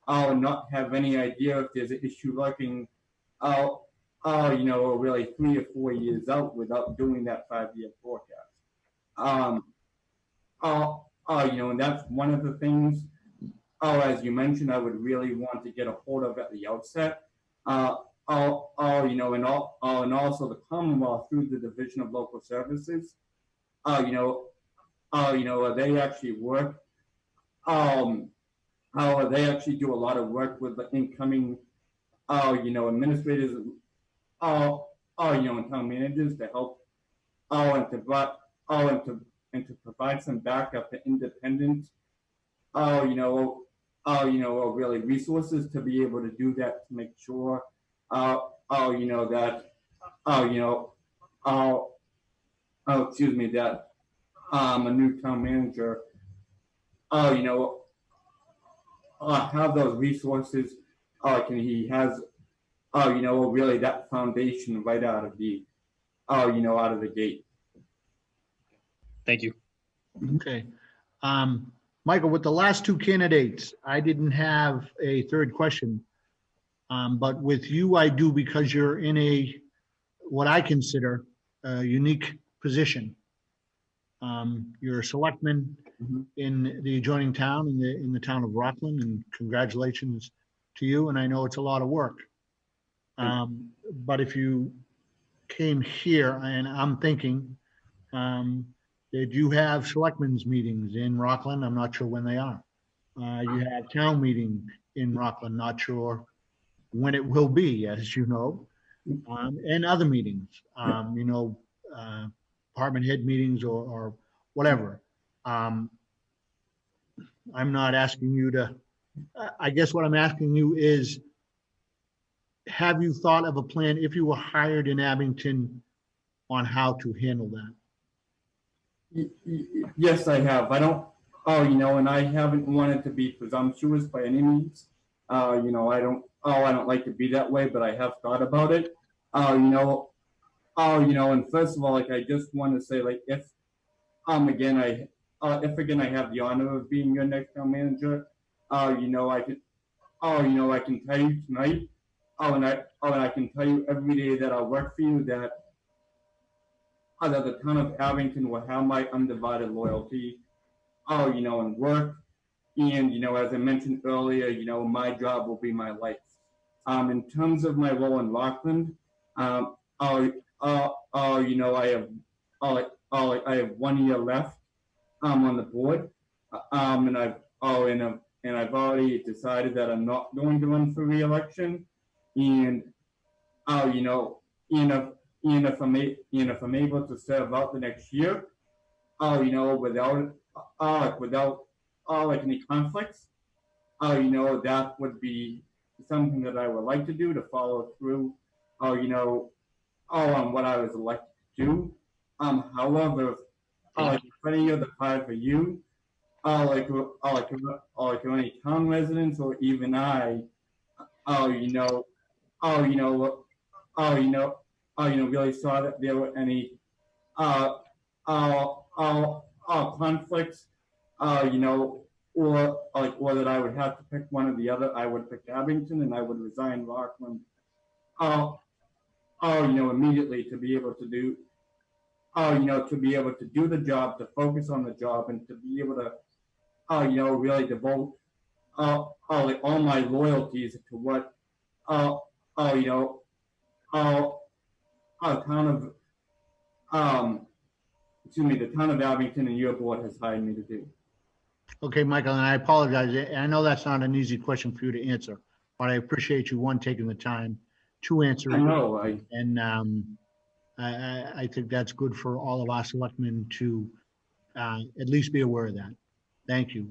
S9: and not have any idea if there's an issue lurking, really 3 or 4 years out without doing that 5-year forecast. And that's one of the things, as you mentioned, I would really want to get a hold of at the outset. And also the Commonwealth through the Division of Local Services, they actually work, they actually do a lot of work with the incoming, administrators, and town managers to help, and to provide some backup to independent, really resources to be able to do that, to make sure, that, that a new town manager, have those resources, he has, really that foundation right out of the, out of the gate.
S7: Thank you.
S1: Okay. Michael, with the last two candidates, I didn't have a third question. But with you, I do, because you're in what I consider a unique position. You're a selectman in the adjoining town, in the town of Rockland, and congratulations to you. And I know it's a lot of work. But if you came here, and I'm thinking, that you have selectmen's meetings in Rockland, I'm not sure when they are. You have town meeting in Rockland, not sure when it will be, as you know, and other meetings, department head meetings or whatever. I'm not asking you to, I guess what I'm asking you is, have you thought of a plan if you were hired in Abington on how to handle that?
S9: Yes, I have. I don't, and I haven't wanted to be presumptuous by any means. I don't like to be that way, but I have thought about it. And first of all, like, I just want to say, like, if again I have the honor of being your next town manager, I can tell you tonight, and I can tell you every day that I work for you that the town of Abington will have my undivided loyalty, and work. And, as I mentioned earlier, my job will be my life. In terms of my role in Rockland, I have 1 year left, on the board. And I've already decided that I'm not going to run for re-election. And, if I'm able to serve out the next year, without any conflicts, that would be something that I would like to do, to follow through, on what I was elected to do. However, if any of the 5 of you, like any town residents or even I, really saw that there were any conflicts, or that I would have to pick one or the other, I would pick Abington, and I would resign Rockland, immediately, to be able to do, the job, to focus on the job, and to be able to, really devote, all my loyalties to what, the town of Abington and your board has hired me to do.
S1: Okay, Michael, and I apologize. I know that's not an easy question for you to answer, but I appreciate you, one, taking the time to answer it.
S9: I know.
S1: And I think that's good for all of our selectmen to at least be aware of that. Thank you.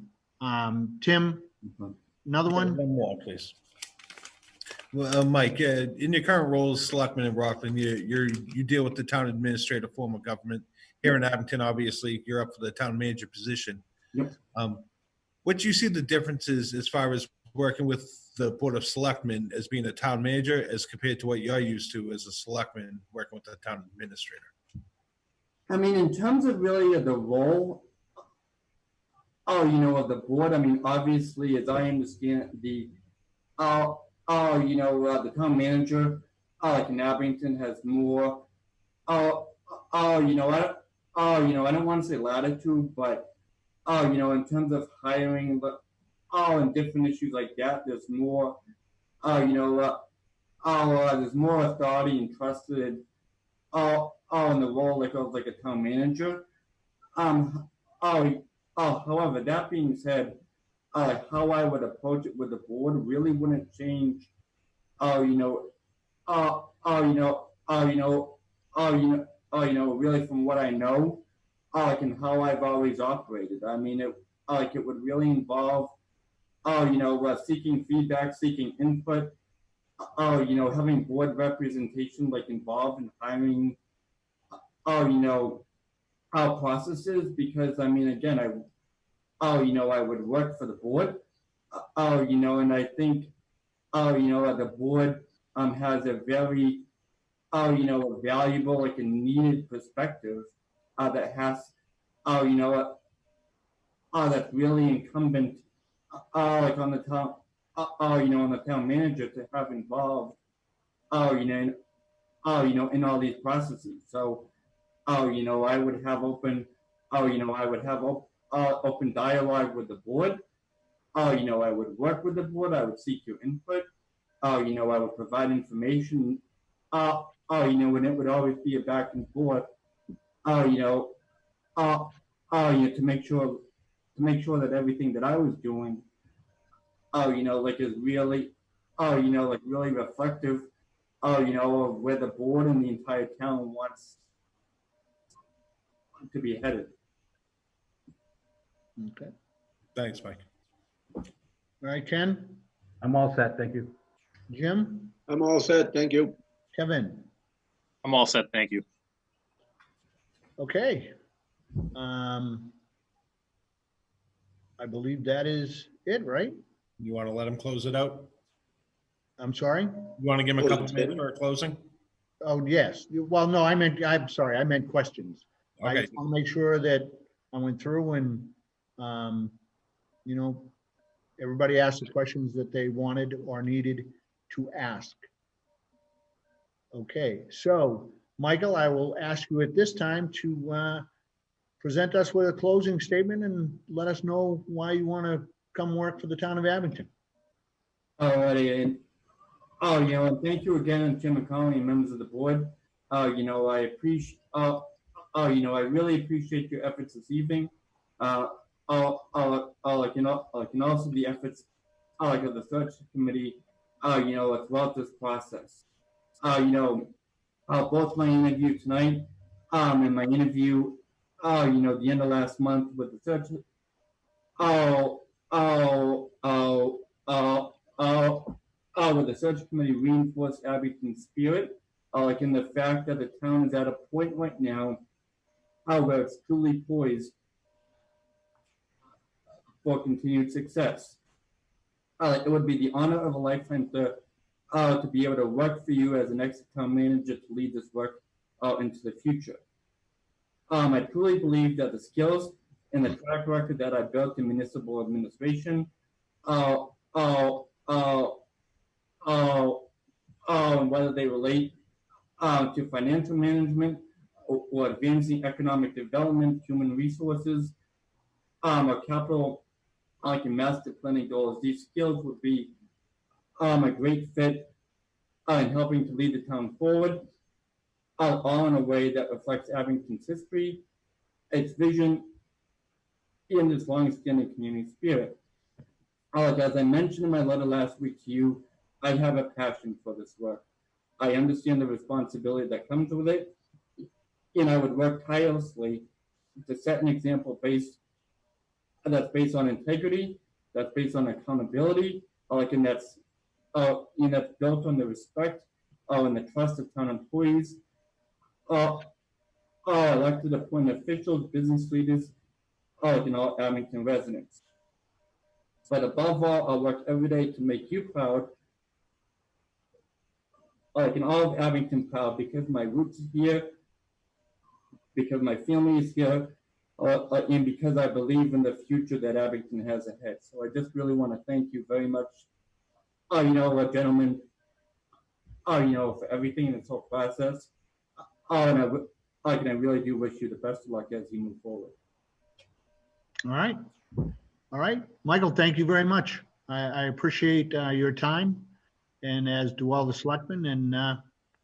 S1: Tim, another one?
S5: One more, please. Well, Mike, in your current role as selectman in Rockland, you deal with the town administrator form of government. Here in Abington, obviously, you're up for the town manager position.
S9: Yep.
S5: What do you see the differences as far as working with the Board of Selectmen as being a town manager as compared to what you're used to as a selectman working with the town administrator?
S9: I mean, in terms of really the role, of the board, I mean, obviously, as I understand the the town manager, like in Abington, has more, I don't want to say latitude, but, in terms of hiring, but, and different issues like that, there's more, there's more authority and trusted, in the role of like a town manager. However, that being said, how I would approach it with the board really wouldn't change. Really from what I know, and how I've always operated. I mean, it would really involve, seeking feedback, seeking input, having board representation, like involved in hiring, our processes, because I mean, again, I would work for the board, and I think, the board has a very, valuable, like a needed perspective that has, that's really incumbent, on the town, on the town manager to have involved, in all these processes. So, I would have open, open dialogue with the board. I would work with the board. I would seek your input. I would provide information. And it would always be a back and forth. To make sure that everything that I was doing, is really, really reflective, of where the board and the entire town wants to be headed.
S1: Okay.
S5: Thanks, Mike.
S1: All right, Ken,
S2: I'm all set, thank you.
S1: Jim,
S4: I'm all set, thank you.
S1: Kevin.
S7: I'm all set, thank you.
S1: Okay. I believe that is it, right?
S5: You want to let him close it out?
S1: I'm sorry?
S5: You want to give him a couple
S4: Close it.
S5: minutes for a closing?
S1: Oh, yes. Well, no, I'm sorry. I meant questions.
S5: Okay.
S1: I'll make sure that I went through and, everybody asked the questions that they wanted or needed to ask. Okay, so Michael, I will ask you at this time to present us with a closing statement and let us know why you want to come work for the town of Abington.
S9: Alrighty, and and thank you again, Jim McConnell and members of the board. I appreciate, I really appreciate your efforts this evening. I can also the efforts, of the search committee, throughout this process. Both my interview tonight, and my interview, the end of last month with the search. With the search committee reinforced Abington's spirit, in the fact that the town is at a point right now, where it's truly poised for continued success. It would be the honor of a lifetime to be able to work for you as the next town manager to lead this work into the future. I truly believe that the skills and the track record that I built in municipal administration, whether they relate to financial management or advancing economic development, human resources, or capital, in master planning goals, these skills would be a great fit in helping to lead the town forward, all in a way that reflects Abington's history, its vision, and its long-standing community spirit. As I mentioned in my letter last week to you, I have a passion for this work. I understand the responsibility that comes with it, I would work tirelessly to set an example that's based on integrity, that's based on accountability, and that's that's built on the respect and the trust of town employees, elected appointed officials, business leaders, all Abington residents. But above all, I'll work every day to make you proud, all of Abington proud, because my roots are here, because my family is here, and because I believe in the future that Abington has ahead. So I just really want to thank you very much, gentlemen, for everything in this whole process. And I really do wish you the best of luck as you move forward.
S1: All right. All right. Michael, thank you very much. I appreciate your time, and as do all the selectmen, and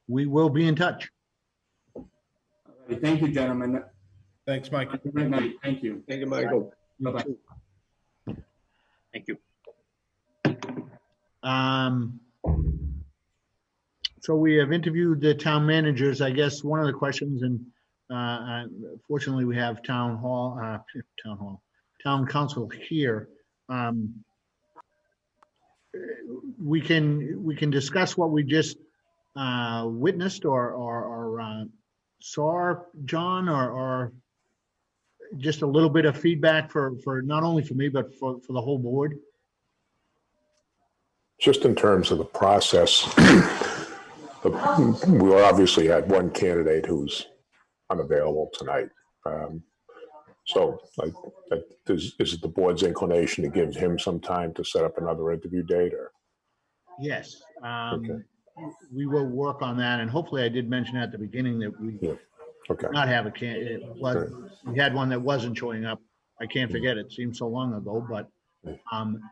S1: we will be in touch.
S9: Thank you, gentlemen.
S5: Thanks, Mike.
S9: Good night. Thank you.
S4: Thank you, Michael.
S9: Bye-bye.
S7: Thank you.
S1: So we have interviewed the town managers. I guess one of the questions, and fortunately we have town council here. We can discuss what we just witnessed or saw, John, or just a little bit of feedback for not only for me, but for the whole board.
S3: Just in terms of the process, we obviously had one candidate who's unavailable tonight. So is it the board's inclination to give him some time to set up another interview date, or?
S1: Yes.
S3: Okay.
S1: We will work on that, and hopefully I did mention at the beginning that we
S3: Okay.
S1: not have a candidate. We had one that wasn't showing up. I can't forget, it seems so long ago, but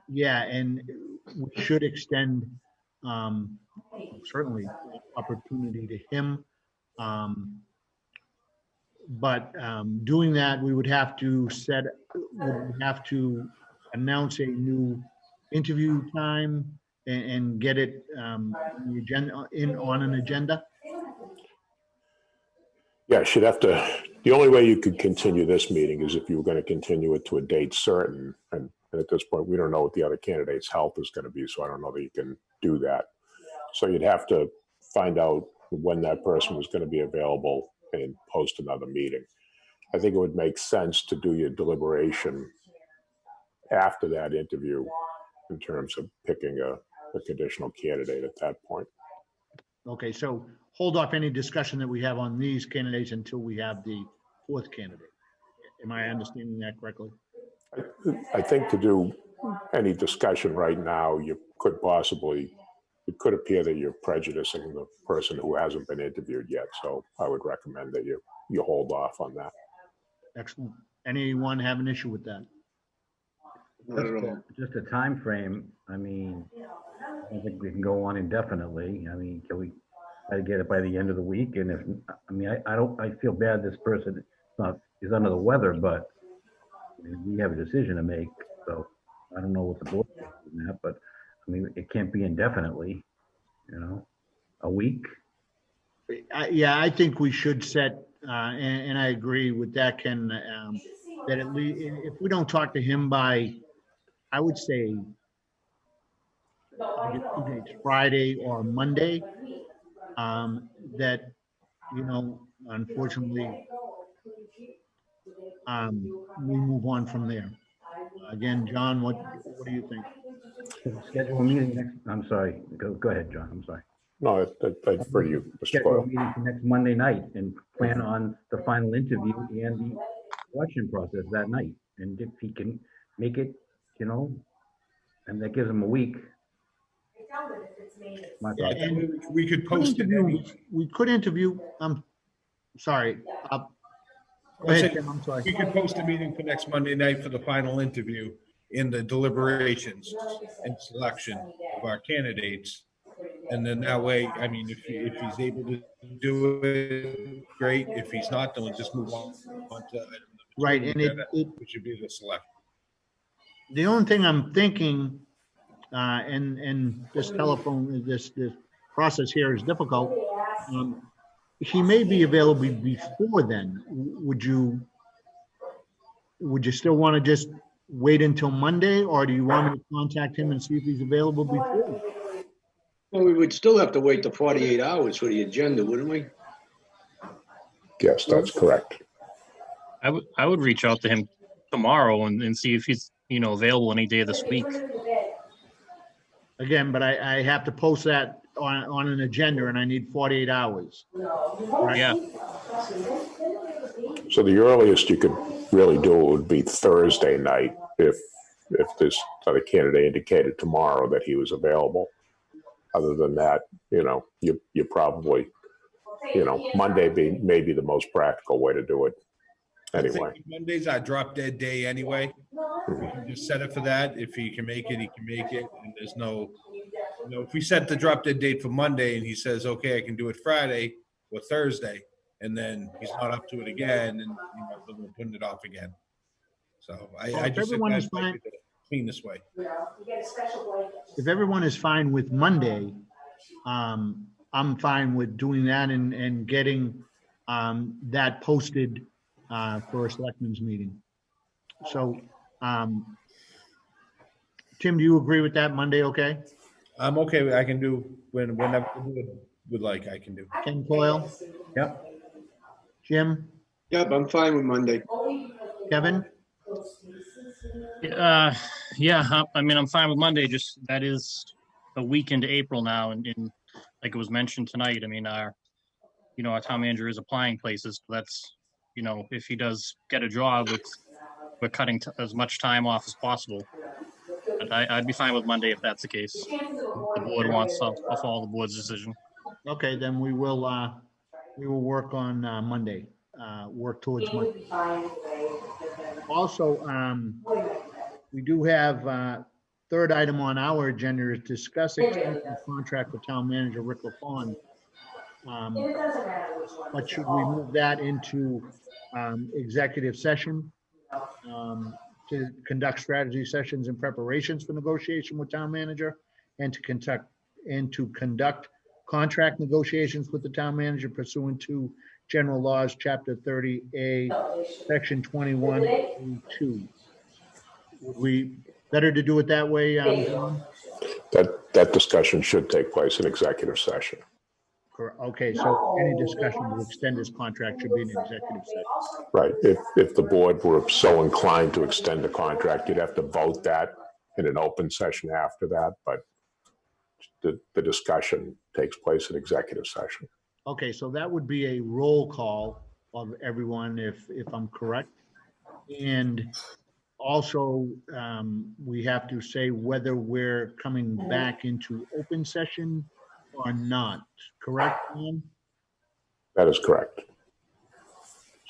S1: yeah, and we should extend certainly opportunity to him. But doing that, we would have to announce a new interview time and get it on an agenda.
S3: Yeah, should have to, the only way you could continue this meeting is if you were going to continue it to a date certain. And at this point, we don't know what the other candidate's health is going to be, so I don't know that you can do that. So you'd have to find out when that person was going to be available and post another meeting. I think it would make sense to do your deliberation after that interview in terms of picking a conditional candidate at that point.
S1: Okay, so hold off any discussion that we have on these candidates until we have the fourth candidate. Am I understanding that correctly?
S3: I think to do any discussion right now, it could appear that you're prejudicing the person who hasn't been interviewed yet. So I would recommend that you hold off on that.
S1: Excellent. Anyone have an issue with that?
S4: Not at all.
S2: Just a time frame. I mean, I don't think we can go on indefinitely. I mean, can we try to get it by the end of the week? And if, I mean, I feel bad this person is under the weather, but I mean, we have a decision to make. So I don't know what the board thinks on that, but I mean, it can't be indefinitely, a week.
S1: Yeah, I think we should set, and I agree with that, Ken, that at least if we don't talk to him by, I would say, Friday or Monday, that, unfortunately, we move on from there. Again, John, what do you think?
S2: Schedule a meeting next, I'm sorry, go ahead, John, I'm sorry.
S3: No, I defer to you, Mr.
S2: Schedule a
S3: Coyle.
S2: meeting for next Monday night and plan on the final interview and the election process that night. And if he can make it, and that gives him a week. My
S1: Yeah,
S2: thought.
S1: and
S5: We could post it.
S1: we could interview, sorry. Go ahead, Tim, I'm sorry.
S5: We could post a meeting for next Monday night for the final interview in the deliberations and selection of our candidates. And then that way, I mean, if he's able to do it, great. If he's not, then we'll just move on to item number 2,
S1: Right, and
S5: which would be the selection.
S1: the only thing I'm thinking, and this process here is difficult. he may be available before then. Would you still want to just wait until Monday, or do you want me to contact him and see if he's available before?
S4: Well, we would still have to wait the 48 hours for the agenda, wouldn't we?
S3: Yes, that's correct.
S7: I would reach out to him tomorrow and see if he's, available any day this week.
S1: Again, but I have to post that on an agenda, and I need 48 hours. Right?
S7: Yeah,
S3: So the earliest you could really do it would be Thursday night if this other candidate indicated tomorrow that he was available. Other than that, you probably, Monday may be the most practical way to do it
S5: I
S3: anyway.
S5: think Monday's our drop dead day anyway. We can just set it for that. If he can make it, he can make it. And there's no, if we set the drop dead date for Monday and he says, okay, I can do it Friday or Thursday, and then he's not up to it again, and then we're putting it off again. So I
S1: If
S5: just
S1: everyone
S5: think
S1: is
S5: that might
S1: fine,
S5: be the cleanest way.
S1: if everyone is fine with Monday, I'm fine with doing that and getting that posted for a selectmen's meeting. So, Tim, do you agree with that? Monday, okay?
S5: I'm okay. I can do whenever you would like. I can do.
S1: Ken Coyle,
S2: Yep.
S1: Jim,
S4: Yep, I'm fine with Monday.
S1: Kevin?
S7: yeah. I'm fine with Monday. Just that is a week into April now, and like it was mentioned tonight. Our town manager is applying places. So that's, if he does get a job, we're cutting as much time off as possible. But I'd be fine with Monday if that's the case. The board wants to follow the board's decision.
S1: Okay, then we will work on Monday, work towards Monday. Also, we do have third item on our agenda is discuss extension of contract with town manager Rick LaFawn. But should we move that into executive session to conduct strategy sessions and preparations for negotiation with town manager and to conduct contract negotiations with the town manager pursuant to general laws, chapter 30A, section 21(2). Would we better to do it that way, John?
S3: That discussion should take place in executive session.
S1: Okay, so any discussion to extend this contract should be in executive session.
S3: Right. If the board were so inclined to extend the contract, you'd have to vote that in an open session after that, but the discussion takes place in executive session.
S1: Okay, so that would be a roll call of everyone, if I'm correct. And also, we have to say whether we're coming back into open session or not, correct, Ian?
S3: That is correct.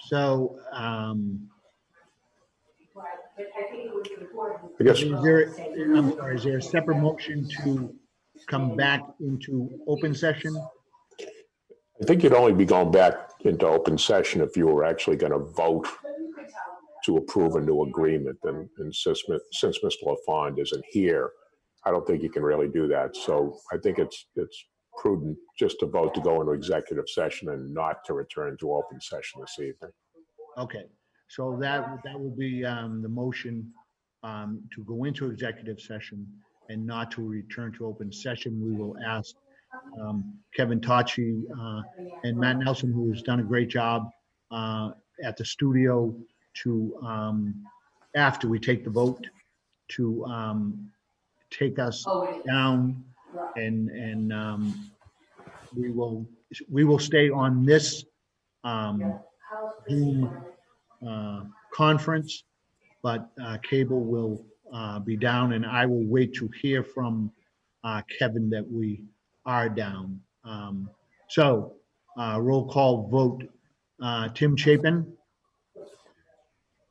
S1: So,
S3: I guess
S1: is there a separate motion to come back into open session?
S3: I think you'd only be going back into open session if you were actually going to vote to approve a new agreement. And since Mr. LaFond isn't here, I don't think you can really do that. So I think it's prudent just to vote to go into executive session and not to return to open session this evening.
S1: Okay, so that will be the motion to go into executive session and not to return to open session. We will ask Kevin Tachi and Matt Nelson, who has done a great job at the studio, to after we take the vote, to take us down, and we will stay on this Zoom conference, but cable will be down, and I will wait to hear from Kevin that we are down. So roll call vote. Tim Chapin.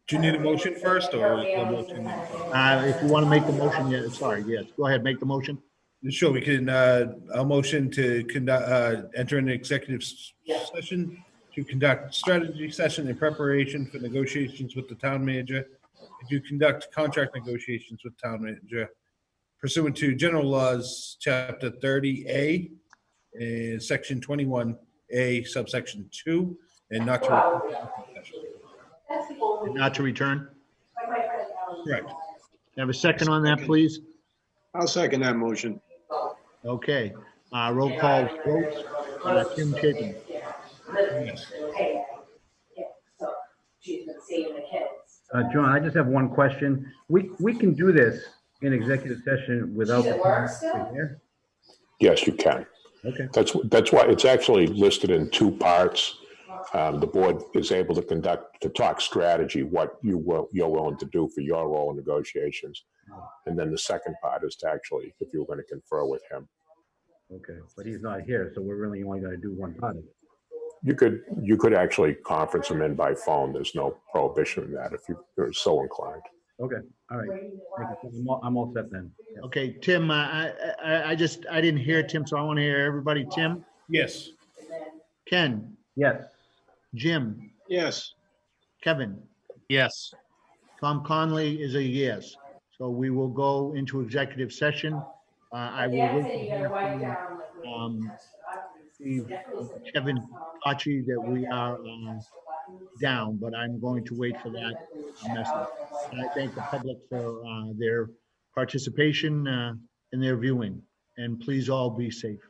S5: Do you need a motion first or a motion?
S1: If you want to make the motion, yeah, sorry, yes, go ahead, make the motion.
S5: Sure, we can, a motion to conduct, enter an executive session to conduct strategy session in preparation for negotiations with the town manager, and to conduct contract negotiations with town manager pursuant to general laws, chapter 30A and section 21A, A subsection 2, and not to return to open session.
S1: And not to return?
S5: Correct.
S1: Have a second on that, please?
S4: I'll second that motion.
S1: Okay, roll call vote. Tim Chapin.
S5: Yes.
S2: John, I just have one question. We can do this in executive session without. Here?
S3: Yes, you can.
S2: Okay,
S3: That's why it's actually listed in two parts. The board is able to talk strategy, what you're willing to do for your role in negotiations. And then the second part is to actually, if you were going to confer with him.
S2: okay, but he's not here, so we're really only gonna do one part of it.
S3: You could actually conference him in by phone. There's no prohibition in that if you're so inclined.
S2: Okay, all right. Thank you. I'm all set then. Yeah.
S1: Okay, Tim, I didn't hear Tim, so I want to hear everybody. Tim,
S5: Yes.
S1: Ken,
S2: Yes,
S1: Jim,
S4: Yes,
S1: Kevin,
S7: Yes.
S1: Tom Conley is a yes. So we will go into executive session. I will wait to hear from, Kevin Pachi that we are down, but I'm going to wait for that message. And I thank the public for their participation and their viewing. And please all be safe.